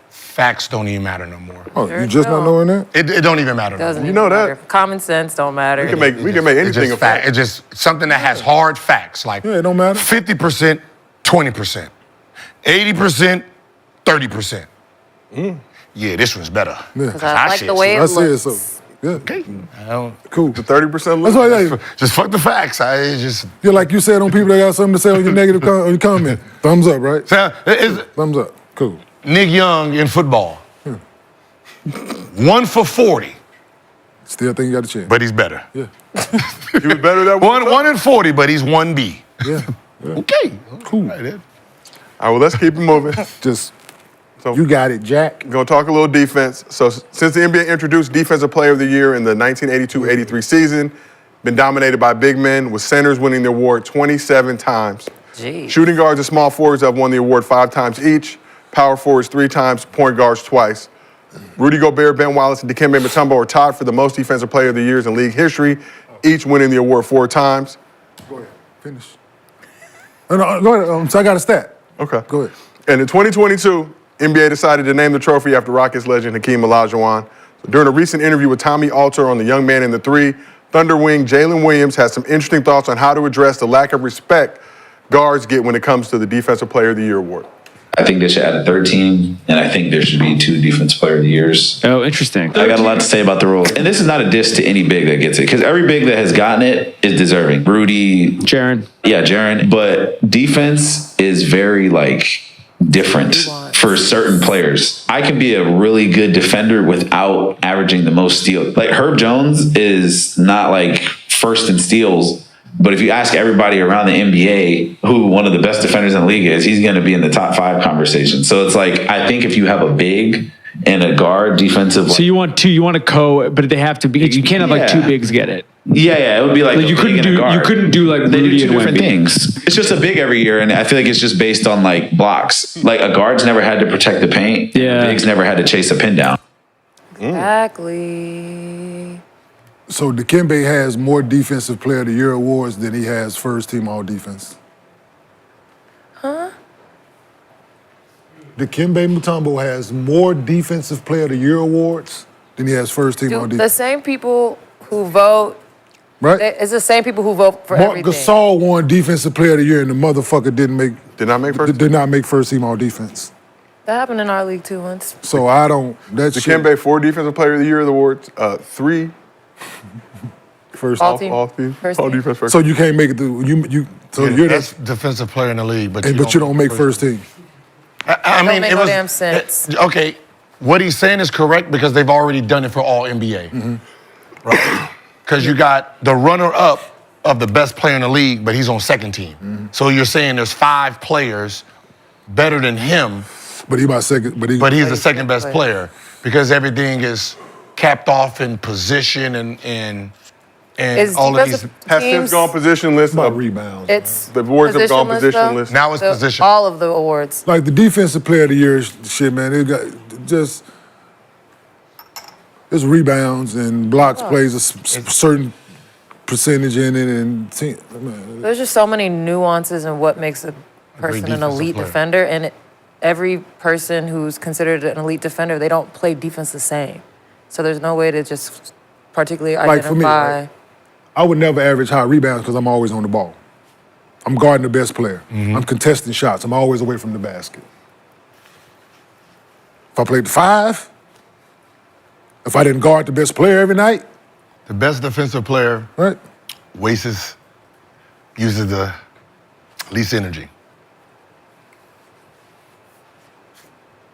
Facts don't even matter no more. Oh, Sure you just not don't. knowing that? It don't even matter no Doesn't more. You even know that. matter. Common sense don't matter. We can make It's anything just a fact. It's just something that has hard facts, like Yeah, it don't matter. 50%, 20%, 80%, 30%. Yeah, this one's better. Yeah. 'Cause I like the way it I said looks. so. Yeah. Okay. Cool. The 30% That's look. why yeah, Just fuck the facts. It's just you're like you said on people that got something to say on your negative on your comment. Thumbs up, right? it's Thumbs up. Cool. Nick Young in football. 1 for 40, Still think you got a chance. but he's better. Yeah. He was better that one. One in 40, but he's 1B. Yeah. Okay. Cool. All right, then. All right, well, let's keep it moving. Just So you got it, Jack. We're going to talk a little defense. So since the NBA introduced Defensive Player of the Year in the 1982-83 season, been dominated by big men, with centers winning the award 27 times. Jeez. Shooting guards and small forwards have won the award 5 times each. Power forwards 3 times, point guards twice. Rudy Gobert, Ben Wallace, and Dikembe Mutombo are tied for the most Defensive Player of the Years in league history, each winning the award 4 times. Go ahead. Finish. No, go ahead. So I got a stat. Okay. Go ahead. And in 2022, NBA decided to name the trophy after Rockets legend Hakeem Olajuwon. So during a recent interview with Tommy Alter on The Young Man in the Three, Thunder Wing Jalen Williams has some interesting thoughts on how to address the lack of respect guards get when it comes to the Defensive Player of the Year award. I think they should add a third team, and I think there should be 2 Defensive Player of the Years. Oh, interesting. I got a lot to say about the rules. And this is not a diss to any big that gets it, because every big that has gotten it is deserving. Rudy, Jaren. yeah, Jaren. But defense is very, different for certain players. I can be a really good defender without averaging the most steals. Like, Herb Jones is not, first in steals. But if you ask everybody around the NBA who one of the best defenders in the league is, he's going to be in the top 5 conversation. So it's I think if you have a big and a guard defensive. So you want to but they have to be. You can't have 2 bigs get it. Yeah, it would be like you couldn't do. You couldn't do They Rudy do 2 and different Wemby. things. It's just a big every year, and I feel like it's just based on blocks. Like a guard's never had to protect the paint. Yeah. Bigs never had to chase a pin down. Exactly. So Dikembe has more Defensive Player of the Year awards than he has First Team All Defense. Huh? Dikembe Mutombo has more Defensive Player of the Year awards than he has First Team All The Defense. same people who vote, Right? it's the same people who vote for Mark everything. Gasol won Defensive Player of the Year, and the motherfucker Did not make first. did not make First Team All Defense. That happened in our league too once. So I don't. That shit. Dikembe 4 Defensive Player of the Year awards, 3 first. All team. All team. First All team. defense first. So you can't make it through. So Yeah, you're best defensive player in the league, but but you don't make first team. I mean, Don't make it no was damn sense. Okay, what he's saying is correct because they've already done it for all NBA, right? Because you got the runner-up of the best player in the league, but he's on second team. So you're saying there's 5 players better than him, But he's my second. but he's the second best player because everything is capped off in position and Is all of these. defensive Has since teams, gone positionless. about rebounds. it's The awards have gone positionless, though? positionless. Now it's So position. all of the awards. Like the defensive player of the year shit, man. It got just there's rebounds and blocks plays a certain percentage in it and There's just so many nuances in what makes a person an defensive elite player. defender, and every person who's considered an elite defender, they don't play defense the same. So there's no way to just particularly Like for me, identify. right? I would never average high rebounds because I'm always on the ball. I'm guarding the best player. I'm contesting shots. I'm always away from the basket. If I played the 5, if I didn't guard the best player every night, The best defensive player right? uses the least energy.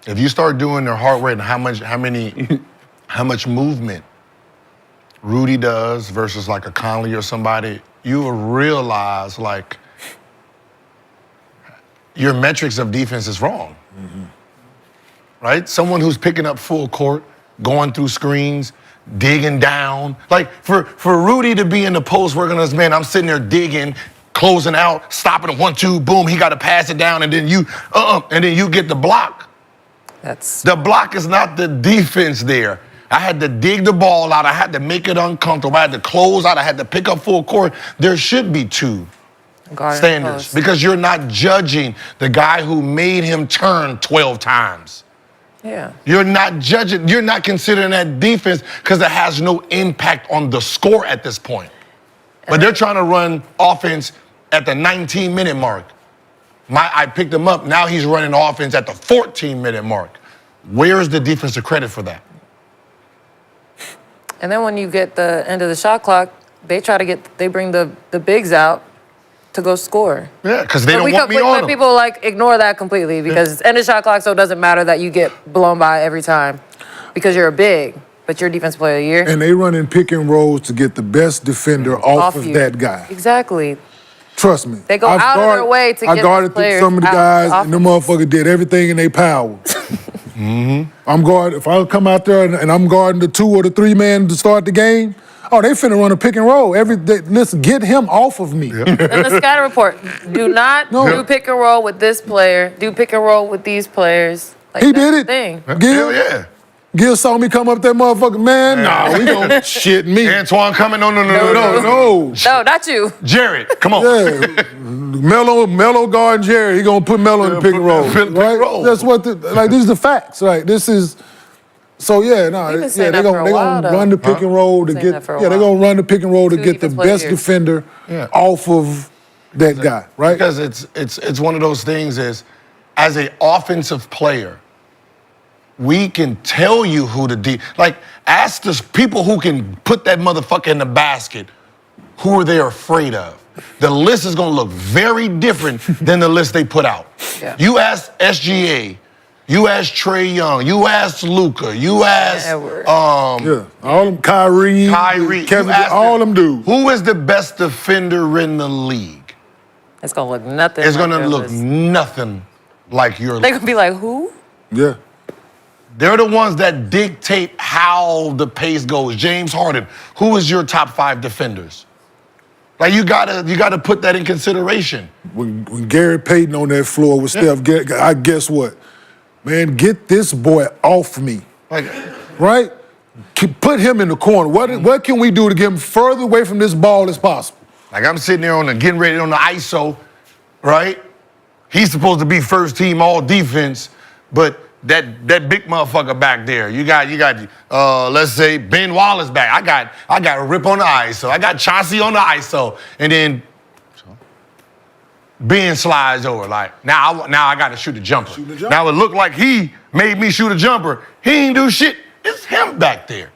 If you start doing their heart rate and how much movement Rudy does versus like a Conley or somebody, you will realize like your metrics of defense is wrong. Right? Someone who's picking up full court, going through screens, digging down. Like for Rudy to be in the post working on his man, I'm sitting there digging, closing out, stopping at 1-2, boom, he got to pass it down, and then you get the block. The block is not the defense there. I had to dig the ball out. I had to make it uncomfortable. I had to close out. I had to pick up full court. There should be 2 guarding standards post. because you're not judging the guy who made him turn 12 times. Yeah. You're not judging. You're not considering that defense because it has no impact on the score at this point. But they're trying to run offense at the 19-minute mark. I picked him up. Now he's running offense at the 14-minute mark. Where's the defensive credit for that? And then when you get the end of the shot clock, they bring the bigs out to go score. Yeah, because they don't want me on them. People ignore that completely because it's end of shot clock, so it doesn't matter that you get blown by every time because you're a big, but you're defensive player of the year. And they run in pick and rolls to get the best defender off of you. that guy. Exactly. Trust me. They go out of their way to I get guarded those players some of the out guys, of and the motherfucker did everything in their power. I'm guarding. If I come out there and I'm guarding the 2 or the 3 man to start the game, oh, they finna run a pick and roll. Listen, get him off of me. And the scatter report: do not do pick and roll with this player. Do pick and roll with these players. He did it. Thing. Gil, yeah. Gil saw me come up that motherfucker, man. Nah, he gonna shit me. Antoine coming? No. No. No, not you. Jared, come on. Yeah. Melo guarding Jerry. He gonna put Melo in the pick and roll. Right? That's what this is the facts, right? This is so yeah, We've been yeah, saying they're that for a gonna while, though. run the pick and roll to Saying get that for a they're while. gonna run the pick and roll to 2 get the defensive best players. defender off of that guy, right? Because it's one of those things is, as an offensive player, we can tell you who ask the people who can put that motherfucker in the basket, who are they afraid of? The list is gonna look very different than the list they put out. Yeah. You ask SGA, you ask Trae Young, you ask Luka, you ask Edward. All them Kyrie, Kevin, you ask all them dudes. Who is the best defender in the league? It's gonna look nothing. It's like gonna their look list. nothing like your They list. gonna be like, who? Yeah. They're the ones that dictate how the pace goes. James Harden, who is your top 5 defenders? Like you gotta put that in consideration. When Gary Payton on that floor with Steph, I guess what? Man, get this boy off me. Like, Right? Put him in the corner. What can we do to get him further away from this ball as possible? like I'm sitting there getting ready on the ISO, right? He's supposed to be first team all defense, but that big motherfucker back there, you got let's say Ben Wallace back. I got a Rip on the ISO. I got Chauncey on the ISO, and then Ben slides over. Like now I got to shoot a jumper. Now it looked like he made me shoot a jumper. He ain't do shit. It's him back there.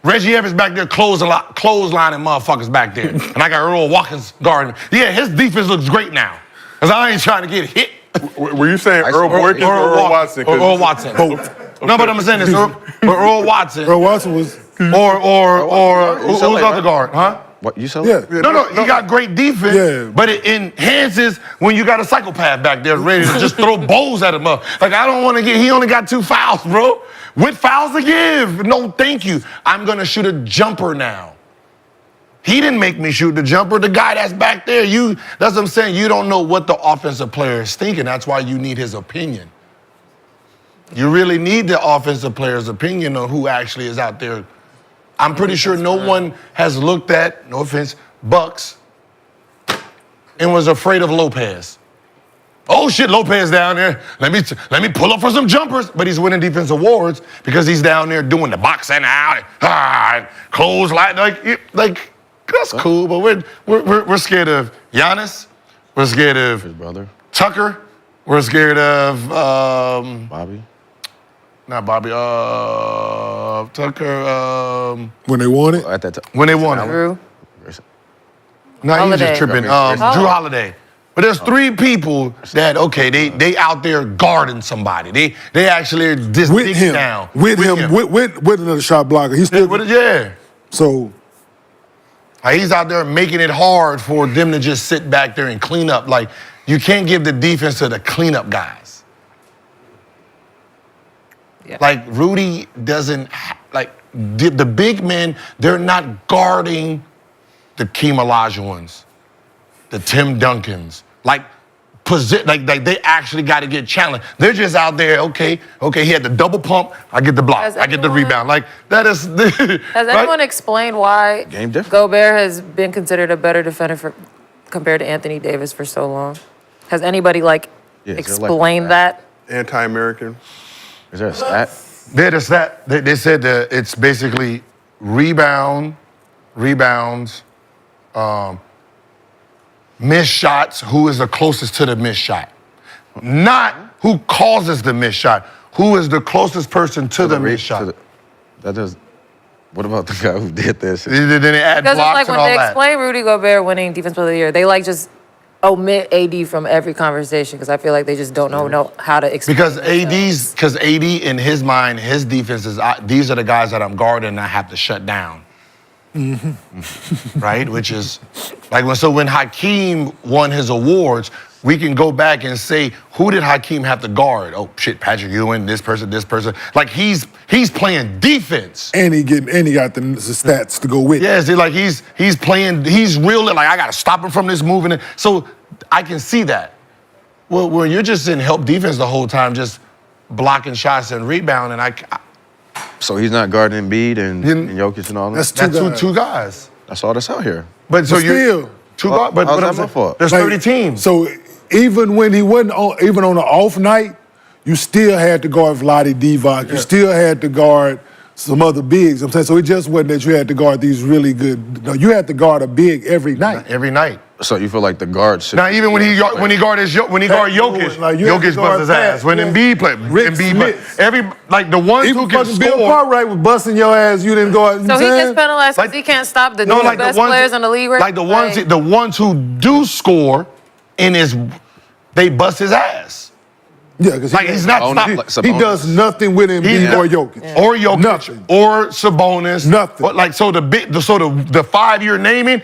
Reggie Evans back there clotheslining motherfuckers back there. And I got Earl Watkins guarding. Yeah, his defense looks great now. Because I ain't trying to get hit. Were you saying Earl Boykins or Earl Watson? Earl Watson. No, but I'm saying this. Earl Watson. Earl Watson was. Or who's the other guard? Huh? What you said? Yeah. No, he got great defense, but it enhances when you got a psychopath back there ready to just throw bows at him up. Like, I don't want to he only got 2 fouls, bro. With fouls to give. No, thank you. I'm going to shoot a jumper now. He didn't make me shoot the jumper. The guy that's back there, that's what I'm saying. You don't know what the offensive player is thinking. That's why you need his opinion. You really need the offensive player's opinion on who actually is out there. I'm pretty sure no one has looked at, no offense, Bucks and was afraid of Lopez. Oh shit, Lopez down there. Let me pull up for some jumpers. But he's winning defense awards because he's down there doing the boxing out and clothesline. Like that's cool. But we're scared of Giannis. We're scared of His brother. Tucker. We're scared of Bobby. Not Bobby. Tucker. When they won it? At that time. When they won it. Drew. No, he was Holiday. just tripping. Drew Holiday. But there's 3 people that they out there guarding somebody. They actually are just With digging him. down. With another shot blocker. He's still. Yeah. So. Like, he's out there making it hard for them to just sit back there and clean up. Like, you can't give the defense to the cleanup guys. Yeah. Like, Rudy doesn't, the big men, they're not guarding the Keem Olajuwons, the Tim Duncans. Like they actually got to get challenged. They're just out there, okay, he had the double pump, I get the block, I get the rebound. Like, that is, Has anyone explained why Game different. Gobert has been considered a better defender compared to Anthony Davis for so long? Has anybody explained that? Anti-American. Is there a stat? there's that. They said that it's basically rebounds, missed shots, who is the closest to the missed shot. Not who causes the missed shot, who is the closest person to the missed shot. That does. What about the guy who did this? Then they add Because it's blocks like and when all they that. explain Rudy Gobert winning Defense Player of the Year, they just omit AD from every conversation because I feel like they just don't know how to explain Because themselves. AD in his mind, his defense is, these are the guys that I'm guarding and I have to shut down. Mm-hmm. Right? Which is, when Hakeem won his awards, we can go back and say, who did Hakeem have to guard? Oh shit, Patrick Ewing, this person. Like he's playing defense. And he got the stats to go with it. Yeah, see, he's playing, he's real, like I gotta stop him from this moving. So I can see that. Well, when you're just in help defense the whole time, just blocking shots and rebounding, So he's not guarding Embiid and Jokic and all that? That's two guys. That's all that's out here. But so still, two guys, but how's that I'm my saying, fault? there's 30 teams. So even when he wasn't on, even on the off night, you still had to guard Vlade Divac. You still had to guard some other bigs. I'm saying, so it just wasn't that you had to guard these really good. No, you had to guard a big every night. Every night. So you feel like the guards should. Now even when he guard Jokic, Like, you had to Jokic guard busts his Pat, ass. When yeah. Embiid played, Rick Embiid, Smith. the ones Even who can fucking Bill score. Cartwright was busting your ass. You didn't guard. So he gets penalized because he can't stop the best players in the league, right? Like the ones who do score, they bust his ass. Yeah, because He's not stopping. he does nothing with Embiid or Jokic. Or Jokic, Nothing. or Sabonis, Nothing. But the 5 you're naming,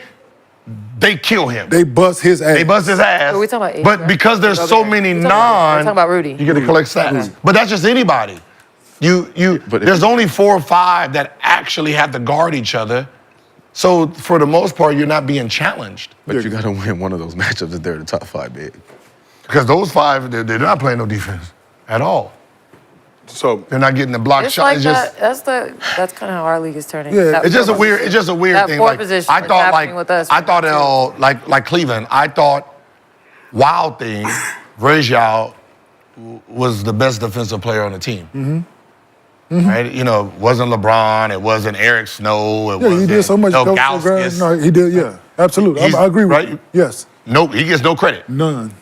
they kill him. They bust his ass. They bust his ass. Are we talking about AD, But right? because there's so many We're talking about Rudy. you get to collect stats. But that's just anybody. There's only 4 or 5 that actually have to guard each other. So for the most part, you're not being challenged. But you got to win one of those matchups if they're the top 5 big. Because those 5, they're not playing no defense at all. So They're not getting the block It's shot. like It's just, that's kind of how our league is turning. Yeah, That it's just a four- weird. It's just a weird that thing. four Like position I is thought, happening with us I thought, right like Cleveland. I thought Wild Thing, Rajal was the best defensive player on the team. Mm-hmm. Right? It wasn't LeBron. It wasn't Eric Snow. It Yeah, wasn't he did so much. Ilgauskas. No, he did. Yeah, absolutely. I agree with right? you. Yes, No, he gets no credit. none.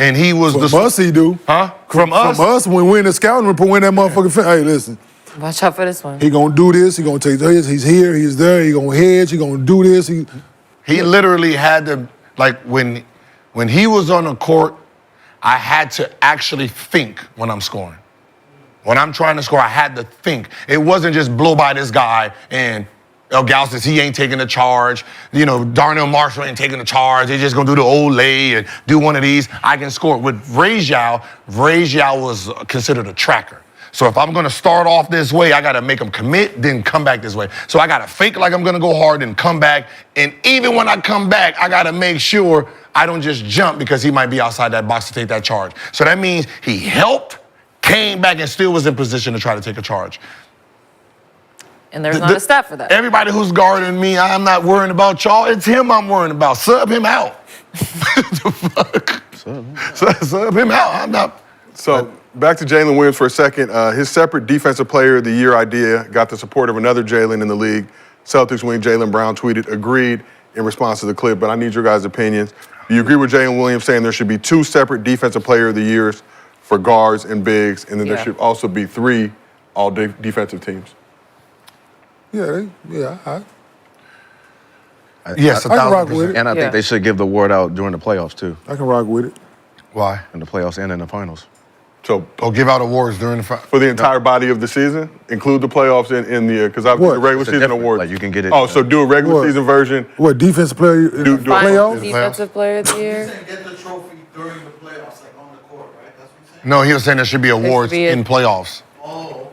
And he was From us, he do. Huh? From us? From us, when we in the scouting report, when that motherfucker. Hey, listen. Watch out for this one. He gonna do this. He gonna take this. He's here. He's there. He gonna hedge. He gonna do this. He literally had to, like, when he was on the court, I had to actually think when I'm scoring. When I'm trying to score, I had to think. It wasn't just blow by this guy and Galston, he ain't taking the charge. You know, Darnell Marshall ain't taking the charge. They're just gonna do the old lay and do one of these. I can score. With Ray Zhao was considered a tracker. So if I'm gonna start off this way, I gotta make him commit, then come back this way. So I gotta fake like I'm gonna go hard and come back. And even when I come back, I gotta make sure I don't just jump because he might be outside that box to take that charge. So that means he helped, came back, and still was in position to try to take a charge. And there's not a stat for that. Everybody who's guarding me, I'm not worrying about y'all. It's him I'm worrying about. Sub him out. The fuck? Sub him out. I'm not. So back to Jalen Williams for a second. His separate Defensive Player of the Year idea got the support of another Jalen in the league. Celtics wing Jalen Brown tweeted, agreed in response to the clip, but I need your guys' opinions. Do you agree with Jalen Williams saying there should be 2 separate Defensive Player of the Years for guards and bigs, and then there should also be 3 all defensive teams? Yeah, Yes, I can rock with it. And I think they should give the award out during the playoffs, too. I can rock with it. Why? In the playoffs and in the finals. So, give out awards during the for the entire body of the season, include the playoffs in the because obviously the regular season awards. Like you can get it. Oh, so do a regular season version. What defensive player? Do Finals Defensive Player of the Year. Get the trophy during the playoffs, like on the court, right? That's what you're saying. No, he was saying there should be awards be in playoffs.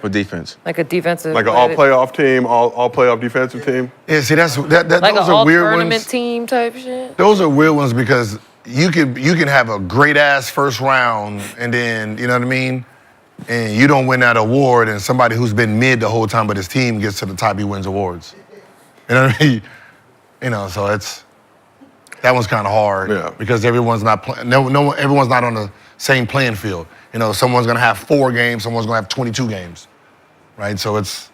For defense. Like a defensive. Like an all-playoff team, all playoff defensive team. Yeah, see, that like those an are weird all-tournament ones. team type shit. Those are weird ones because you can have a great ass first round and then you know what I mean, and you don't win that award, and somebody who's been mid the whole time but his team gets to the top, he wins awards. You know what I mean? You know, so that one's kind of hard because everyone's not playing. Everyone's not on the same playing field. You know, someone's gonna have 4 games, someone's gonna have 22 games, right? So it's.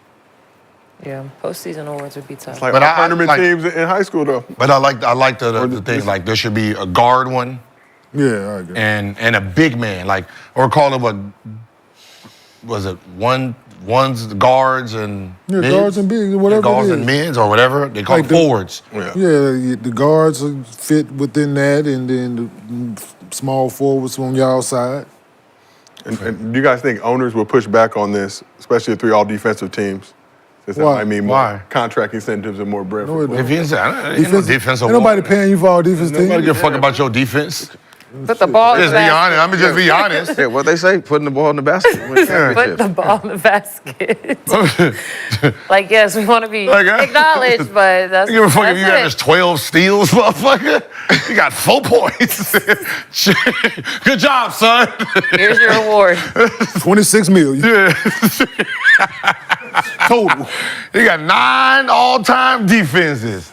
Yeah, postseason awards would be tough. It's like tournament teams in high school, though. But I like the thing, like there should be a guard one. Yeah, I agree. And a big man, like, or call them one's guards and mids? guards and bigs, whatever guards it and is. mids or whatever. They call Like them forwards. Yeah, the guards fit within that, and then the small forwards on y'all side. And do you guys think owners will push back on this, especially the 3 all-defensive teams? Since that Why? might mean more contract incentives and more bread. No, it don't. Defense Ain't nobody paying you for all defense teams. Nobody give a fuck about your defense. Put the ball in the Just be basket. honest. I'm just be honest. Yeah, what they say, putting the ball in the basket. Win Put the ball in the basket. Like, yes, we want to be Like, acknowledged, but that's You give a fuck if you that's average 12 steals, motherfucker? You got 4 points. Good job, son. Here's your award. 26 million. Yeah. Total. He got 9 all-time defenses.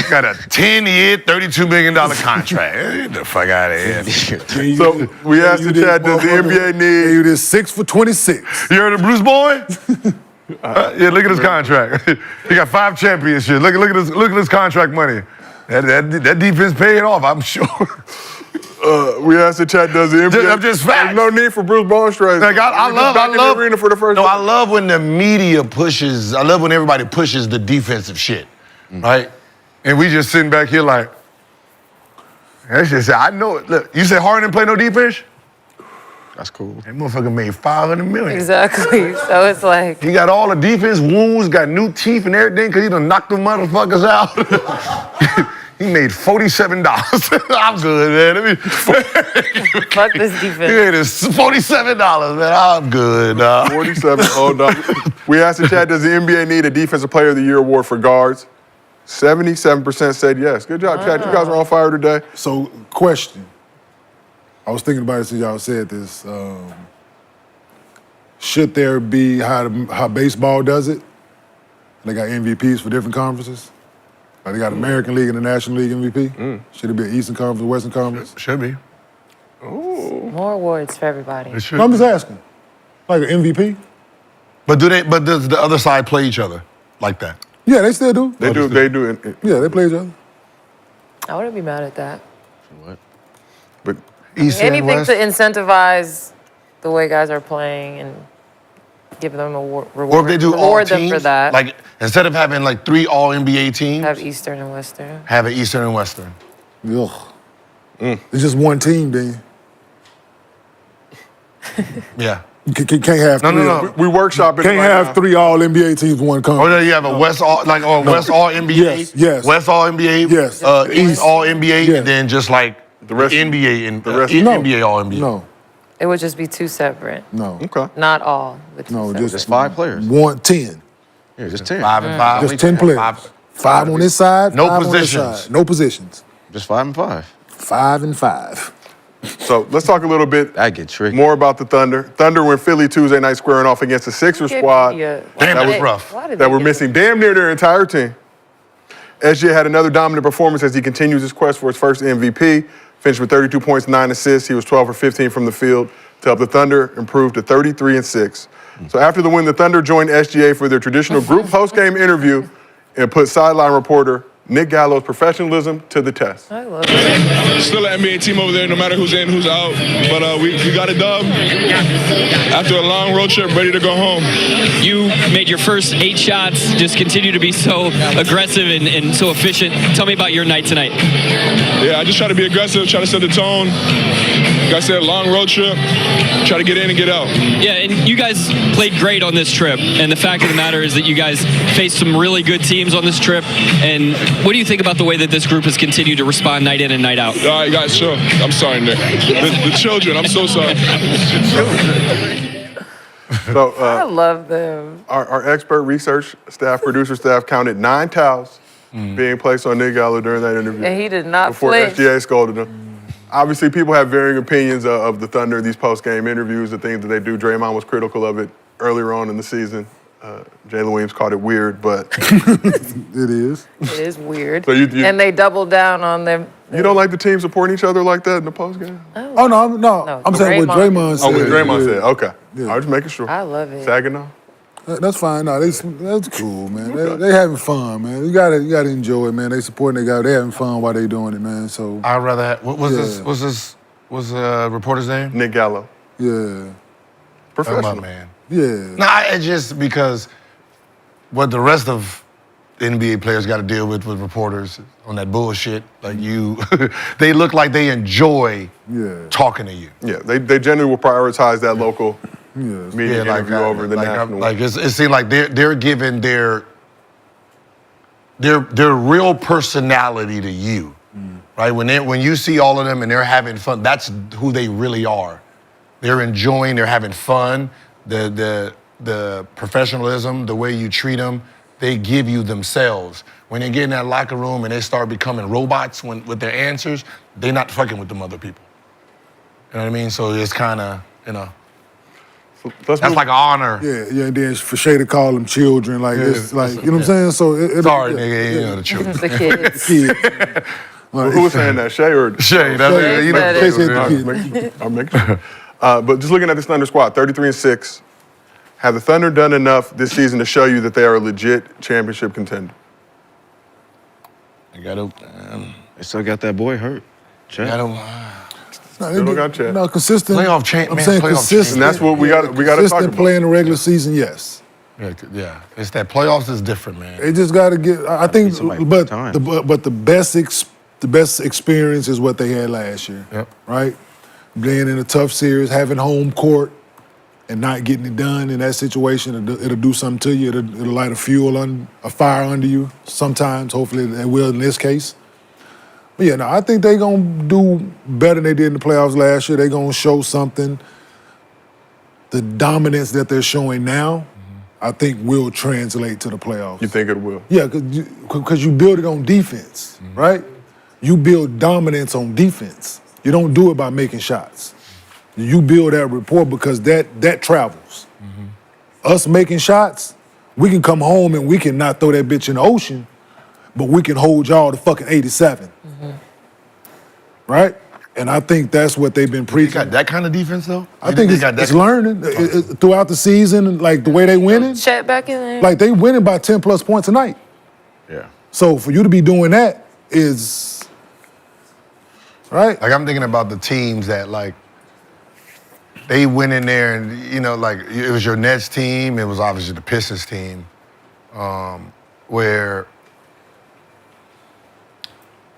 Got a 10-year, $32 million contract. Get the fuck out of here. So we asked the chat, does the NBA need you this 6 for 26? You heard of Bruce Boy? Yeah, look at his contract. He got 5 championships. Look at his contract money. That defense paid off, I'm sure. We asked the chat, does the NBA? I'm just facts. There's no need for Bruce Bonestrade. Like I love the arena for the first No, I time. love when the media pushes. I love when everybody pushes the defensive shit, right? And we just sitting back here like, that shit said, I know it. Look, you said Harden didn't play no defense? That's cool. That motherfucker made $500 million. Exactly. So it's like, He got all the defense wounds, got new teeth and everything, because he done knocked them motherfuckers out. He made $47. I'm good, man. fuck this He defense. made us $47, man. I'm good. 47. Oh, no. We asked the chat, does the NBA need a Defensive Player of the Year award for guards? 77% said yes. Good job, chat. You guys are on fire today. So, question. I was thinking about it since y'all said this. Should there be how baseball does it? They got MVPs for different conferences. Like they got American League and the National League MVP. Should it be an Eastern Conference, Western Conference? Should be. More awards for everybody. It should. No, I'm just asking. Like an MVP? But does the other side play each other like that? Yeah, they still do. They do. Yeah, they play each other. I wouldn't be mad at that. What? But East and Anything West? to incentivize the way guys are playing and Give them a Or reward. if they do all reward them teams, for that. like instead of having like 3 all NBA teams, Have Eastern and Western. have an Eastern and Western. Ugh. It's just one team, then. Yeah. You can't have No, three. no, no. We workshop it. Can't right have now. 3 all NBA teams in one Or conference. then you have a West all West all NBA. Yes, yes. West all NBA. Yes. East all NBA, Yes. and then just like The rest- NBA and the rest- No. NBA all NBA. No, It would just be 2 separate. no, Okay. Not all. But 2 no. separate. Just 5 players. 10. Yeah, just 10. 5 and 5. Just 10 players. 5 on this side. No 5 on this positions. side. No positions. Just 5 and 5. 5 and 5. So let's talk a little bit That get tricky. more about the Thunder. Thunder win Philly Tuesday night squaring off against the Sixers squad Damn, that was rough. that were missing damn near their entire team. SGA had another dominant performance as he continues his quest for his first MVP. Finished with 32 points, 9 assists. He was 12 for 15 from the field to help the Thunder improve to 33 and 6. So after the win, the Thunder joined SGA for their traditional group post-game interview and put sideline reporter Nick Gallo's professionalism to the test. I love it. Still an NBA team over there, no matter who's in, who's out. But we got a dub after a long road trip, ready to go home. You made your first 8 shots, just continue to be so aggressive and so efficient. Tell me about your night tonight. Yeah, I just try to be aggressive, try to set the tone. Like I said, long road trip, try to get in and get out. Yeah, and you guys played great on this trip. And the fact of the matter is that you guys faced some really good teams on this trip. And what do you think about the way that this group has continued to respond night in and night out? All right, guys, sure. I'm sorry, Nick. The children, I'm so sorry. So I love them. our expert research staff, producer staff counted 9 towels being placed on Nick Gallo during that interview. And he did not Before flinch. SGA scolded him. Obviously, people have varying opinions of the Thunder, these post-game interviews, the things that they do. Draymond was critical of it earlier on in the season. Jalen Williams called it weird, but It is. It is weird. So you- and they doubled down on them. you don't like the team supporting each other like that in the post-game? Oh, no. I'm saying what Draymond said. Oh, what Draymond Yeah. said. Okay. Yeah. I was just making sure. I love it. Saga now? That's fine. No, that's cool, man. They having fun, man. You gotta enjoy it, man. They supporting their guy. They having fun while they doing it, man. So I'd rather have, what was Yeah. this? What's the reporter's name? Nick Gallo. yeah, Professional. My man. yeah. Nah, it's just because what the rest of NBA players got to deal with reporters on that bullshit. Like they look like they enjoy talking to you. Yeah, they generally will prioritize that local media Yeah, interview over the national. Like it seems like they're giving their real personality to you, right? When you see all of them and they're having fun, that's who they really are. They're enjoying, they're having fun. The professionalism, the way you treat them, they give you themselves. When they get in that locker room and they start becoming robots with their answers, they're not fucking with them other people. You know what I mean? So it's kind of, that's like an honor. Yeah, and then for Shay to call them children, like it's like, you know what I'm saying? So Sorry, nigga, you know the children. The kids. kids. Who was saying that? Shay or Shay? That's Shay you know. said Shay said I'll the kids. I'll make sure. But just looking at this Thunder squad, 33 and 6. Have the Thunder done enough this season to show you that they are a legit championship contender? They still got that boy hurt. Chet. No, Still don't got Chet. No, consistent. Playoff champ, I'm man, saying playoff consistent. And that's what we got to talk Consistent about. play in the regular season, yes. Yeah, it's that playoffs is different, man. They just got to get. I think, somebody but time. the best experience is what they had last year. Yep. Right, being in a tough series, having home court, and not getting it done in that situation, it'll do something to you. It'll light a fire under you. Sometimes, hopefully, they will in this case. But yeah, no, I think they're gonna do better than they did in the playoffs last year. They're gonna show something. The dominance that they're showing now, I think, will translate to the playoffs. You think it will? Yeah, because you build it on defense, right? You build dominance on defense. You don't do it by making shots. You build that rapport because that travels. Us making shots, we can come home and we can not throw that bitch in the ocean, but we can hold y'all to fucking 87. Right? And I think that's what they've been You preaching. got that kind of defense though. I think it's learning throughout the season, like the way they winning. Chet back in there. Like they winning by 10 plus points a night. Yeah. So for you to be doing that is right. Like I'm thinking about the teams that like they went in there and, you know, like it was your Nets team, it was obviously the Pistons team, where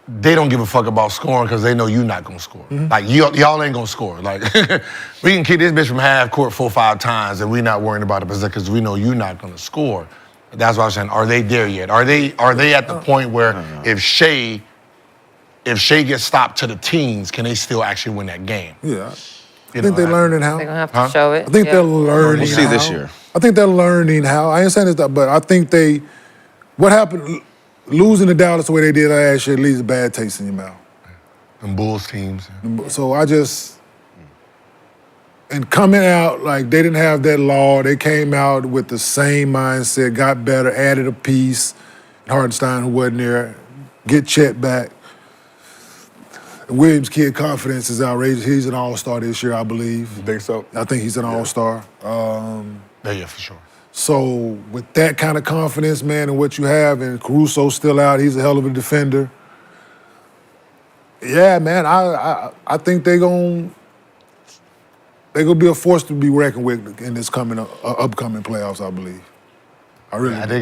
they don't give a fuck about scoring because they know you're not gonna score. Like y'all ain't gonna score. Like we can kick this bitch from half court 4 or 5 times and we're not worrying about it because we know you're not gonna score. That's what I was saying. Are they there yet? Are they at the point where if Shea gets stopped to the teens, can they still actually win that game? Yeah. I think they're learning how. They're gonna have to show it. I think they're learning We'll see how. this year. I think they're learning how. I ain't saying this, but I think what happened, losing to Dallas the way they did last year leaves a bad taste in your mouth. And Bulls teams. So and coming out, like they didn't have that law. They came out with the same mindset, got better, added a piece. Hardenstein, who wasn't there, get Chet back. Williams' kid confidence is outrageous. He's an all-star this year, I believe. You think so? I think he's an all-star. Yeah, for sure. So with that kind of confidence, man, and what you have, and Caruso's still out, he's a hell of a defender. Yeah, man, I think they're gonna be a force to be reckoned with in this upcoming playoffs, I believe. I really do. They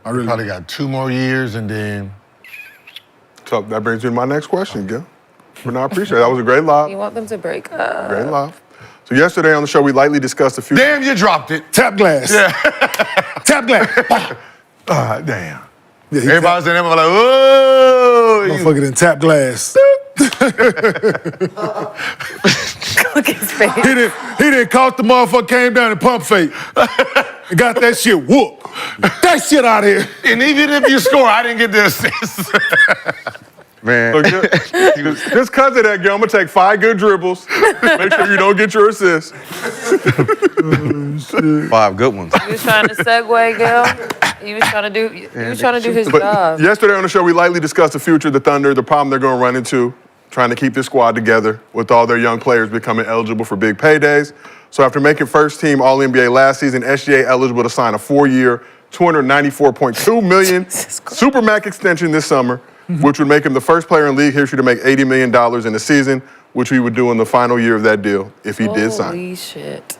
probably got 2 more years and then. So that brings me to my next question, Gil. But no, I appreciate it. That was a great lob. You want them to break up. Great lob. So yesterday on the show, we lightly discussed the future. Damn, you dropped it. Tap glass. Yeah. Tap glass. Damn. Yeah, Everybody's in there like, whoa. Motherfucker didn't tap glass. Look at his face. He didn't caught the motherfucker, came down and pump fake. And got that shit whooped. That shit out of here. And even if you score, I didn't get the assist. Man. So just because of that, Gil, I'm going to take 5 good dribbles. Make sure you don't get your assist. 5 good ones. He was trying to segue, Gil. He was trying to do his job. Yesterday on the show, we lightly discussed the future of the Thunder, the problem they're going to run into, trying to keep this squad together with all their young players becoming eligible for big paydays. So after making first-team All-NBA last season, SGA eligible to sign a 4-year, $294.2 million Supermax extension this summer, which would make him the first player in league history to make $80 million in a season, which he would do in the final year of that deal if he did sign. Holy shit.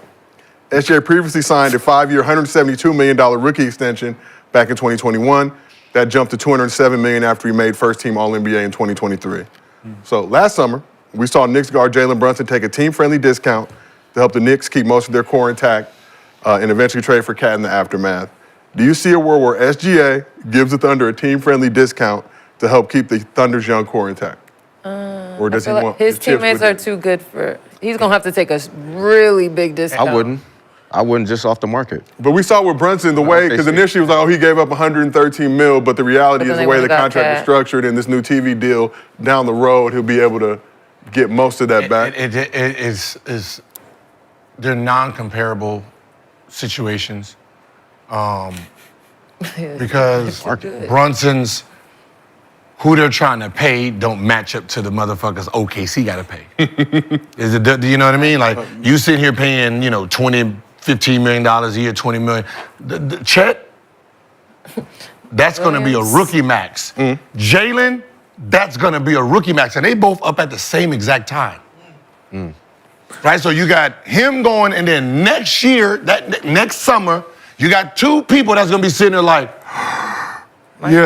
SGA previously signed a 5-year, $172 million rookie extension back in 2021. That jumped to $207 million after he made first-team All-NBA in 2023. So last summer, we saw Knicks guard Jalen Brunson take a team-friendly discount to help the Knicks keep most of their core intact and eventually trade for Cat in the aftermath. Do you see a world where SGA gives the Thunder a team-friendly discount to help keep the Thunder's young core intact? Or does he want his the chips teammates with are too good for? He's gonna have to take a really big discount. I wouldn't just off the market. But we saw with Brunson the way, because initially it was like, oh, he gave up $113 million, but the reality is the way the contract is structured and this new TV deal down the road, he'll be able to get most of that back. They're non-comparable situations because Brunson's who they're trying to pay don't match up to the motherfuckers OKC got to pay. Do you know what I mean? Like you sitting here paying, $20, $15 million a year, $20 million. The Chet, that's going to be a rookie max. Jalen, that's going to be a rookie max, and they both up at the same exact time. Right, so you got him going, and then next year, next summer, you got 2 people that's going to be sitting there like,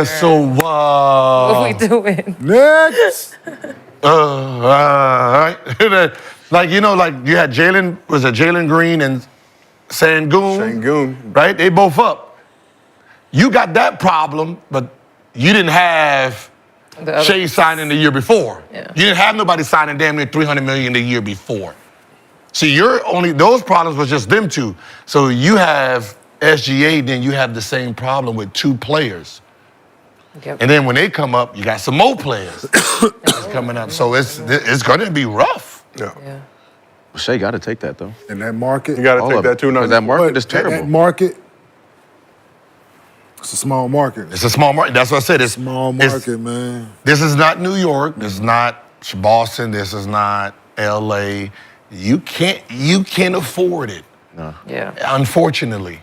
so What are we doing? Next. right? like you had Jalen Green and Sengun, right? They both up. You got that problem, but you didn't have Shea signing the year before. Yeah. You didn't have nobody signing damn near $300 million the year before. See, those problems was just them 2. So you have SGA, then you have the same problem with 2 players. Yep. And then when they come up, you got some more players that's coming up. So it's going to be rough. Yeah. Shea got to take that, though. In that market. You got to take that too. Because that market is terrible. That market, it's a small market. It's a small market. That's what I said. It's small market, man. This is not New York. This is not Boston. This is not LA. You can't afford it. No. Yeah. Unfortunately.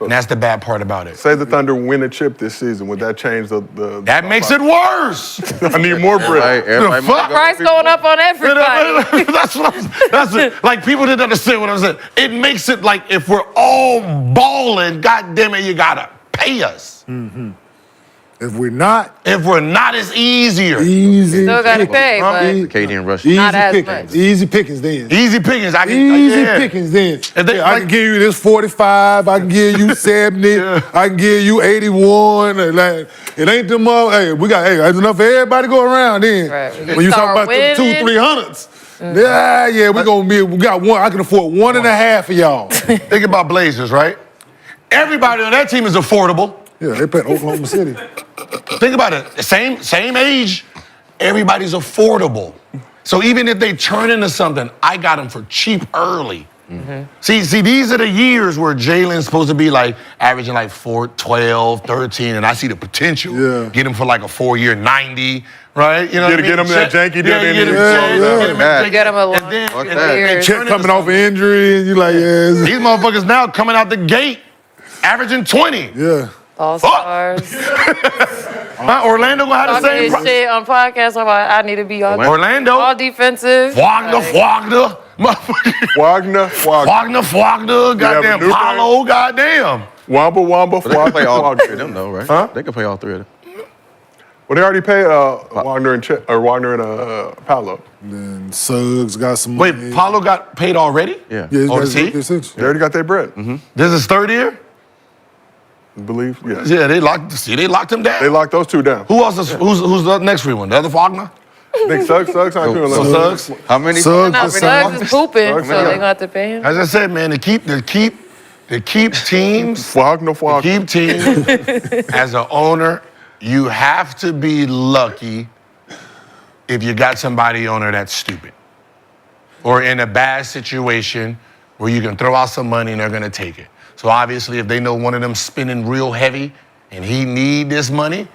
And that's the bad part about it. Say the Thunder win a chip this season. Would that change the That makes it worse. I need more bread. Price going up on everybody. That's like people didn't understand what I said. It makes it like if we're all balling, God damn it, you gotta pay us. Mm-hmm. If we're not, it's easier. Easy. Still gotta pickings. pay, but Acadian Rush. Easy not as pickings. much. Easy pickings then. Easy pickings. Easy pickings then. I can give you this 45. I can give you 70. I can give you 81. Like, it ain't them all. Hey, there's enough for everybody to go around then. Right. When you talk about the 200-300s. Yeah, we got one. I can afford 1.5 of y'all. Think about Blazers, right? Everybody on that team is affordable. Yeah, they play Oklahoma City. Think about it. Same age, everybody's affordable. So even if they turn into something, I got them for cheap early. Mm-hmm. See, these are the years where Jalen's supposed to be like averaging like 12, 13, and I see the potential. Yeah. Get him for like a 4-year 90, right? You know what I mean? Get him that janky deal. Get him a long And Chet coming off an injury, and you like, These motherfuckers now coming out the gate, averaging 20. Yeah. All-Stars. Orlando gonna have the Talking same his shit on podcasts about I need to be all Orlando. all defensive. Wagner. Goddamn Paulo. Goddamn. Wamba. They can play all three of them though, right? Huh? They can play all three of them. Well, they already paid Wagner and Paolo. Then Suggs got some money. Wait, Paulo got paid already? Yeah. Yeah, They already got their bread. Mm-hmm. This is third year? Believe, yeah. Yeah, they locked him down. They locked those two down. Who else is who's the next free one? The other Wagner? I think Suggs aren't doing that. Suggs? How many? Suggs is pooping, so they're gonna have to pay him. As I said, man, to keep teams, Wagner. keep teams as an owner, you have to be lucky if you got somebody owner that's stupid. Or in a bad situation where you can throw out some money and they're gonna take it. So obviously, if they know one of them spending real heavy and he need this money,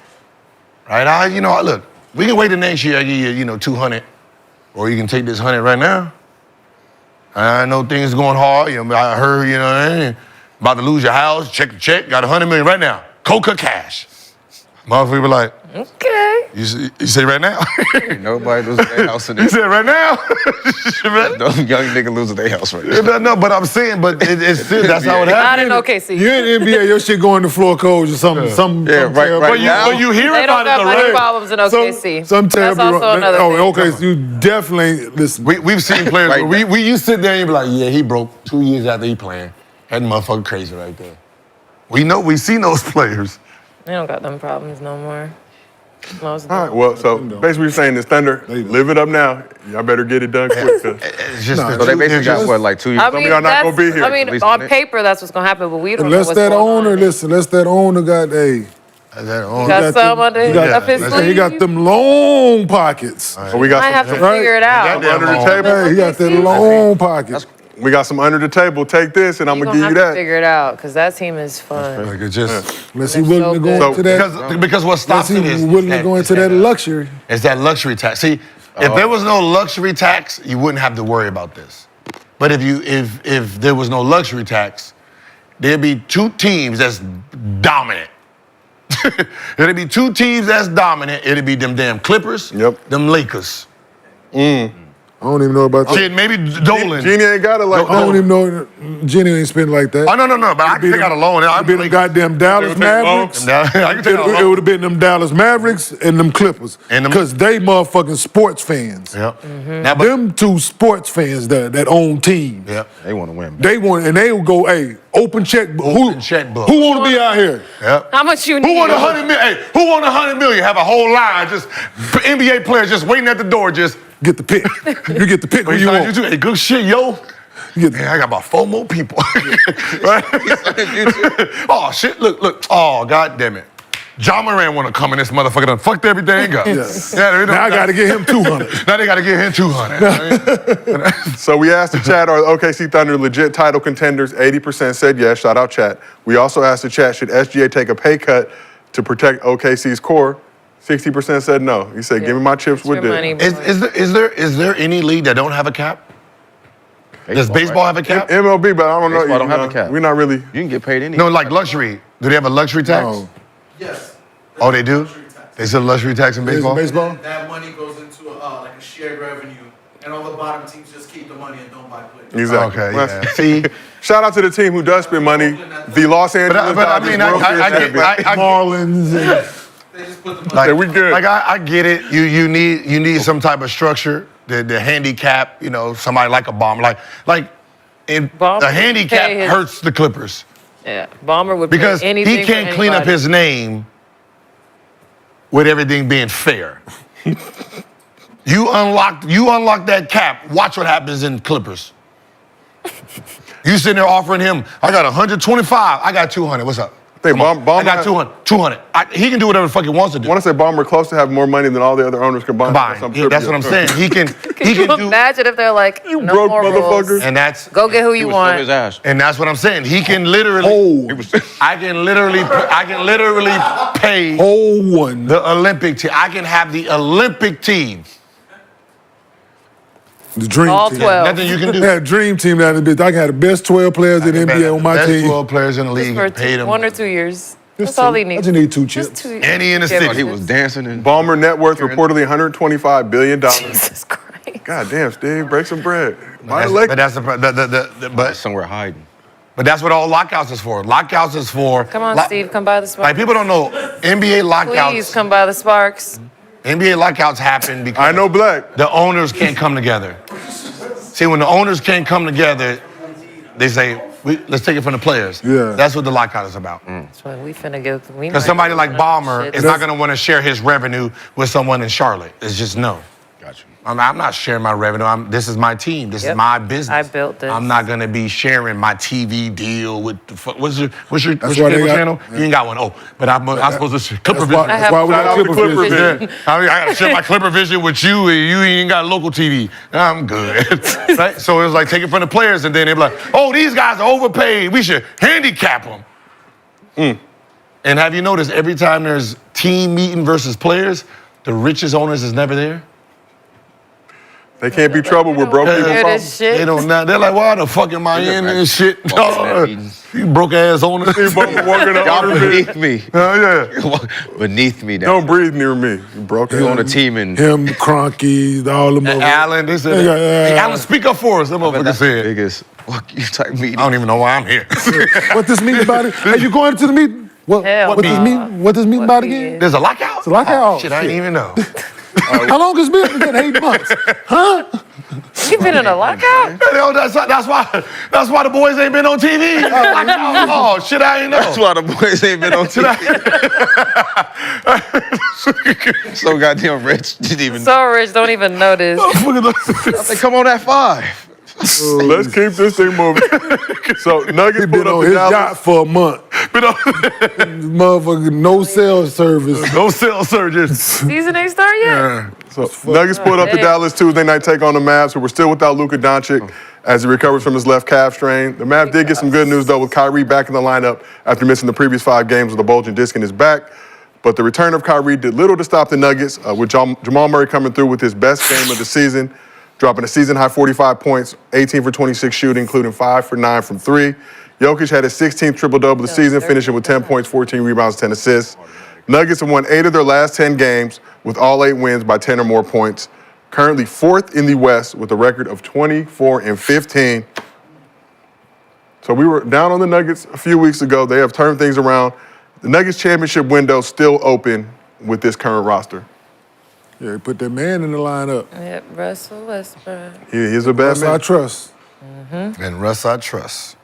right? Look, we can wait the next year. I give you, 200, or you can take this 100 right now. I know things going hard. I heard, about to lose your house. Check the check. Got $100 million right now. Coca cash. Motherfucker be like, okay. You say right now? Nobody loses their house in there. You said right now? Those young niggas losing their house right now. No, but I'm saying, it's still, that's how it happens. Not in OKC. You in the NBA, your shit going to floor codes or something. Right now. But you hear They about don't got it money already. problems in OKC. Some That's also another thing. okay, so you definitely listen. We've seen players. Right where you sit there and you be like, yeah, he broke 2 years after he playing. That motherfucker crazy right there. We've seen those players. They don't got them problems no more. Most of All them. right, well, so basically you're saying this Thunder, live it up now. Y'all better get it done quick. It's just So they basically got what, like 2 years? I mean, y'all not gonna be here. I mean, At least on on paper, that's what's gonna happen, but we don't know Unless what's that going owner, on. unless that owner got Got some under up his sleeve. he got them long pockets. So we got I have to some, figure it out. under the table. Hey, he got them long pockets. We got some under the table. Take this, and I'm You're gonna gonna give have you to that. figure it out, because that team is fun. Like it just Unless he willing to go So into that. because what stops Unless it he is willing to go into that luxury. It's that luxury tax. See, if there was no luxury tax, you wouldn't have to worry about this. But if there was no luxury tax, there'd be two teams that's dominant. There'd be two teams that's dominant. It'd be them damn Clippers, them Lakers. I don't even know about that. Shit, maybe Dolan. Jeannie ain't got it like I don't even know. Jenny ain't spending like that. Oh, no, but I can take out a loan. It'd be them goddamn Dallas Mavericks. I can take out a It loan. would have been them Dallas Mavericks and them Clippers. Because they motherfucking sports fans. Yep. Them two sports fans that own teams. Yep. They want to win. They want, and they will go, hey, open checkbook. Open checkbook. Who want to be out here? Yep. How much you need? Who want $100 million? Hey, who want $100 million? Have a whole line, just NBA players just waiting at the door, just get the pick. You get the pick who you want. Hey, good shit, yo. Man, I got about 4 more people. Right? Oh shit! Look. Oh god damn it. John Moran want to come in this motherfucker done fucked everything up. Yeah, now I got to get him 200. Now they got to get him 200. So we asked the chat, are the OKC Thunder legit title contenders? 80% said yes. Shout out chat. We also asked the chat, should SGA take a pay cut to protect OKC's core? 60% said no. He said, give me my chips with this. Is there any league that don't have a cap? Does baseball have a cap? MLB, but I don't know. Baseball don't have a cap. We're not really. You can get paid anything. No, like luxury. Do they have a luxury tax? No. Yes. Oh, they do? They still luxury tax in baseball? Baseball? That money goes into like a shared revenue, and all the bottom teams just keep the money and don't buy players. Exactly. Okay, Well, yeah. See? Shout out to the team who does spend money. The Los Angeles But I Dodgers mean, World Series champions. Marlins. They just put the money. Like, Yeah, we good. Like I get it. You need some type of structure. The handicap, somebody like a bomber. Like Bomber the would handicap pay his- hurts the Clippers. Yeah, Bomber would Because pay anything he can't for clean up anybody. his name with everything being fair. You unlock that cap. Watch what happens in Clippers. You sitting there offering him, I got 125, I got 200. What's up? Hey, Come on. Bomber I got 200. 200. He can do whatever the fuck he wants to do. I want to say Bomber close to have more money than all the other owners combined. That's what I'm saying. He can Can you do. imagine if they're like, no broke more motherfucker. rules. And that's Go get who you His want. ass. And that's what I'm saying. He can literally. I can literally pay Whole one. the Olympic team. I can have the Olympic team. The dream All team. 12. Nothing you can I do. had a dream team down the bitch. I can have the best 12 players in the NBA on my Best team. 12 players in the league For and pay them. 1 or 2 years. Just That's all two. he I needs. just need 2 Just chips. 2 And he in the Yeah, city. He was dancing and Bomber net worth reportedly $125 billion. Jesus Christ. God damn, Steve, break some bread. But that's the somewhere hiding. but that's what all lockouts is for. Lockouts is for. Come on, lo- Steve, come by the Sparks. Like people don't know NBA lockouts. Please come by the Sparks. NBA lockouts happen because I know Black. the owners can't come together. See, when the owners can't come together, they say, let's take it from the players. Yeah. That's what the lockout is about. That's why we finna get. Because somebody like Bomber is not going to want to share his revenue with someone in Charlotte. It's just no. Gotcha. I'm not sharing my revenue. This is my team. This is Yep. my business. I built this. I'm not going to be sharing my TV deal with the what's your why cable they got- channel? You ain't got one. Oh, but I'm supposed to share Clipper That's why, Vision. that's why we Shout got out to Clipper Clipper Vision. Vision. I got to share my Clipper Vision with you, and you ain't got local TV. I'm good. Right? So it was like take it from the players, and then they're like, oh, these guys are overpaid. We should handicap them. And have you noticed every time there's team meeting versus players, the richest owners is never there? They can't be troubled with broke people. Hear problems. this shit. They don't. They're like, why the fuck am I in this shit? You broke ass owner. Steve Bomber walking up Y'all under me. beneath me. Yeah. Beneath me now. Don't breathe near me. You broke You ass. on a team and Him, Cronky, all them other. Alan, they said, Yeah, hey, yeah. Alan, speak up for us. That motherfucker that's the said. biggest fuck you type meeting. I don't even know why I'm here. What this meeting about it? Hey, you going to the meeting? What Hell this no. meeting? What this meeting about again? There's a lockout? It's a lockout. Oh, shit, I didn't even know. How long has it been? It's been 8 months. Huh? You've been in a lockout? That's why the boys ain't been on TV. Oh, shit, I ain't know. That's why the boys ain't been on TV. So goddamn rich. Didn't even. So rich, don't even notice. They come on at 5. Let's keep this thing moving. So Nuggets He been pulled up on to his Dallas. yacht for a month. Motherfucker, no cell service. No cell surgeons. Season ain't start yet? So Nuggets pulled up to Hey. Dallas Tuesday night, take on the Mavs, who were still without Luka Doncic as he recovers from his left calf strain. The Mavs did get some good news, though, with Kyrie back in the lineup after missing the previous 5 games with a bulging disc in his back. But the return of Kyrie did little to stop the Nuggets, with Jamal Murray coming through with his best game of the season, dropping a season-high 45 points, 18 for 26 shooting, including 5 for 9 from 3. Jokic had his 16th triple-double of the season, finishing with 10 points, 14 rebounds, 10 assists. Nuggets have won 8 of their last 10 games, with all 8 wins by 10 or more points. Currently 4th in the West with a record of 24-15. So we were down on the Nuggets a few weeks ago. They have turned things around. The Nuggets championship window still open with this current roster. Yeah, he put that man in the lineup. Yep, Russell Westbrook. He's a bad That's man. I trust. And Russ, I trust.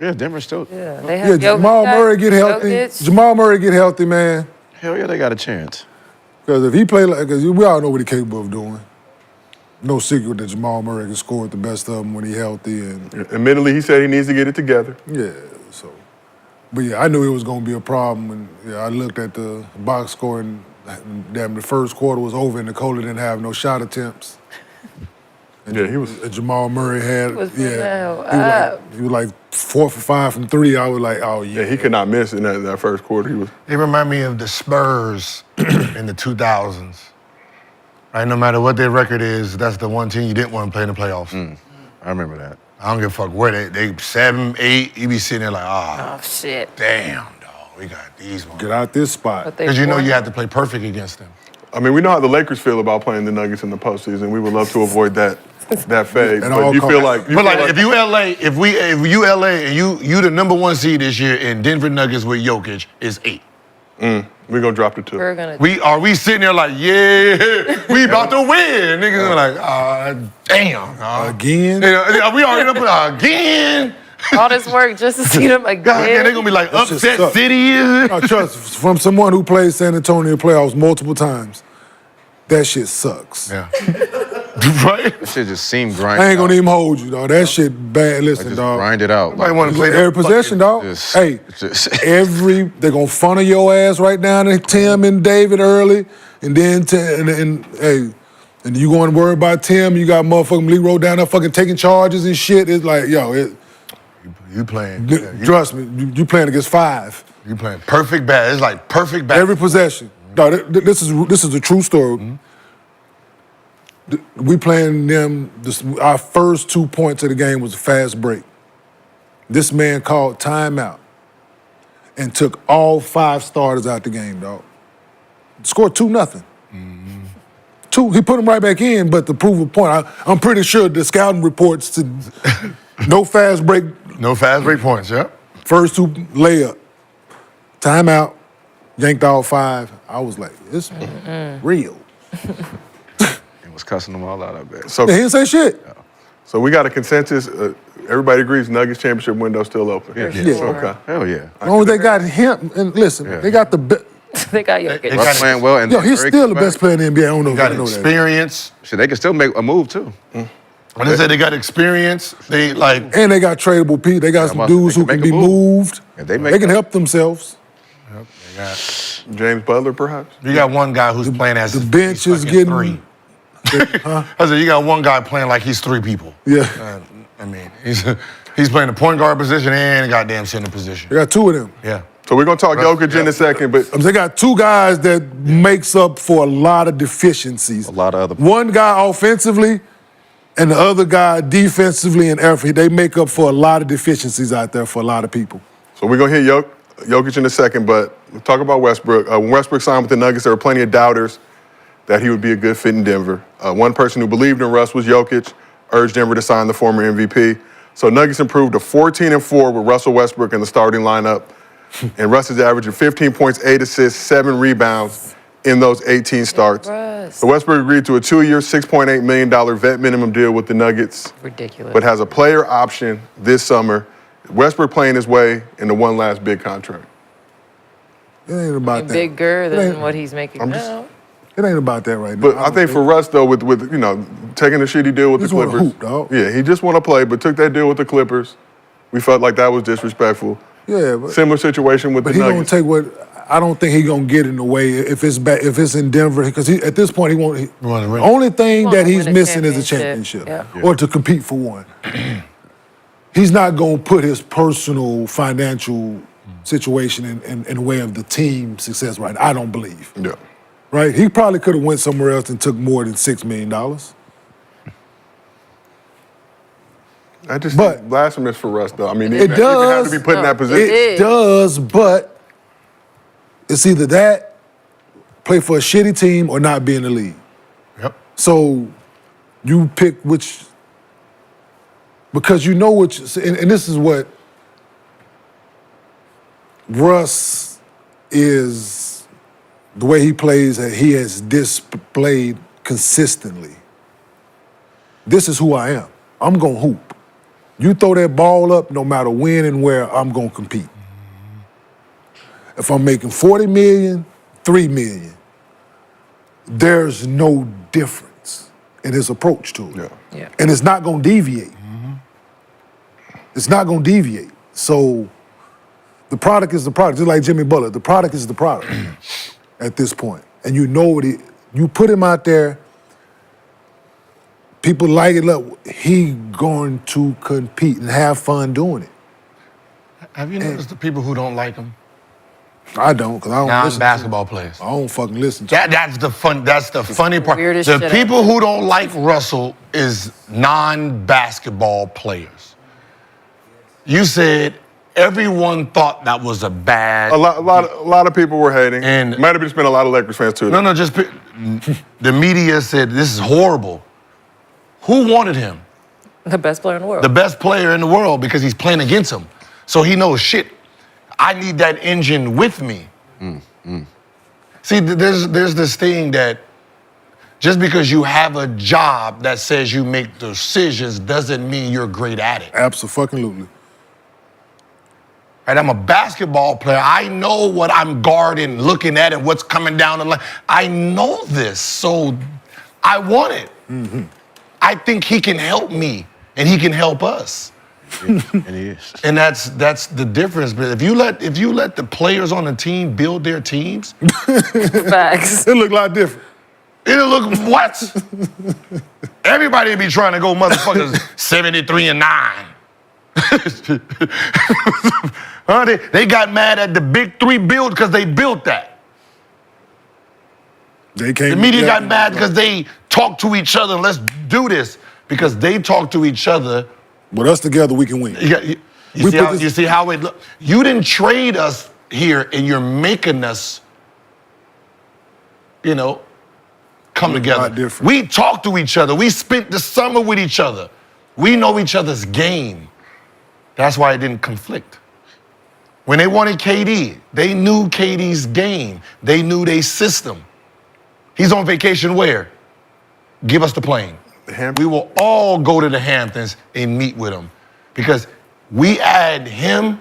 Yeah, Denver still. Yeah, they Yeah, have Jamal Murray get healthy. Jokic. Jamal Murray get healthy, man. Hell yeah, they got a chance. Because if he play like, because we all know what he's capable of doing. No secret that Jamal Murray can score at the best of him when he's healthy. And Admittedly, he said he needs to get it together. yeah, so. But yeah, I knew it was going to be a problem. And I looked at the box score and damn, the first quarter was over and Nikola didn't have no shot attempts. And Yeah, he was. Jamal Murray had, He was putting yeah. that hell He was like 4 for 5 from 3. I was like, oh yeah. Yeah, he could not miss in that first quarter. He was. They remind me of the Spurs in the 2000s. Right, no matter what their record is, that's the one team you didn't want to play in the playoffs. I remember that. I don't give a fuck where they 7, 8. You be sitting there like, Oh shit. damn, dog, we got these ones. Get out this spot. But they Because you know won. you have to play perfect against them. I mean, we know how the Lakers feel about playing the Nuggets in the postseason. We would love to avoid that fade. At But all you feel costs. like If you LA and you the number 1 seed this year and Denver Nuggets with Jokic is 8. we're gonna drop the 2. We're gonna. We sitting there like, yeah, we about to win. Niggas are like, damn. Again? We already up again. all this work just to see them again. God, yeah, they gonna be like That shit upset suck. city. No, trust, from someone who played San Antonio playoffs multiple times, that shit sucks. Yeah. Right? That shit just seemed grinded I ain't gonna out. even hold you, dog. That shit bad. Listen, Just dog. grind it out. Nobody want to play Every that possession, dog. Just- Hey, just- they gonna funnel your ass right down to Tim and David early, and then and you going to worry about Tim. You got motherfucking Lee Rowe down there fucking taking charges and shit. It's like, You playing. trust me, you playing against 5 You playing perfect bad. It's like perfect bad. every possession. Dog, this is a true story. We playing them. Our first 2 points of the game was a fast break. This man called timeout and took all 5 starters out the game, dog. Scored 2-0. 2. He put them right back in, but to prove a point, I'm pretty sure the scouting reports to no fast break. No fast break points, yeah. First 2 layup, timeout, yanked all 5. I was like, it's real. Was cussing them all out, I bet. So, He didn't say shit. so we got a consensus. Everybody agrees Nuggets championship window still open. Yeah. Okay. Hell yeah. As long as they got him, and listen, they got the best. They got Jokic. Russ playing well, and Yo, then he's Drake still the come best back. player in the NBA. I don't know if Got you know that. experience. Shit, they can still make a move too. When they say they got experience, they like. And they got tradable people. They got some motherfucker, dudes they who can can make be a move. moved. If they They make can that- help themselves. They got, James Butler, perhaps. you got one guy who's playing as The his- bench he's is fucking getting. 3. I said you got one guy playing like he's 3 people. Yeah. I mean, he's playing the point guard position and goddamn center position. They got 2 of them. Yeah. So we're gonna talk Jokic in a second, but They got 2 guys that makes up for a lot of deficiencies. A lot of other. One guy offensively, and the other guy defensively and effort. They make up for a lot of deficiencies out there for a lot of people. so we're gonna hit Jokic in a second. But we'll talk about Westbrook. When Westbrook signed with the Nuggets, there were plenty of doubters that he would be a good fit in Denver. One person who believed in Russ was Jokic, urged Denver to sign the former MVP. So Nuggets improved to 14-4 with Russell Westbrook in the starting lineup. And Russ is averaging 15 points, 8 assists, 7 rebounds in those 18 starts. Russ. So Westbrook agreed to a 2-year, $6.8 million vet minimum deal with the Nuggets, Ridiculous. but has a player option this summer. Westbrook playing his way into one last big contract. It ain't about that. Bigger It than ain't- what he's making now. It ain't about that right now. But I think for Russ, though, with taking the shitty deal with the Just wanna Clippers. hoop, dog. Yeah, he just want to play, but took that deal with the Clippers. We felt like that was disrespectful. Yeah, but Similar situation with But the he gonna Nuggets. take what I don't think he gonna get in the way if it's in Denver because at this point he won't. wanna win. Only thing He that wanna he's win a missing is a championship. championship Yeah. or to compete for one. He's not gonna put his personal financial situation in the way of the team success. Right? I don't believe. Yeah. Right? He probably could have went somewhere else and took more than $6 million. I just But- think blasphemous for Russ, though. I mean, It he even have does. to be put in that No, position. It does, but it's either that, play for a shitty team, or not be in the league. Yep. So you pick which, because you know which, and this is what Russ is, the way he plays, that he has displayed consistently. This is who I am. I'm gonna hoop. You throw that ball up, no matter when and where, I'm gonna compete. If I'm making 40 million, 3 million, there's no difference in his approach to it. Yeah. And it's not gonna deviate. It's not gonna deviate. So the product is the product, just like Jimmy Butler. The product is the product at this point. And you know what you put him out there, people like it, look, he going to compete and have fun doing it. Have you noticed the people who don't like him? I don't, because I don't listen Non-basketball players. I don't fucking listen to That's the funny part. weirdest The shit people ever. who don't like Russell is non-basketball players. You said everyone thought that was a bad. A lot of people were hating. And- Might have just been a lot of Lakers fans too. No, just the media said this is horrible. Who wanted him? The best player in the world. The best player in the world because he's playing against him. So he knows shit. I need that engine with me. See, there's this thing that just because you have a job that says you make decisions doesn't mean you're great at it. Absolutely. Right? I'm a basketball player. I know what I'm guarding, looking at, and what's coming down the line. I know this, so I want it. I think he can help me, and he can help us. And he is. And that's the difference. But if you let the players on the team build their teams, Facts. It look a lot different. it'll look what? Everybody be trying to go motherfuckers 73-9. Huh? They got mad at the big three build because they built that. They can't. The media got mad because they talked to each other. Let's do this because they talk to each other. With us together, we can win. You see how it look? You didn't trade us here, and you're making us, come Look a lot together. different. We talk to each other. We spent the summer with each other. We know each other's game. That's why it didn't conflict. When they wanted KD, they knew KD's game. They knew their system. He's on vacation where? Give us the plane. We will all go to the Hamptons and meet with him because we add him,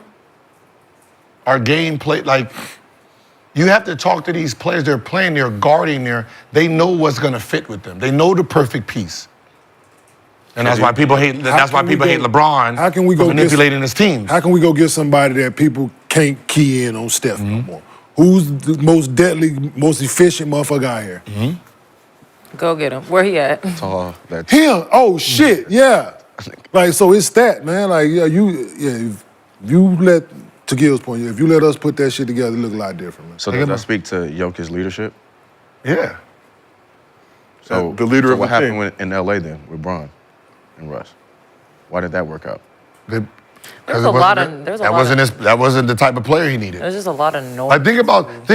our gameplay. Like, you have to talk to these players. They're playing, they're guarding there. They know what's going to fit with them. They know the perfect piece. And that's why people hate. That's why people hate LeBron. How can we go for manipulating his teams? How can we go get somebody that people can't key in on Steph no more? Who's the most deadly, most efficient motherfucker out here? Go get him. Where he at? Tall. That Him. Oh shit. Yeah. Like, so it's that, man. Like, if you let, to Gil's point, if you let us put that shit together, it look a lot different, man. So does that speak to Jokic's leadership? Yeah. So The leader so of what the happened team. in LA then with Bron and Russ? Why did that work out? There's a lot of. There's a lot. That wasn't the type of player he needed. There's just a lot of noise. Like think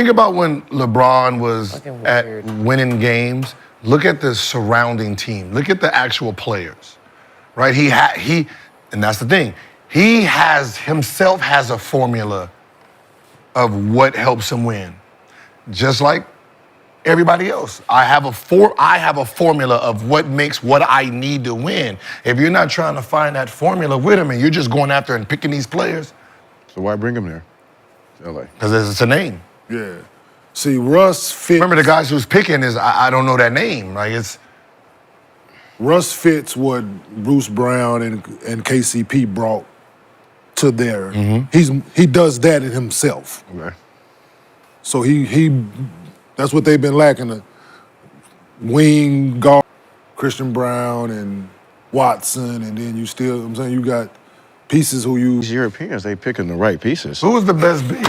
about when LeBron was Fucking at weird. winning games. Look at the surrounding team. Look at the actual players, right? And that's the thing. He himself has a formula of what helps him win, just like everybody else. I have a formula of what makes what I need to win. If you're not trying to find that formula with him and you're just going after and picking these players, So why bring him there? To LA. because it's a name. Yeah. See, Russ fits. Remember the guys who's picking is I don't know that name. Like it's Russ fits what Bruce Brown and KCP brought to there. He does that in himself. Okay. So he that's what they've been lacking. A wing guard, Christian Brown and Watson, and then you got pieces who you. These Europeans, they picking the right pieces. who's the best big?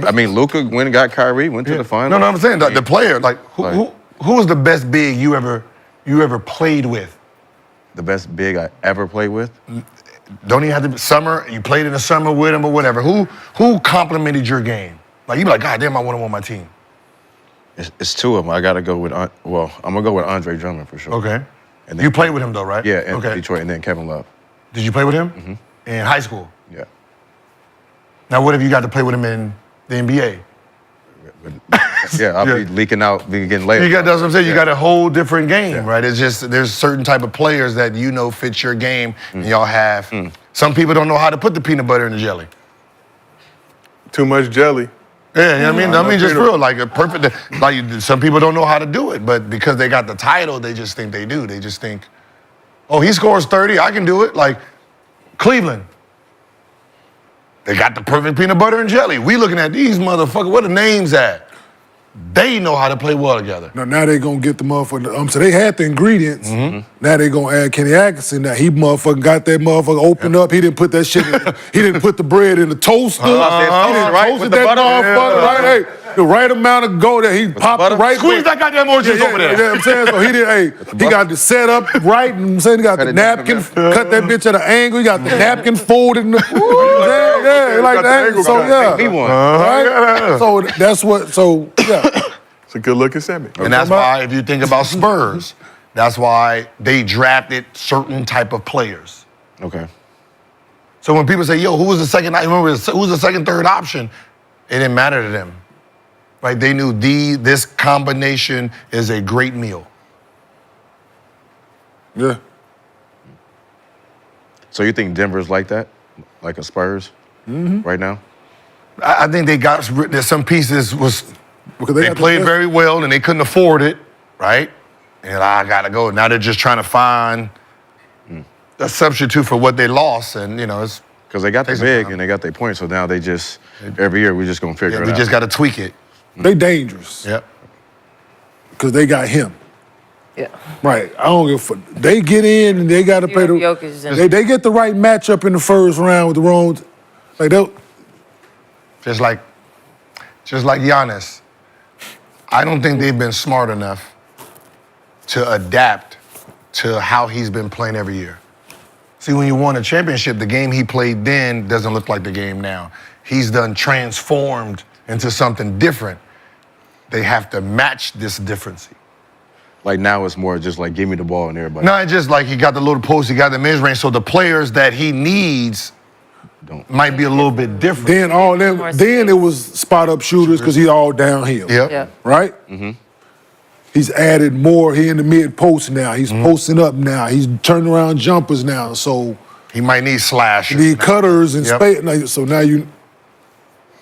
I mean, Luka went and got Kyrie, went to the final. No, I'm saying the player. Like who was the best big you ever played with? The best big I ever played with? Don't even have to be summer. You played in the summer with him or whatever. Who complimented your game? Like you be like, God damn, I want him on my team. It's two of them. I got to go with, I'm going to go with Andre Drummond for sure. Okay. And then You played with him though, right? Yeah, in Okay. Detroit, and then Kevin Love. Did you play with him? In high school. Yeah. Now what if you got to play with him in the NBA? Yeah, I'll be leaking out, be getting laid. That's what I'm saying. You Yeah. got a whole different game, right? It's just there's certain type of players that you know fit your game, and y'all have. Some people don't know how to put the peanut butter in the jelly. Too much jelly. Yeah, you know what I mean? I mean, just peanut- real, like a perfect. Like some people don't know how to do it, but because they got the title, they just think they do. They just think, oh, he scores 30, I can do it. Like Cleveland, they got the perfect peanut butter and jelly. We looking at these motherfuckers. Where the names at? they know how to play well together. Now they gonna get the motherfucker. So they had the ingredients. Now they gonna add Kenny Atkinson. Now he motherfucking got that motherfucker opened up. He didn't put that shit. He didn't put the bread in the toaster. He didn't right, toasted with the that butter. motherfucker. Right, hey, the right amount of gold that he popped the right. Squeeze that goddamn orange juice over there. Yeah, I'm saying. So he did. Hey, he got the setup right. I'm saying he got the napkin. Cut that bitch at an angle. He got the napkin folded in the. Yeah, like that. So yeah. He won. Right. So that's what. So yeah. It's a good looking semi. And that's why, if you think about Spurs, that's why they drafted certain type of players. Okay. So when people say, "Yo, who was the second? Remember, who was the second, third option?" It didn't matter to them, right? They knew this combination is a great meal. Yeah. So you think Denver's like that? Like a Spurs right now? I think they got there's some pieces was Because they played very well and they couldn't afford it, right? And I gotta go. Now they're just trying to find a substitute for what they lost, and it's because they got the big and they got their points. So now they just every year we just gonna figure it out. we just got to tweak it. They dangerous. Yep. Because they got him. Yeah. Right. I don't give a fuck. They get in and they got to play the. Jokic and- They get the right matchup in the first round with the wrong. Like they'll. Just like Giannis, I don't think they've been smart enough to adapt to how he's been playing every year. See, when you won a championship, the game he played then doesn't look like the game now. He's done transformed into something different. They have to match this difference. Like now it's more just like give me the ball and everybody. Not just like he got the little post, he got the mid-range, so the players that he needs might be a little bit different. Then all them. Then it was spot up shooters because he all downhill. Yep. Yeah. Right. He's added more. He in the mid post now. He's posting up now. He's turning around jumpers now. So he might need slashers. He need cutters and Yep. space. So now you.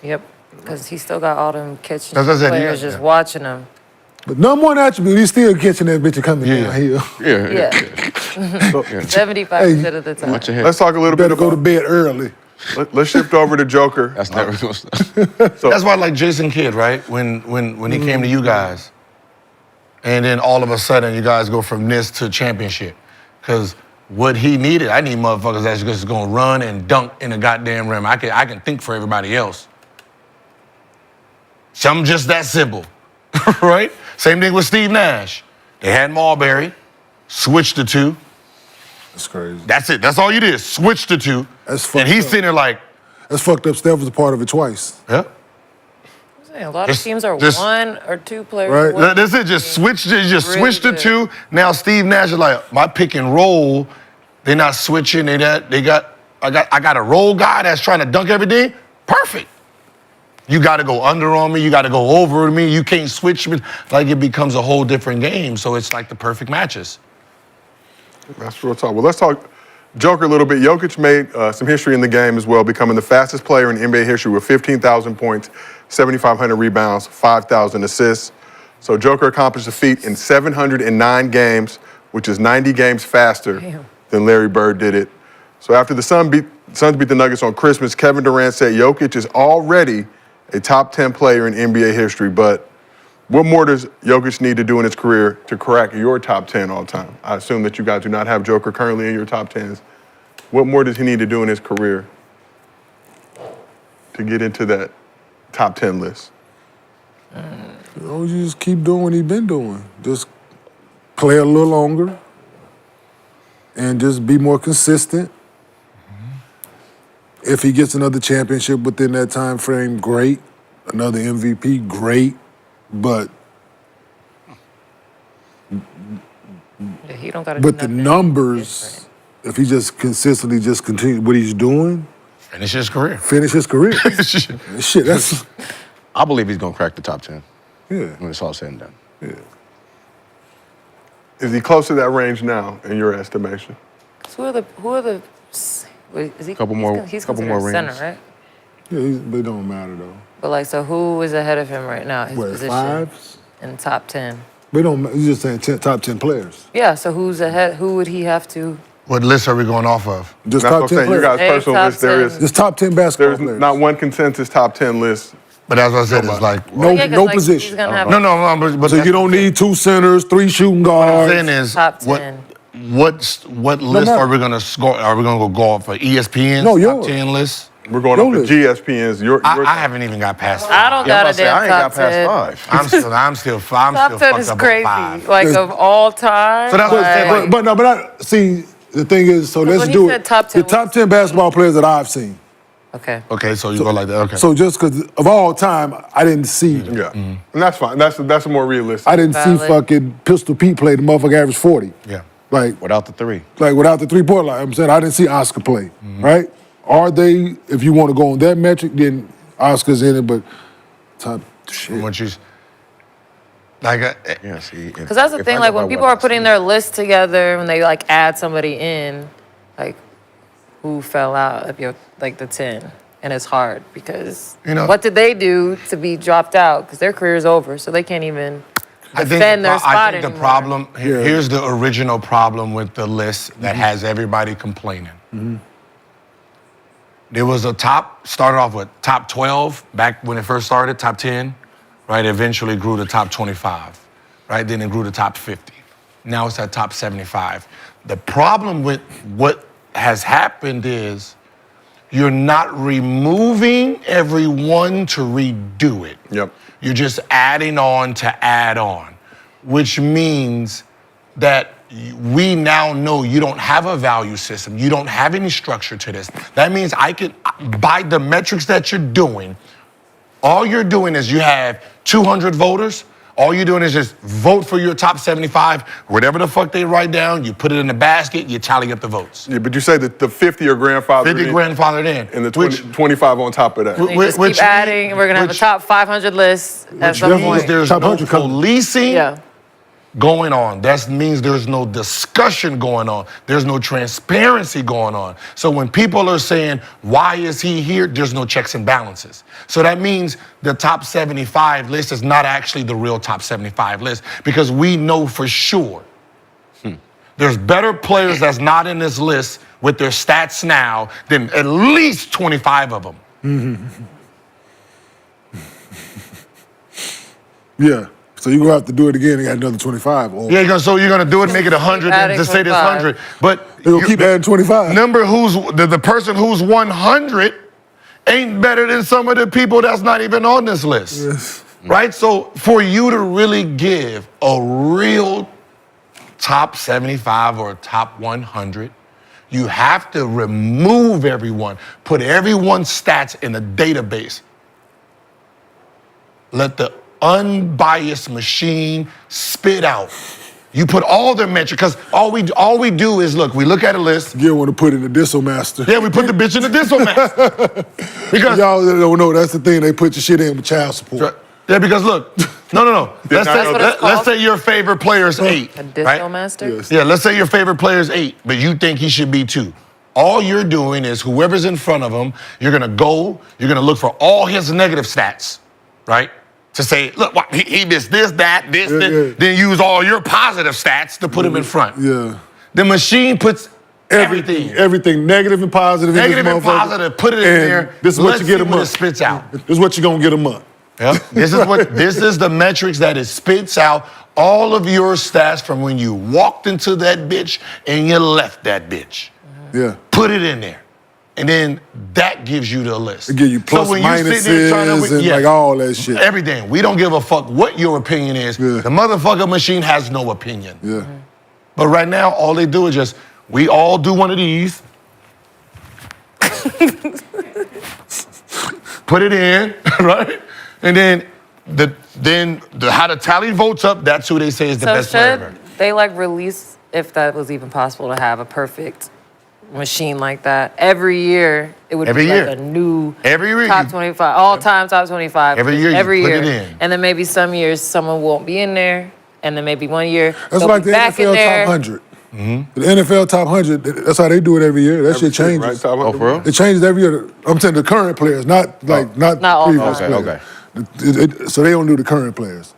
Yep. Because he still got all them catching That's what I said, players yeah. just watching him. But number one attribute, he's still catching that bitch and coming downhill. Yeah. 75% of the time. Watch your head. Let's talk a little bit Better go to about. bed early. Let's shift over to Joker. That's never gonna stop. That's why I like Jason Kidd, right? When he came to you guys, and then all of a sudden you guys go from this to championship, because what he needed, I need motherfuckers that's just gonna run and dunk in the goddamn rim. I can think for everybody else. Something just that simple, right? Same thing with Steve Nash. They had Marbury, switched the two. That's crazy. That's it. That's all you did. Switch the two. That's fucked and he's up. sitting there like, That's fucked up. Steph was a part of it twice. yeah. I'm saying a lot of teams are just- one or two players. Right. away. That's it. Just switch. Just Really switch the good. two. Now Steve Nash is like my pick and roll. They're not switching. I got a roll guy that's trying to dunk everything. Perfect. You got to go under on me. You got to go over me. You can't switch me. Like it becomes a whole different game. So it's like the perfect matches. That's real talk. Well, let's talk Joker a little bit. Jokic made some history in the game as well, becoming the fastest player in NBA history with 15,000 points, 7,500 rebounds, 5,000 assists. So Joker accomplished the feat in 709 games, which is 90 games faster than Larry Bird did it. So after the Suns beat the Nuggets on Christmas, Kevin Durant said Jokic is already a top 10 player in NBA history, but what more does Jokic need to do in his career to crack your top 10 all time? I assume that you guys do not have Joker currently in your top 10s. What more does he need to do in his career to get into that top 10 list? You just keep doing what he's been doing. Just play a little longer and just be more consistent. If he gets another championship within that time frame, great. Another MVP, great. But Yeah, he don't got to with the numbers, if he just consistently just continue what he's doing, Finish his career. finish his career. Shit, that's I believe he's gonna crack the top 10 yeah. when it's all said and done. Is he close to that range now, in your estimation? Who are the wait, is he? Couple he's more- con- He's couple considered more center, rings. right? Yeah, they don't matter though. But like, so who is ahead of him right now? His What, position fives? in top 10. They don't. You just saying top 10 players. Yeah. So who's ahead? Who would he have to? What list are we going off of? Just That's what top I'm 10 saying. You players. guys' Hey, personal top list, there 10. is Just top 10 basketball there's players. not one consensus top 10 list But as I said, it's like No, Yeah, 'cause, no like, position. he's gonna have no. But So you don't need 2 centers, 3 shooting What I'm guards. saying is, Top 10. what list no. are we gonna score? Are we gonna go off for ESPN's No, top yours. 10 list? We're going Your off the list. GSPN's. I haven't even got past. I don't got a damn I ain't top got past 10. 5. I'm still Top 10 fucked is up crazy. on 5. Like of all time. So that's what I'm saying, But see, the thing is, so let's when he do said it. top 10 The top 10 basketball players that I've seen. Okay. Okay, so you go like that. Okay. So just because of all time, I didn't see them. Yeah, and that's fine. That's more realistic. I didn't see Valid. fucking Pistol Pete play. The motherfucker averaged 40. yeah. Like Without the 3. without the 3-point line. I'm saying I didn't see Oscar play. Right? Are they? If you want to go on that metric, then Oscar's in it. But top shit. What you like? Yeah, see. Because that's the thing, like when people are putting their list together, when they like add somebody in, like who fell out of your like the 10, and it's hard because what did they do to be dropped out? Because their career is over, so they can't even defend their spot I think anymore. the problem here's the original problem with the list that has everybody complaining. There was a started off with top 12 back when it first started, top 10, right? Eventually grew to top 25, right? Then it grew to top 50. Now it's at top 75. The problem with what has happened is you're not removing everyone to redo it. Yep. You're just adding on to add on, which means that we now know you don't have a value system. You don't have any structure to this. That means I could, by the metrics that you're doing, all you're doing is you have 200 voters. All you're doing is just vote for your top 75. Whatever the fuck they write down, you put it in the basket, you tally up the votes. Yeah, but you say that the 50 are grandfathered 50 in, grandfathered in. and the 25 on top of that. And you just keep adding, and we're gonna have a top 500 list at some Which means point. there's no policing going on. That means there's no discussion going on. There's no transparency going on. So when people are saying, why is he here? There's no checks and balances. So that means the top 75 list is not actually the real top 75 list because we know for sure there's better players that's not in this list with their stats now than at least 25 of them. Yeah. So you're gonna have to do it again and got another 25. Or Yeah, so you're gonna do it, make it 100, and just say this 100. But they'll keep adding 25. Remember, who's the person who's 100 ain't better than some of the people that's not even on this list, right? So for you to really give a real top 75 or top 100, you have to remove everyone, put everyone's stats in a database. Let the unbiased machine spit out. You put all their metrics, because all we do is we look at a list. You want to put in the Disso Master. Yeah, we put the bitch in the Disso Master. Because y'all don't know, that's the thing, they put your shit in with child support. Yeah, because look, no. Let's say your favorite player is 8. A Disso right? Master? Yes. Yeah, let's say your favorite player is 8, but you think he should be 2. All you're doing is whoever's in front of him, you're gonna look for all his negative stats, right? To say, look, he missed this, that, this, this. Then use all your positive stats to put him in front. Yeah. The machine puts everything. Everything negative and positive. Negative in and this motherfucker. positive, put it in And there. This is what you get a Let's see what it month. spits out. This is what you're gonna get a month. Yep. This is the metrics that it spits out all of your stats from when you walked into that bitch and you left that bitch. Yeah. Put it in there. And then that gives you the list. It give you plus, so when you sit minuses, there trying to and like all that shit. Everything. We don't give a fuck what your opinion is. Yeah. The motherfucker machine has no opinion. Yeah. But right now, all they do is just, we all do one of these. Put it in, right? And then how the tally votes up, that's who they say is the So best player ever. should they like release, if that was even possible, to have a perfect machine like that every year? It would Every be year. like a new Every year top you- 25, all-time top 25. Every year you every put year. it in. And then maybe some years someone won't be in there, and then maybe one year That's they'll like be the back in NFL there. Top 100. The NFL Top 100, that's how they do it every year. That shit season, changes. right? Top 100. Oh, for real? It changes every year. I'm saying the current players, not Not all previous time. players. So they don't do the current players.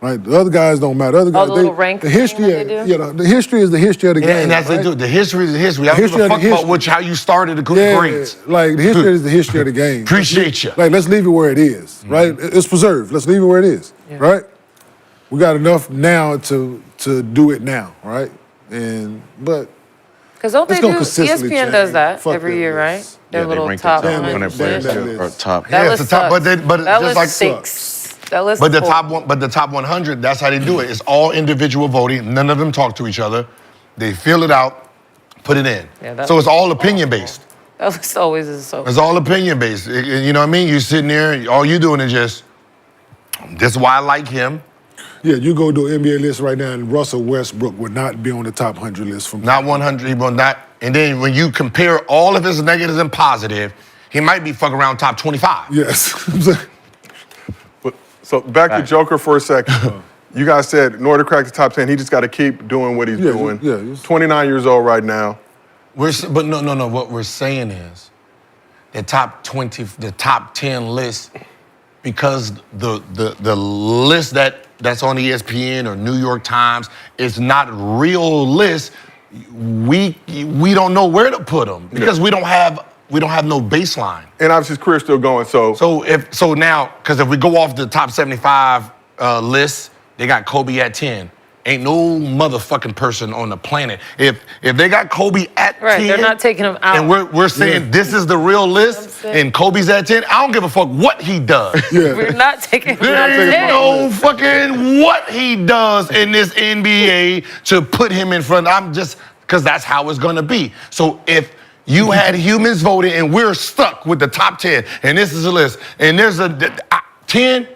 Right, the other guys don't matter. The other guys, the little rank the history, thing that they do? the history is the history of the game. And that's right? they do. The history is the history. I don't give a fuck about how you started the grades. Like the history is the history of the game. Appreciate you. Like let's leave it where it is, right? It's preserved. Let's leave it where it is, right? We got enough now to do it now, right? But Because don't they it's do, gonna consistently ESPN change. does that Fuck every that year, right? list. Their they little rank top the top 100 100 players that or list. top. That Yeah, list it's the top, sucks. but That just list like stinks. That list But the is top horrible. one, but the top 100, that's how they do it. It's all individual voting. None of them talk to each other. They fill it out, put it in. Yeah, So it's all opinion based. That list always is so. It's all opinion based. You know what I mean? You sitting there, all you doing is just, this is why I like him. Yeah, you go to an NBA list right now, and Russell Westbrook would not be on the top 100 list from. Not 100, he will not. And then when you compare all of his negatives and positive, he might be fucking around top 25. Yes. So back to Joker for a second. You guys said in order to crack the top 10, he just got to keep doing what he's doing. He's 29 years old right now. But no. What we're saying is the top 20, the top 10 list, because the list that's on ESPN or New York Times is not real list. We don't know where to put them because we don't have no baseline. And obviously his career's still going. So now, because if we go off the top 75 list, they got Kobe at 10. Ain't no motherfucking person on the planet. If they got Kobe at 10, they're not taking him out. and we're saying this is the real list, and Kobe's at 10, I don't give a fuck what he does. We're not taking him out. There ain't no fucking what he does in this NBA to put him in front. I'm just, because that's how it's gonna be. So if you had humans voting and we're stuck with the top 10, and this is a list, and there's a 10,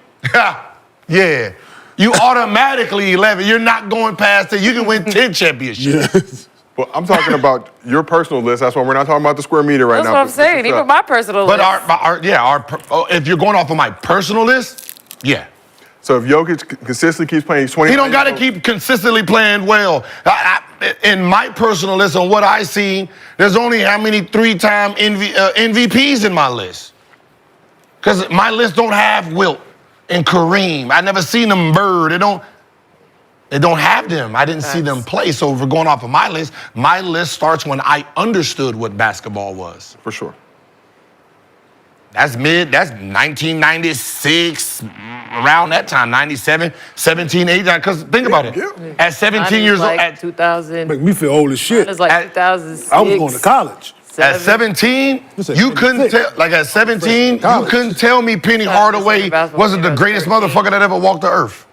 yeah. You automatically 11. You're not going past it. You can win 10 championships. Well, I'm talking about your personal list. That's why we're not talking about the square meter right That's now. what I'm saying. Even my personal But list. if you're going off of my personal list, yeah. So if Jokic consistently keeps playing, he's 20. He don't got to keep consistently playing well. In my personal list, on what I seen, there's only how many 3-time MVPs in my list. Because my list don't have Wilt and Kareem. I never seen them Bird. They don't have them. I didn't see them play. So if we're going off of my list starts when I understood what basketball was. For sure. That's 1996, around that time, 97, 17, 18. Because think about it. At 17 years old, like 2000. Make me feel old as shit. Mine is like 2006. I was going to college. at 17, you couldn't tell, like at 17, you couldn't tell me Penny Hardaway wasn't the greatest motherfucker that ever walked the earth.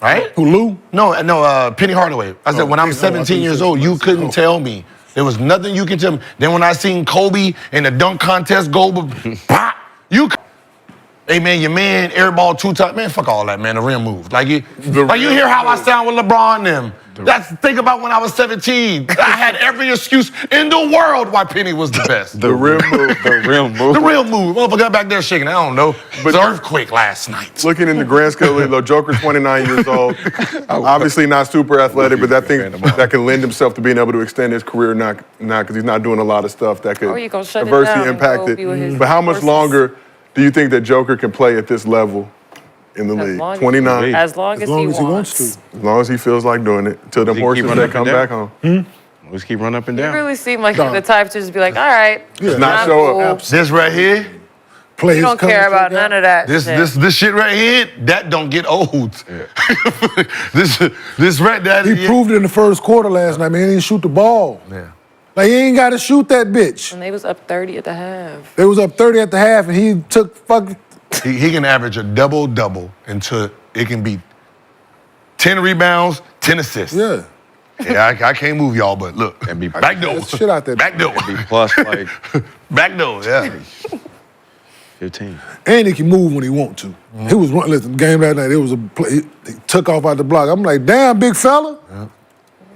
Right? Who, Lou? No, Penny Hardaway. I said, when I'm 17 years old, you couldn't tell me. There was nothing you can tell me. Then when I seen Kobe in the dunk contest go, hey man, your man airball 2 times. Man, fuck all that, man. The rim moved. Like you hear how I sound with LeBron and them. Think about when I was 17. I had every excuse in the world why Penny was the best. The rim move. The real move. The real move. Motherfucker got back there shaking. I don't know. But the earthquake last night. Looking in the grand scale, though, Joker's 29 years old. Obviously not super athletic, but that can lend himself to being able to extend his career now because he's not doing a lot of stuff that could you gonna shut it adversely down and impact go it. be with his But how much horses? longer do you think that Joker can play at this level in the league? 29. As long as he wants to. As long as he feels like doing it. Until the Does he horses keep they running come up back and home. Let's keep running up and You down. really seem like you're the type to just be like, all right. Not I'm show cool. up. This right here, You don't care about none of that shit. this shit right here, that don't get old. this right there. He proved it in the first quarter last night, man. He didn't shoot the ball. Yeah. Like, he ain't got to shoot that bitch. And they was up 30 at the half. They was up 30 at the half, and he took fucking... He can average a double-double until it can be 10 rebounds, 10 assists. Yeah. Yeah, I can't move y'all, but look. And be Back door. Shit out there. Back door. be plus like Back door, yeah. 15. And he can move when he want to. He was running, listen, game that night, it was a play, he took off out the block. I'm like, damn, big fella.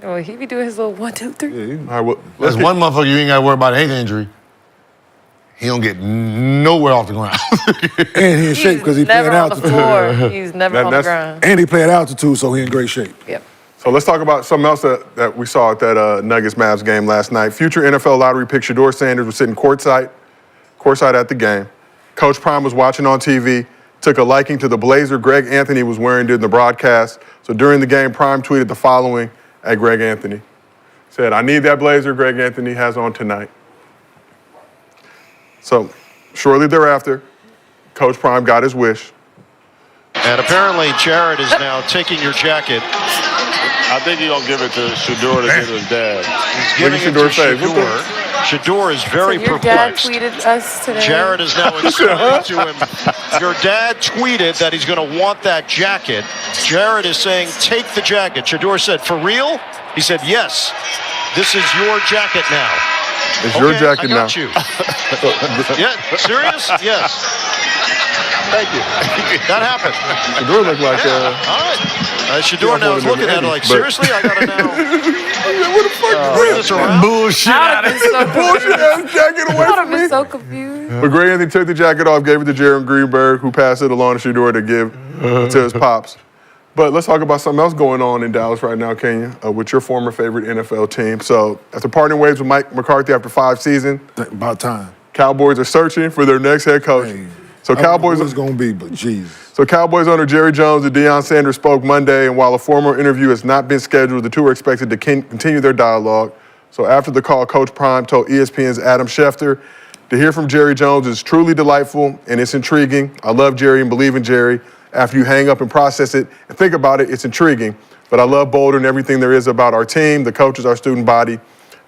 Oh, he be doing his little 1, 2, 3. All right, well, There's one motherfucker you ain't got to worry about ankle injury. He don't get nowhere off the ground. And he in shape because he playing never on the altitude. floor. He's never on the ground. And he playing altitude, so he in great shape. Yep. So let's talk about something else that we saw at that Nuggets-Mavs game last night. Future NFL lottery pick Shador Sanders was sitting courtside at the game. Coach Prime was watching on TV, took a liking to the blazer Greg Anthony was wearing during the broadcast. So during the game, Prime tweeted the following at Greg Anthony. Said, "I need that blazer Greg Anthony has on tonight." So shortly thereafter, Coach Prime got his wish. And apparently Jared is now taking your jacket. I think he's going to give it to Shedeur to give his dad. He's giving it to Shedeur. Shedeur is very Your dad perplexed. tweeted us today. Jared is now explaining to him, your dad tweeted that he's going to want that jacket. Jared is saying, take the jacket. Shedeur said, for real? He said, yes. This is your jacket now. It's your jacket now. I got you. Yeah, serious? Yes. Thank you. That happened. Shedeur looked like all right. Shedeur now is looking at it like, seriously? I gotta now what the fuck bring this around? Bullshit out of Bullshit ass jacket away I'd have from me. been so confused. But Greg Anthony took the jacket off, gave it to Jaron Greenberg, who passed it along to Shedeur to give to his pops. But let's talk about something else going on in Dallas right now, Kenyon, with your former favorite NFL team. So after parting ways with Mike McCarthy after 5 seasons, about time. Cowboys are searching for their next head coach. Hey, So Cowboys it's going to be, but Jesus. So Cowboys owner Jerry Jones and Deion Sanders spoke Monday, and while a formal interview has not been scheduled, the two are expected to continue their dialogue. So after the call, Coach Prime told ESPN's Adam Schefter, to hear from Jerry Jones is truly delightful and it's intriguing. I love Jerry and believe in Jerry. After you hang up and process it and think about it, it's intriguing. But I love Boulder and everything there is about our team, the coaches, our student body,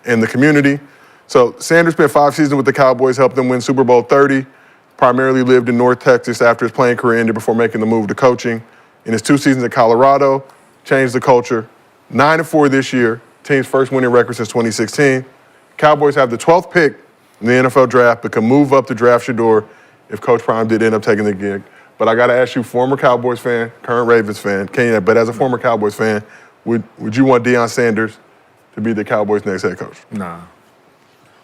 and the community. So Sanders spent 5 seasons with the Cowboys, helped them win Super Bowl 30, primarily lived in North Texas after his playing career ended before making the move to coaching. In his 2 seasons at Colorado, changed the culture. 9-4 this year, team's first winning record since 2016. Cowboys have the 12th pick in the NFL draft, but can move up to draft Shedeur if Coach Prime did end up taking the gig. But I got to ask you, former Cowboys fan, current Ravens fan, Kenyon, but as a former Cowboys fan, would you want Deion Sanders to be the Cowboys' next head coach? Nah.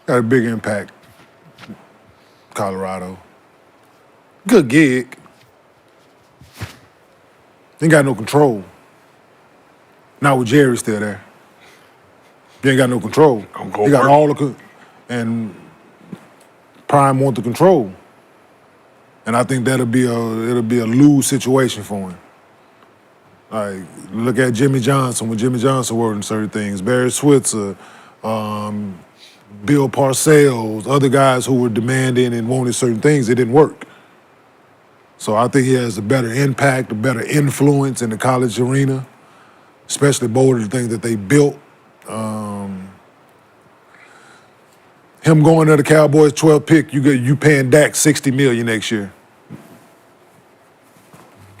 Got a big impact. Colorado. Good gig. Ain't got no control. Not with Jerry still there. You ain't got no control. You got all the and Prime want the control. And I think it'll be a lose situation for him. Like, look at Jimmy Johnson, when Jimmy Johnson worked in certain things, Barry Switzer, Bill Parcells, other guys who were demanding and wanted certain things, it didn't work. So I think he has a better impact, a better influence in the college arena, especially Boulder, the things that they built. Him going to the Cowboys 12th pick, you paying Dak $60 million next year.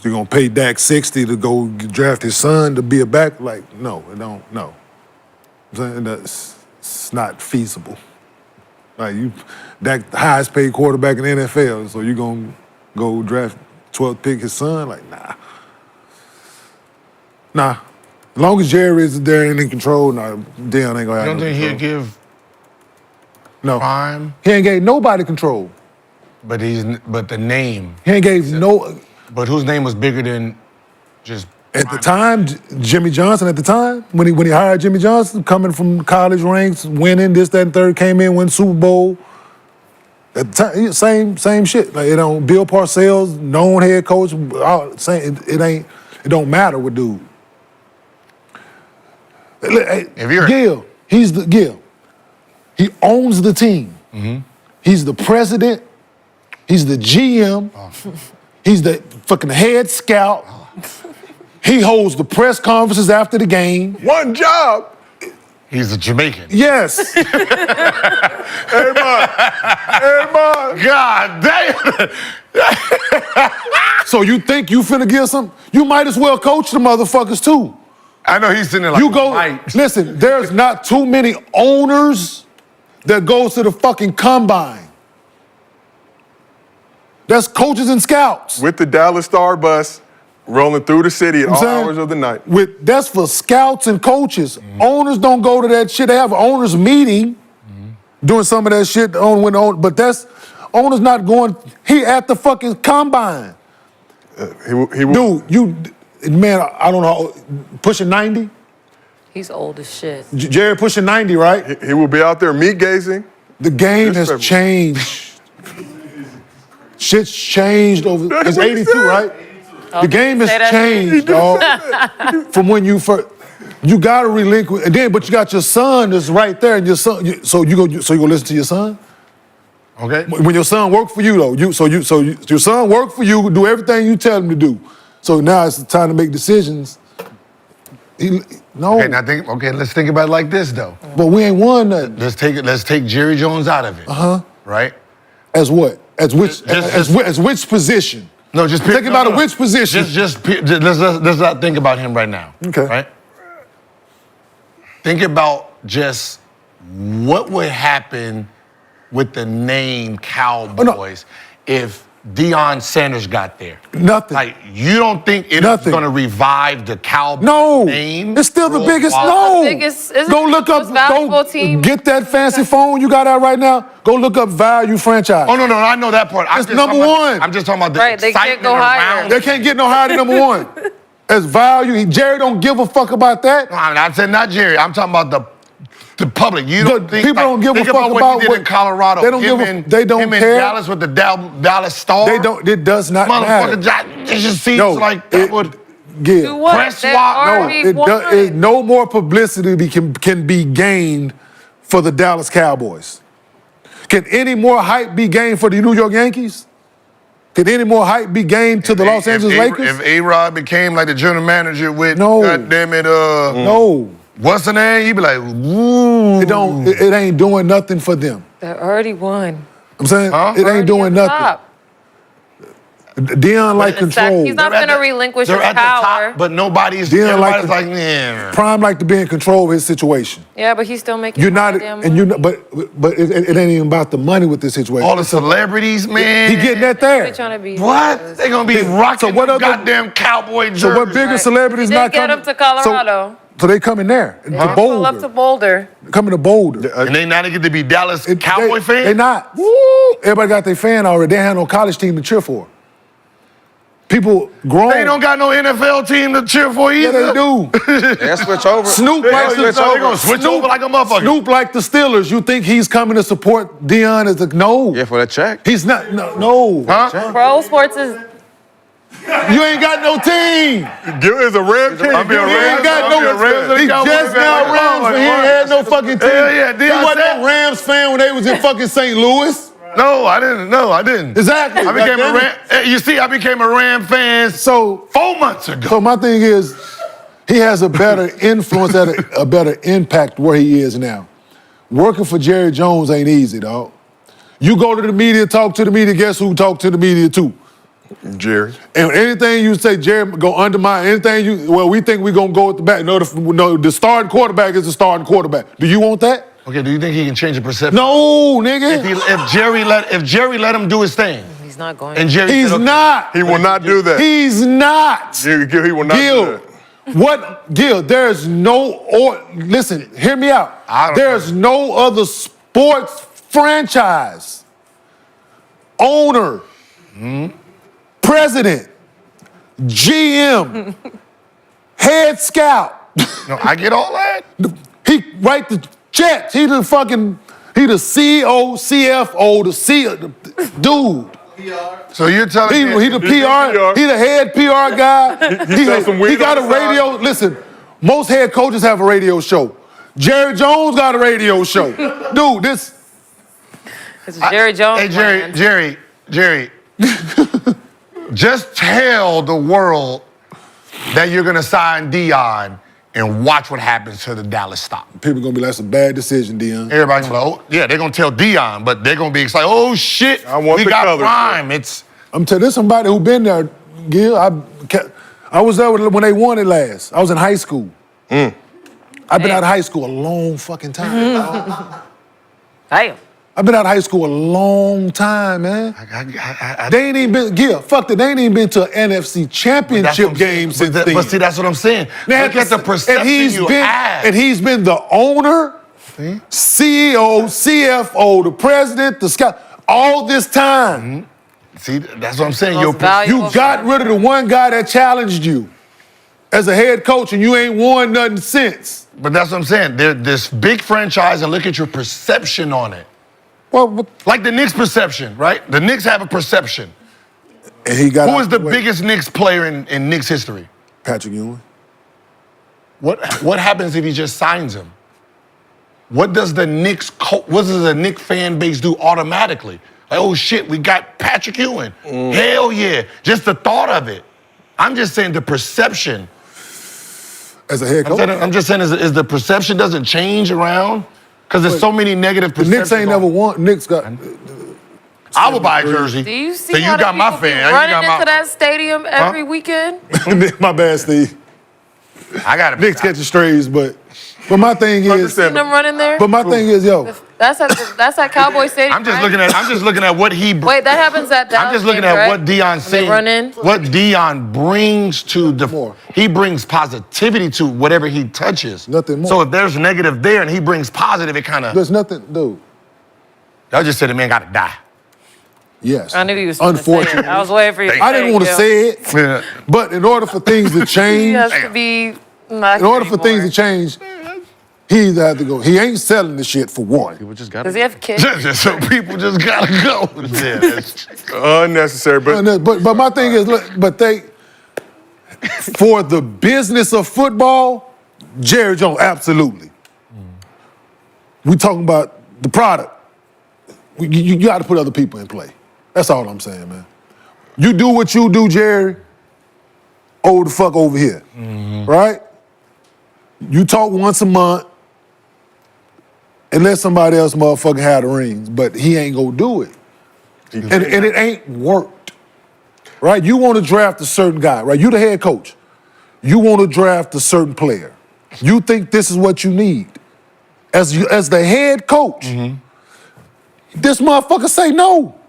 You're gonna pay Dak $60 to go draft his son to be a back? Like, no, it don't. No, it's not feasible. Like Dak, the highest paid quarterback in the NFL, so you gonna go draft 12th pick his son? Like, nah. As long as Jerry is there and in control, Deion ain't gonna have no control. You don't think he'll give? No. Prime? He ain't gave nobody control. But the name. He ain't gave no. But whose name was bigger than just at the time? Jimmy Johnson at the time when he hired Jimmy Johnson, coming from college ranks, winning this, that, and third, came in, win Super Bowl. At the time, same shit. Like, Bill Parcells, known head coach, it don't matter with dude. If you're Gil, Gil. He owns the team. Mm-hmm. He's the president. He's the GM. He's the fucking head scout. He holds the press conferences after the game. One job. He's a Jamaican. Yes. Hey, man. God damn. So you think you finna give some? You might as well coach the motherfuckers too. I know he's sitting there like, listen, there's not too many owners that goes to the fucking combine. That's coaches and scouts. With the Dallas Star bus rolling through the city at all hours of the night. That's for scouts and coaches. Mm-hmm. Owners don't go to that shit. They have an owners meeting doing some of that shit. But that's owners not going. He at the fucking combine. Dude, man, I don't know, pushing 90? He's old as shit. Jerry pushing 90, right? He will be out there meat gazing. The game has changed. Shit's changed over. It's 82, right? The game has say that changed, dog. From when you first. You gotta relinquish, and then, but you got your son that's right there, and your son. So you go listen to your son. Okay. When your son work for you, though, your son work for you, do everything you tell him to do. So now it's the time to make decisions. No. Okay, let's think about it like this though. But we ain't won nothing. Let's take Jerry Jones out of it. Right? As what? As which position? No, just think about it. Which position? Let's not think about him right now. Okay. Right? Think about just what would happen with the name Cowboys if Deion Sanders got there. Nothing. Like, you don't think it's going to revive the Cowboys name? It's still the biggest. No. Go look up. Go team. Get that fancy phone you got out right now. Go look up value franchise. Oh, no, I know that part. It's number one. I'm just talking about the Right, they can't excitement go higher. around. They can't get no higher than number one. As value, Jerry don't give a fuck about that. No, I said not Jerry. I'm talking about the public. You don't think people don't give a fuck what about he did in Colorado. They don't give a. They don't him care. in Dallas with the Dallas Star. They don't. It does not matter. Motherfucker, it just seems like that would. Give. Do what? Press They've swap. already won. No more publicity can be gained for the Dallas Cowboys. Can any more hype be gained for the New York Yankees? Can any more hype be gained to the Los Angeles Lakers? If A-Rod became like the general manager with, goddammit, no. What's the name? He'd be like, ooh. It ain't doing nothing for them. They already won. I'm saying it ain't doing nothing. Top. Deion like control. He's not going to relinquish his They're at power. the top, but nobody's Deion like, yeah. Prime like to be in control of his situation. Yeah, but he's still making. You're not, and you, but it ain't even about the money with this situation. All the celebrities, man. He getting that there. They're trying to be. What? They gonna be rocking goddamn cowboy jerseys. So what bigger celebrities They not get coming? them to Colorado. So they coming there to Pull Boulder. up to Boulder. Coming to Boulder. And they now get to be Dallas Cowboy fans? They not. Woo! Everybody got their fan already. They ain't had no college team to cheer for. People grown. They don't got no NFL team to cheer for either. Yeah, they do. They'll switch over. Snoop like They gonna switch over like a motherfucker. Snoop like the Steelers. You think he's coming to support Deion as no? Yeah, for that check. He's not. No. Huh? Pro sports is. You ain't got no team. Gil is a Rams fan. I'm being He Rams. ain't got no. He just now Rams, but he ain't had no fucking team. Yeah, he wasn't no Rams fan when they was in fucking St. Louis. No, I didn't. Exactly. I became a Ram. You see, I became a Ram fan. So 4 months ago. So my thing is, he has a better influence, a better impact where he is now. Working for Jerry Jones ain't easy, dog. You go to the media, talk to the media. Guess who talk to the media too? Jerry. And anything you say, Jerry, go undermine. Anything you, we think we're gonna go at the back. No, the starting quarterback is the starting quarterback. Do you want that? Okay, do you think he can change the perception? No, nigga. If Jerry let him do his thing. He's not going. And Jerry He's said, okay, not. He will not do that. He's not. Gil, he will not do that. What, Gil, there's listen, hear me out. There's no other sports franchise, owner, president, GM, head scout. No, I get all that. He write the checks. He the CEO, CFO, dude. So you're telling me he the PR, he the head PR guy. He got a radio. Listen, most head coaches have a radio show. Jerry Jones got a radio show. Dude, this. It's Jerry Jones. Hey, Jerry. Just tell the world that you're gonna sign Deion and watch what happens to the Dallas stock. People gonna be like, that's a bad decision, Deion. Everybody's gonna be like, oh, yeah, they're gonna tell Deion, but they're gonna be excited. Oh shit, we got Prime. I'm telling you, there's somebody who been there, Gil. I was there when they won it last. I was in high school. I've been out of high school a long fucking time. Damn. I've been out of high school a long time, man. They ain't even been, they ain't even been to an NFC championship game since then. But see, that's what I'm saying. Look at the perception you have. And he's been the owner, CEO, CFO, the president, the scout, all this time. See, that's what I'm saying. You got rid of the one guy that challenged you as a head coach, and you ain't won nothing since. But that's what I'm saying. They're this big franchise, and look at your perception on it. Well, like the Knicks perception, right? The Knicks have a perception. And he got Who is the biggest Knicks player in Knicks history? Patrick Ewing. What happens if he just signs him? What does the Knicks fan base do automatically? Like, oh shit, we got Patrick Ewing. Hell yeah. Just the thought of it. I'm just saying the perception. As a head coach? I'm just saying is the perception doesn't change around? Because there's so many negative perceptions. The Knicks ain't never won. Knicks got... I would buy a jersey. Do you see so you how got my people fan. be running into that stadium every weekend? My bad, Steve. I got it. Knicks catching strays, but my thing is... Seen them running there? But my thing is, yo... That's at Cowboy Stadium. I'm just looking at what he... Wait, that happens at Dallas. I'm just looking games, at right? what Deion's saying. Run in? What Deion brings to the... He brings positivity to whatever he touches. Nothing more. So if there's negative there and he brings positive, it kind of... There's nothing, dude. Y'all just said the man got to die. Yes. I knew he was gonna say it. Unfortunately. I was waiting for you to I didn't want to say it, Yeah. but in order for things to He change, has to be not in order for anymore. things to change, he either had to go. He ain't selling the shit for one. People just got Does he have kids? So people just got to go. Unnecessary, But my thing is, look, for the business of football, Jerry Jones, absolutely. We talking about the product. You got to put other people in play. That's all I'm saying, man. You do what you do, Jerry. Oh, the fuck over here, right? You talk once a month and let somebody else motherfucking have the rings, but he ain't gonna do it. And it ain't worked, right? You want to draft a certain guy, right? You the head coach. You want to draft a certain player. You think this is what you need. As the head coach, this motherfucker say no.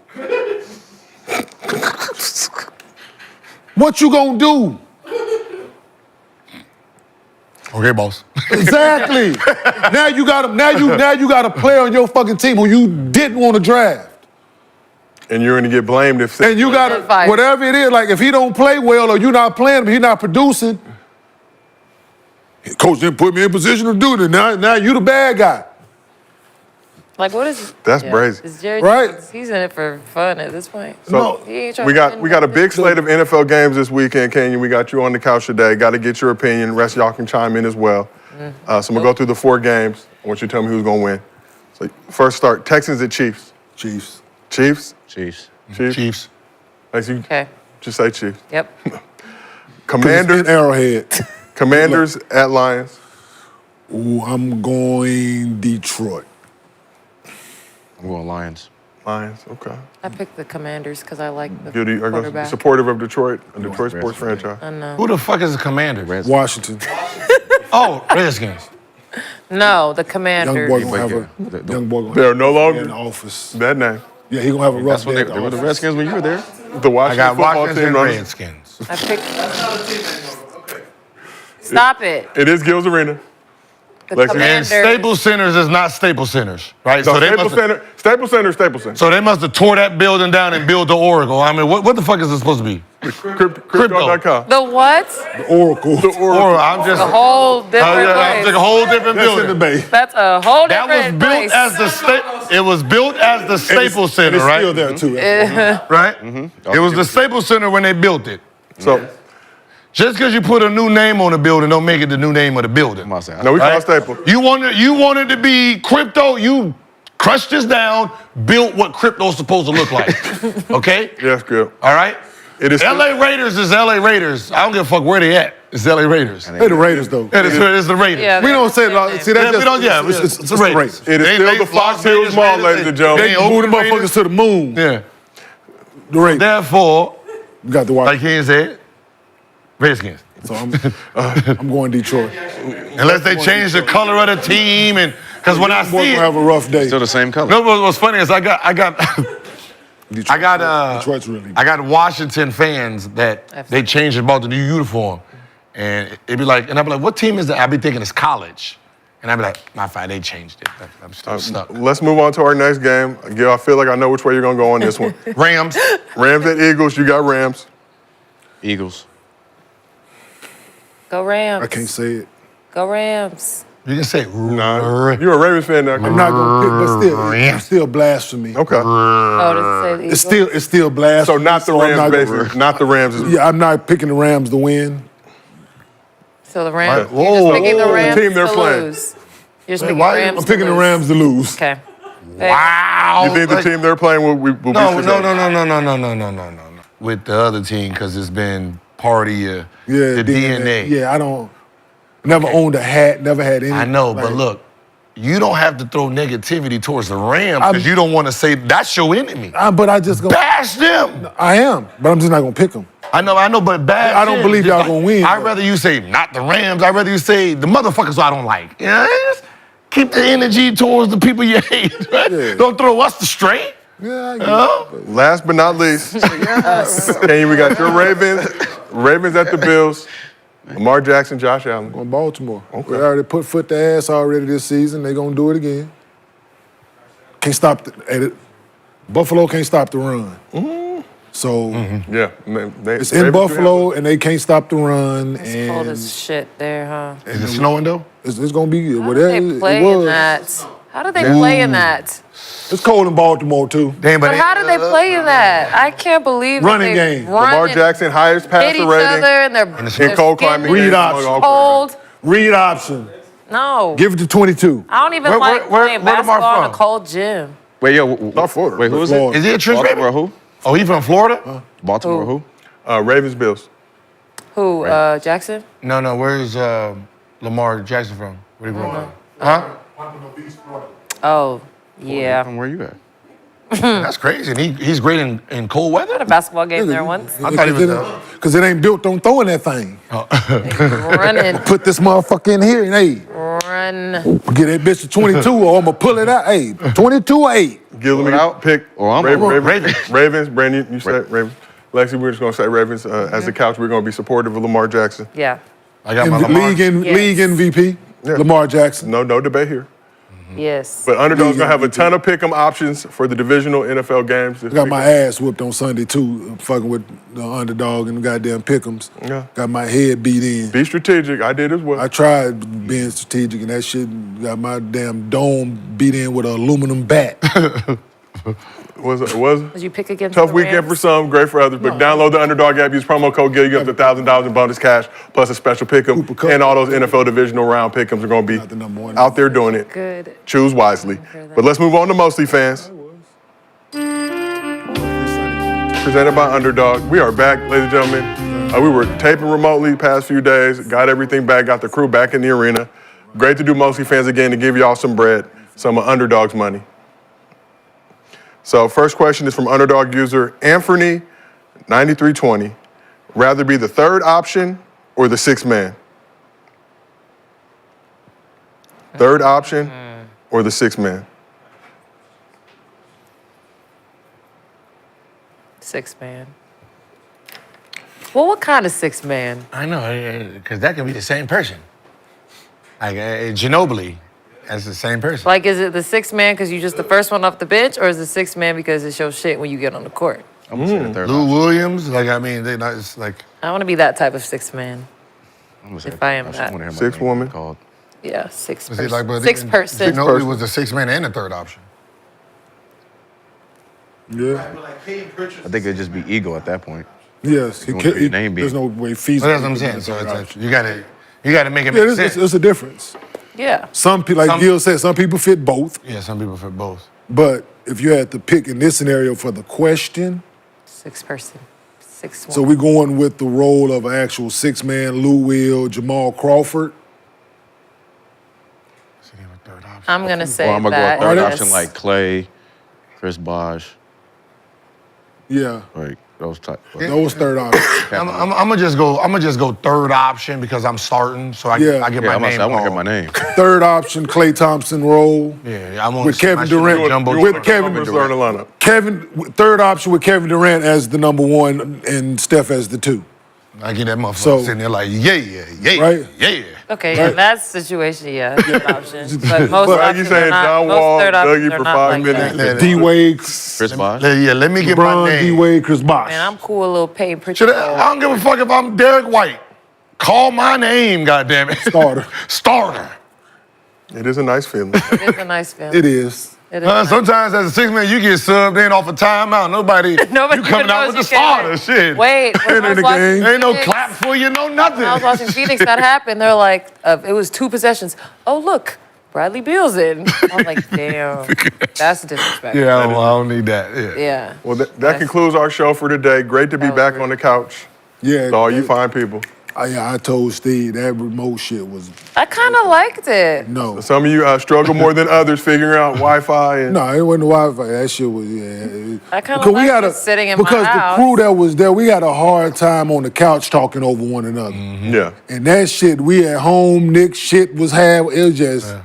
What you gonna do? Okay, boss. Exactly. now you got a player on your fucking team who you didn't want to draft. And you're gonna get blamed if... And you got to, whatever it is, like if he don't play well or you not playing him, he not producing, coach didn't put me in position to do it. Now you the bad guy. Like, what is... That's crazy. Is Jerry Right? Jones, he's in it for fun at this point. So He ain't trying we to win got a big nothing. slate of NFL games this weekend, Kenyon. We got you on the couch today. Got to get your opinion. The rest of y'all can chime in as well. So I'm gonna go through the 4 games. I want you to tell me who's gonna win. So first start, Texans at Chiefs. Chiefs. Chiefs? Chiefs. Chiefs. Okay. Just say Chiefs. Yep. Commanders. Arrowhead. Commanders at Lions. Ooh, I'm going Detroit. I'm going Lions. Lions, okay. I picked the Commanders because I like the Are you quarterback. supportive of Detroit, a Detroit sports franchise? I know. Who the fuck is the commander? Washington. Oh, Redskins. No, the Young Commanders. boy gonna have a young boy gonna They're no longer in the office. that name. Yeah, he gonna have a rough That's when day they at the were the office. Redskins when you were there. The I Washington got football Washington team runs. Redskins. I picked. Stop it. It is Gil's Arena. The Lexie. And Commanders. Staples Centers is not Staples Centers, right? So Staples Center. So they must have tore that building down and built the Oracle. I mean, what the fuck is it supposed to be? Crypto.com. The what? The Oracle. Or I'm just A whole different I'm place. like a whole different That's in building. the Bay. That's a whole That was different built place. as the It was built as the Staples Center, It's right? still there too. Right? It was the Staples Center when they built it. So Just because you put a new name on the building don't make it the new name of the building. no, we call it Staples. You wanted to be crypto, you crushed this down, built what crypto's supposed to look like. Okay? Yes, good. All right? It is LA Raiders is LA Raiders. I don't give a fuck where they at. It's LA Raiders. They the Raiders though. It's the Raiders. Yeah, We don't say it. See, that's Yeah, we don't- yeah, it's it's the Raiders. Raiders. It is They- still they the Fox Las Hills Vegas Mall, Raiders, ladies and They gentlemen. They moved the Oakland motherfuckers Raiders. to the moon. Yeah. The Raiders. Therefore, You got to watch. like Ken said, Redskins. So I'm going Detroit. Unless they change the color of the team, and because when I Boy see gonna it, have a rough day. Still the same color. no, what's funny is I got Detroit's really. I got Washington fans that they changed and bought the new uniform. And it'd be like, and I'd be like, what team is that? I'd be thinking it's college. And I'd be like, my fine, they changed it. I'm still stuck. Let's move on to our next game. Gil, I feel like I know which way you're gonna go on this one. Rams. Rams at Eagles. You got Rams. Eagles. Go Rams. I can't say it. Go Rams. You can say. Nah, you're a Ravens fan now. I'm not gonna pick, but still, it's still blasphemy. Okay. Oh, does it say the Eagles? It's still blasphemy. So not the Rams, basically. Not the Rams. Yeah, I'm not picking the Rams to win. So the Rams. Whoa. You're just picking the Rams team they're to playing. lose. You're just picking the Rams. I'm picking the Rams to lose. Okay. Wow. You think the team they're playing will be No. successful? With the other team, because it's been part of your Yeah, the DNA. Yeah, I don't. Never owned a hat. Never had any. I know, like, but look, you don't have to throw negativity towards the Rams because you don't want to say that's your enemy. But I just go bash them. I am, but I'm just not gonna pick them. I know, but bash. I don't believe y'all gonna win. I'd rather you say not the Rams. I'd rather you say the motherfuckers I don't like. You know, just keep the energy towards the people you hate. Right? Yeah. Don't throw us the straight. Yeah, I get it. Last but not least, Kenyon, we got your Ravens at the Bills. Lamar Jackson, Josh Allen. On Baltimore. Okay. We already put foot to ass already this season. They're gonna do it again. Can't stop Buffalo can't stop the run. So Yeah. it's in Buffalo and they can't stop the run. It's cold And as shit there, huh? Is it snowing though? it's gonna be How whatever do they play it was. in that? How do they play in that? It's cold in Baltimore too. Damn, But how do they play in that? I can't believe that Running they game. run Lamar and Jackson, highest hit passer each rating. other and they're In cold climate. Read games, option. all cold. Read option. No. Give it to 22. I don't even Where- like where- playing where Lamar basketball in a from? cold gym. Wait, yo, Not Florida. wait, who is Florida. it? Is he a Trench Baltimore baby? who? Oh, he from Florida? Baltimore who? Ravens, Bills. Who? Jackson? No. Where's Lamar Jackson from? Where he from? Huh? Oh, yeah. From where you at? That's crazy. And he's great in cold I had weather. a basketball game there once. I thought he was. Because it ain't built on throwing that thing. Running. Put this motherfucker in here and hey, Run. get that bitch to 22 or I'm gonna pull it out. Hey, 22 or 8. Gil, let me pick Or I'm Ravens. Brandon, you said Ravens. Lexie, we're just going to say Ravens. As the couch, we're going to be supportive of Lamar Jackson. Yeah. I got my Lamar. League MVP, Lamar Jackson. No debate here. Yes. But Underdog's going to have a ton of pick'em options for the divisional NFL games. I got my ass whooped on Sunday too, fucking with the Underdog and the goddamn pick'ems. Yeah. Got my head beat in. Be strategic. I did as well. I tried being strategic and that shit got my damn dome beat in with an aluminum bat. Was Did you pick against tough the weekend Rams? for some, great for others. But download the Underdog app, use promo code GIL, you get up to $1,000 in bonus cash, plus a special pick'em. And all those NFL divisional round pick'ems are going to be out there doing it. Good. Choose wisely. But let's move on to MostlyFans. Presented by Underdog. We are back, ladies and gentlemen. We were taping remotely the past few days, got everything back, got the crew back in the arena. Great to do MostlyFans again to give y'all some bread, some of Underdog's money. So first question is from Underdog user Anthony9320. Rather be the third option or the sixth man? Third option or the sixth man? Six man. Well, what kind of six man? I know, because that can be the same person. Like Ginobili, that's the same person. Like, is it the six man because you just the first one off the bench, or is it six man because it's your shit when you get on the court? I'm gonna say the third. Lou Williams, like I mean, they not. It's like I want to be that type of six man. I'm gonna say If I am just that. wanna hear my Sixth name woman. called. Yeah, six was it person. like but Six person. Ginobili was the sixth man and the third option. Yeah. I think it'd just be ego at that point. Yes. You want your name There's being- no way But feasible. that's what I'm saying. So it's like, you gotta make it Yeah, make sense. it's a difference. Yeah. Some people, like Gil said, some people fit both. Yeah, some people fit both. But if you had to pick in this scenario for the question, Six person. Six one. so we're going with the role of an actual six-man, Lou Will, Jamal Crawford. I'm gonna say Or I'm gonna that. go third yes. option like Clay, Chris Bosh, Yeah, like those type. those third options. I'm gonna just go third option because I'm starting, so I get Yeah, my I'm name. gonna say, I want to hear called. my name. Third option, Klay Thompson role. Yeah, I want With Kevin Durant. With Kevin Durant. Third option with Kevin Durant as the number one and Steph as the two. I get that motherfucker So- sitting there like, yeah, Right? yeah. Okay, Right. in that situation, yeah, good option. But most But like you options saying, are not, John most Wall, third options Dougie are for not 5 like minutes. that. D-Wade, Chris Bosh. Yeah, let me get my LeBron, name. D-Wade, Chris Bosh. Man, I'm cool with a little Payton Pritchard. I don't give a fuck if I'm Derek White. Call my name, goddammit. Starter. Starter. It is a nice feeling. It is a nice feeling. It is. It is nice. Sometimes as a six-man, you get subbed in off a timeout. Nobody you coming out with the starter. Shit. Wait, when I was watching Ain't no Phoenix- clap for you, no nothing. When I was watching Phoenix, that happened. They're like, it was 2 possessions. Oh, look, Bradley Beal's in. I was like, damn, that's disrespectful. Yeah, I don't need that. Yeah. Well, that concludes our show for today. Great to be back on the couch. Yeah. To all you fine people. I told Steve that remote shit was I kind of liked it. no. Some of you struggle more than others figuring out Wi-Fi. And No, it wasn't the Wi-Fi. That shit was I kind of liked it sitting in my because house. the crew that was there, we had a hard time on the couch talking over one another. Yeah. And that shit, we at home, Nick shit was it was just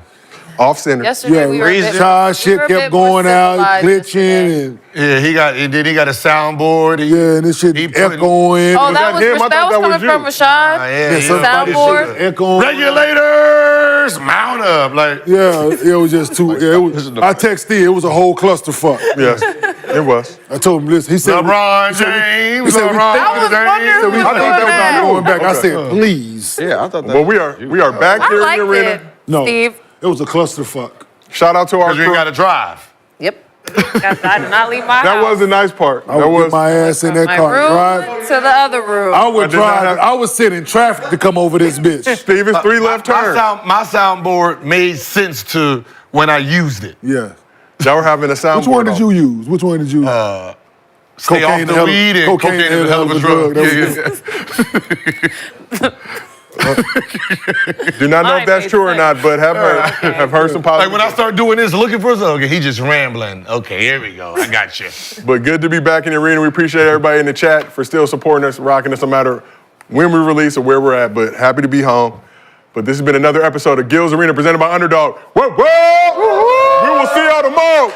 off center. Yesterday we were a bit- Charles we shit were a kept bit more going out, civilized glitching, and Yeah, he got a soundboard. and this shit echoing. Oh, that was coming from Rashad? Soundboard? Echoing. Regulators, mount up. Like Yeah, it was just too. Yeah, it was, I texted Steve. It was a whole clusterfuck. Yes, it was. I told him, listen. He said, LeBron he said, James, he said, LeBron I was wondering we who thought was that was doing not that. going back. I Okay. said, please. Yeah, I thought that. But we are back I here in liked the arena. it, No, Steve. it was a clusterfuck. Shout out to our because you crew. ain't got to drive. Yep. I did not leave my That house. was the nice part. I That would was get my ass in that my car, room drive. to the other room. I would I did not drive. have- I would sit in traffic to come over this bitch. Steve is 3 left turns. My soundboard made sense to when I used it. Yeah. Y'all were having a soundboard. Which one did you use? Which one did you? Stay off the weed and cocaine is a hell of a drug. That Do not know if that's true or not, but have heard some positive. Like when I start doing this, looking for something, okay, he just rambling. Okay, here we go. I got you. But good to be back in the arena. We appreciate everybody in the chat for still supporting us, rocking us, no matter when we release or where we're at. But happy to be home. But this has been another episode of Gil's Arena presented by Underdog. Whoa, whoa! We will see y'all tomorrow.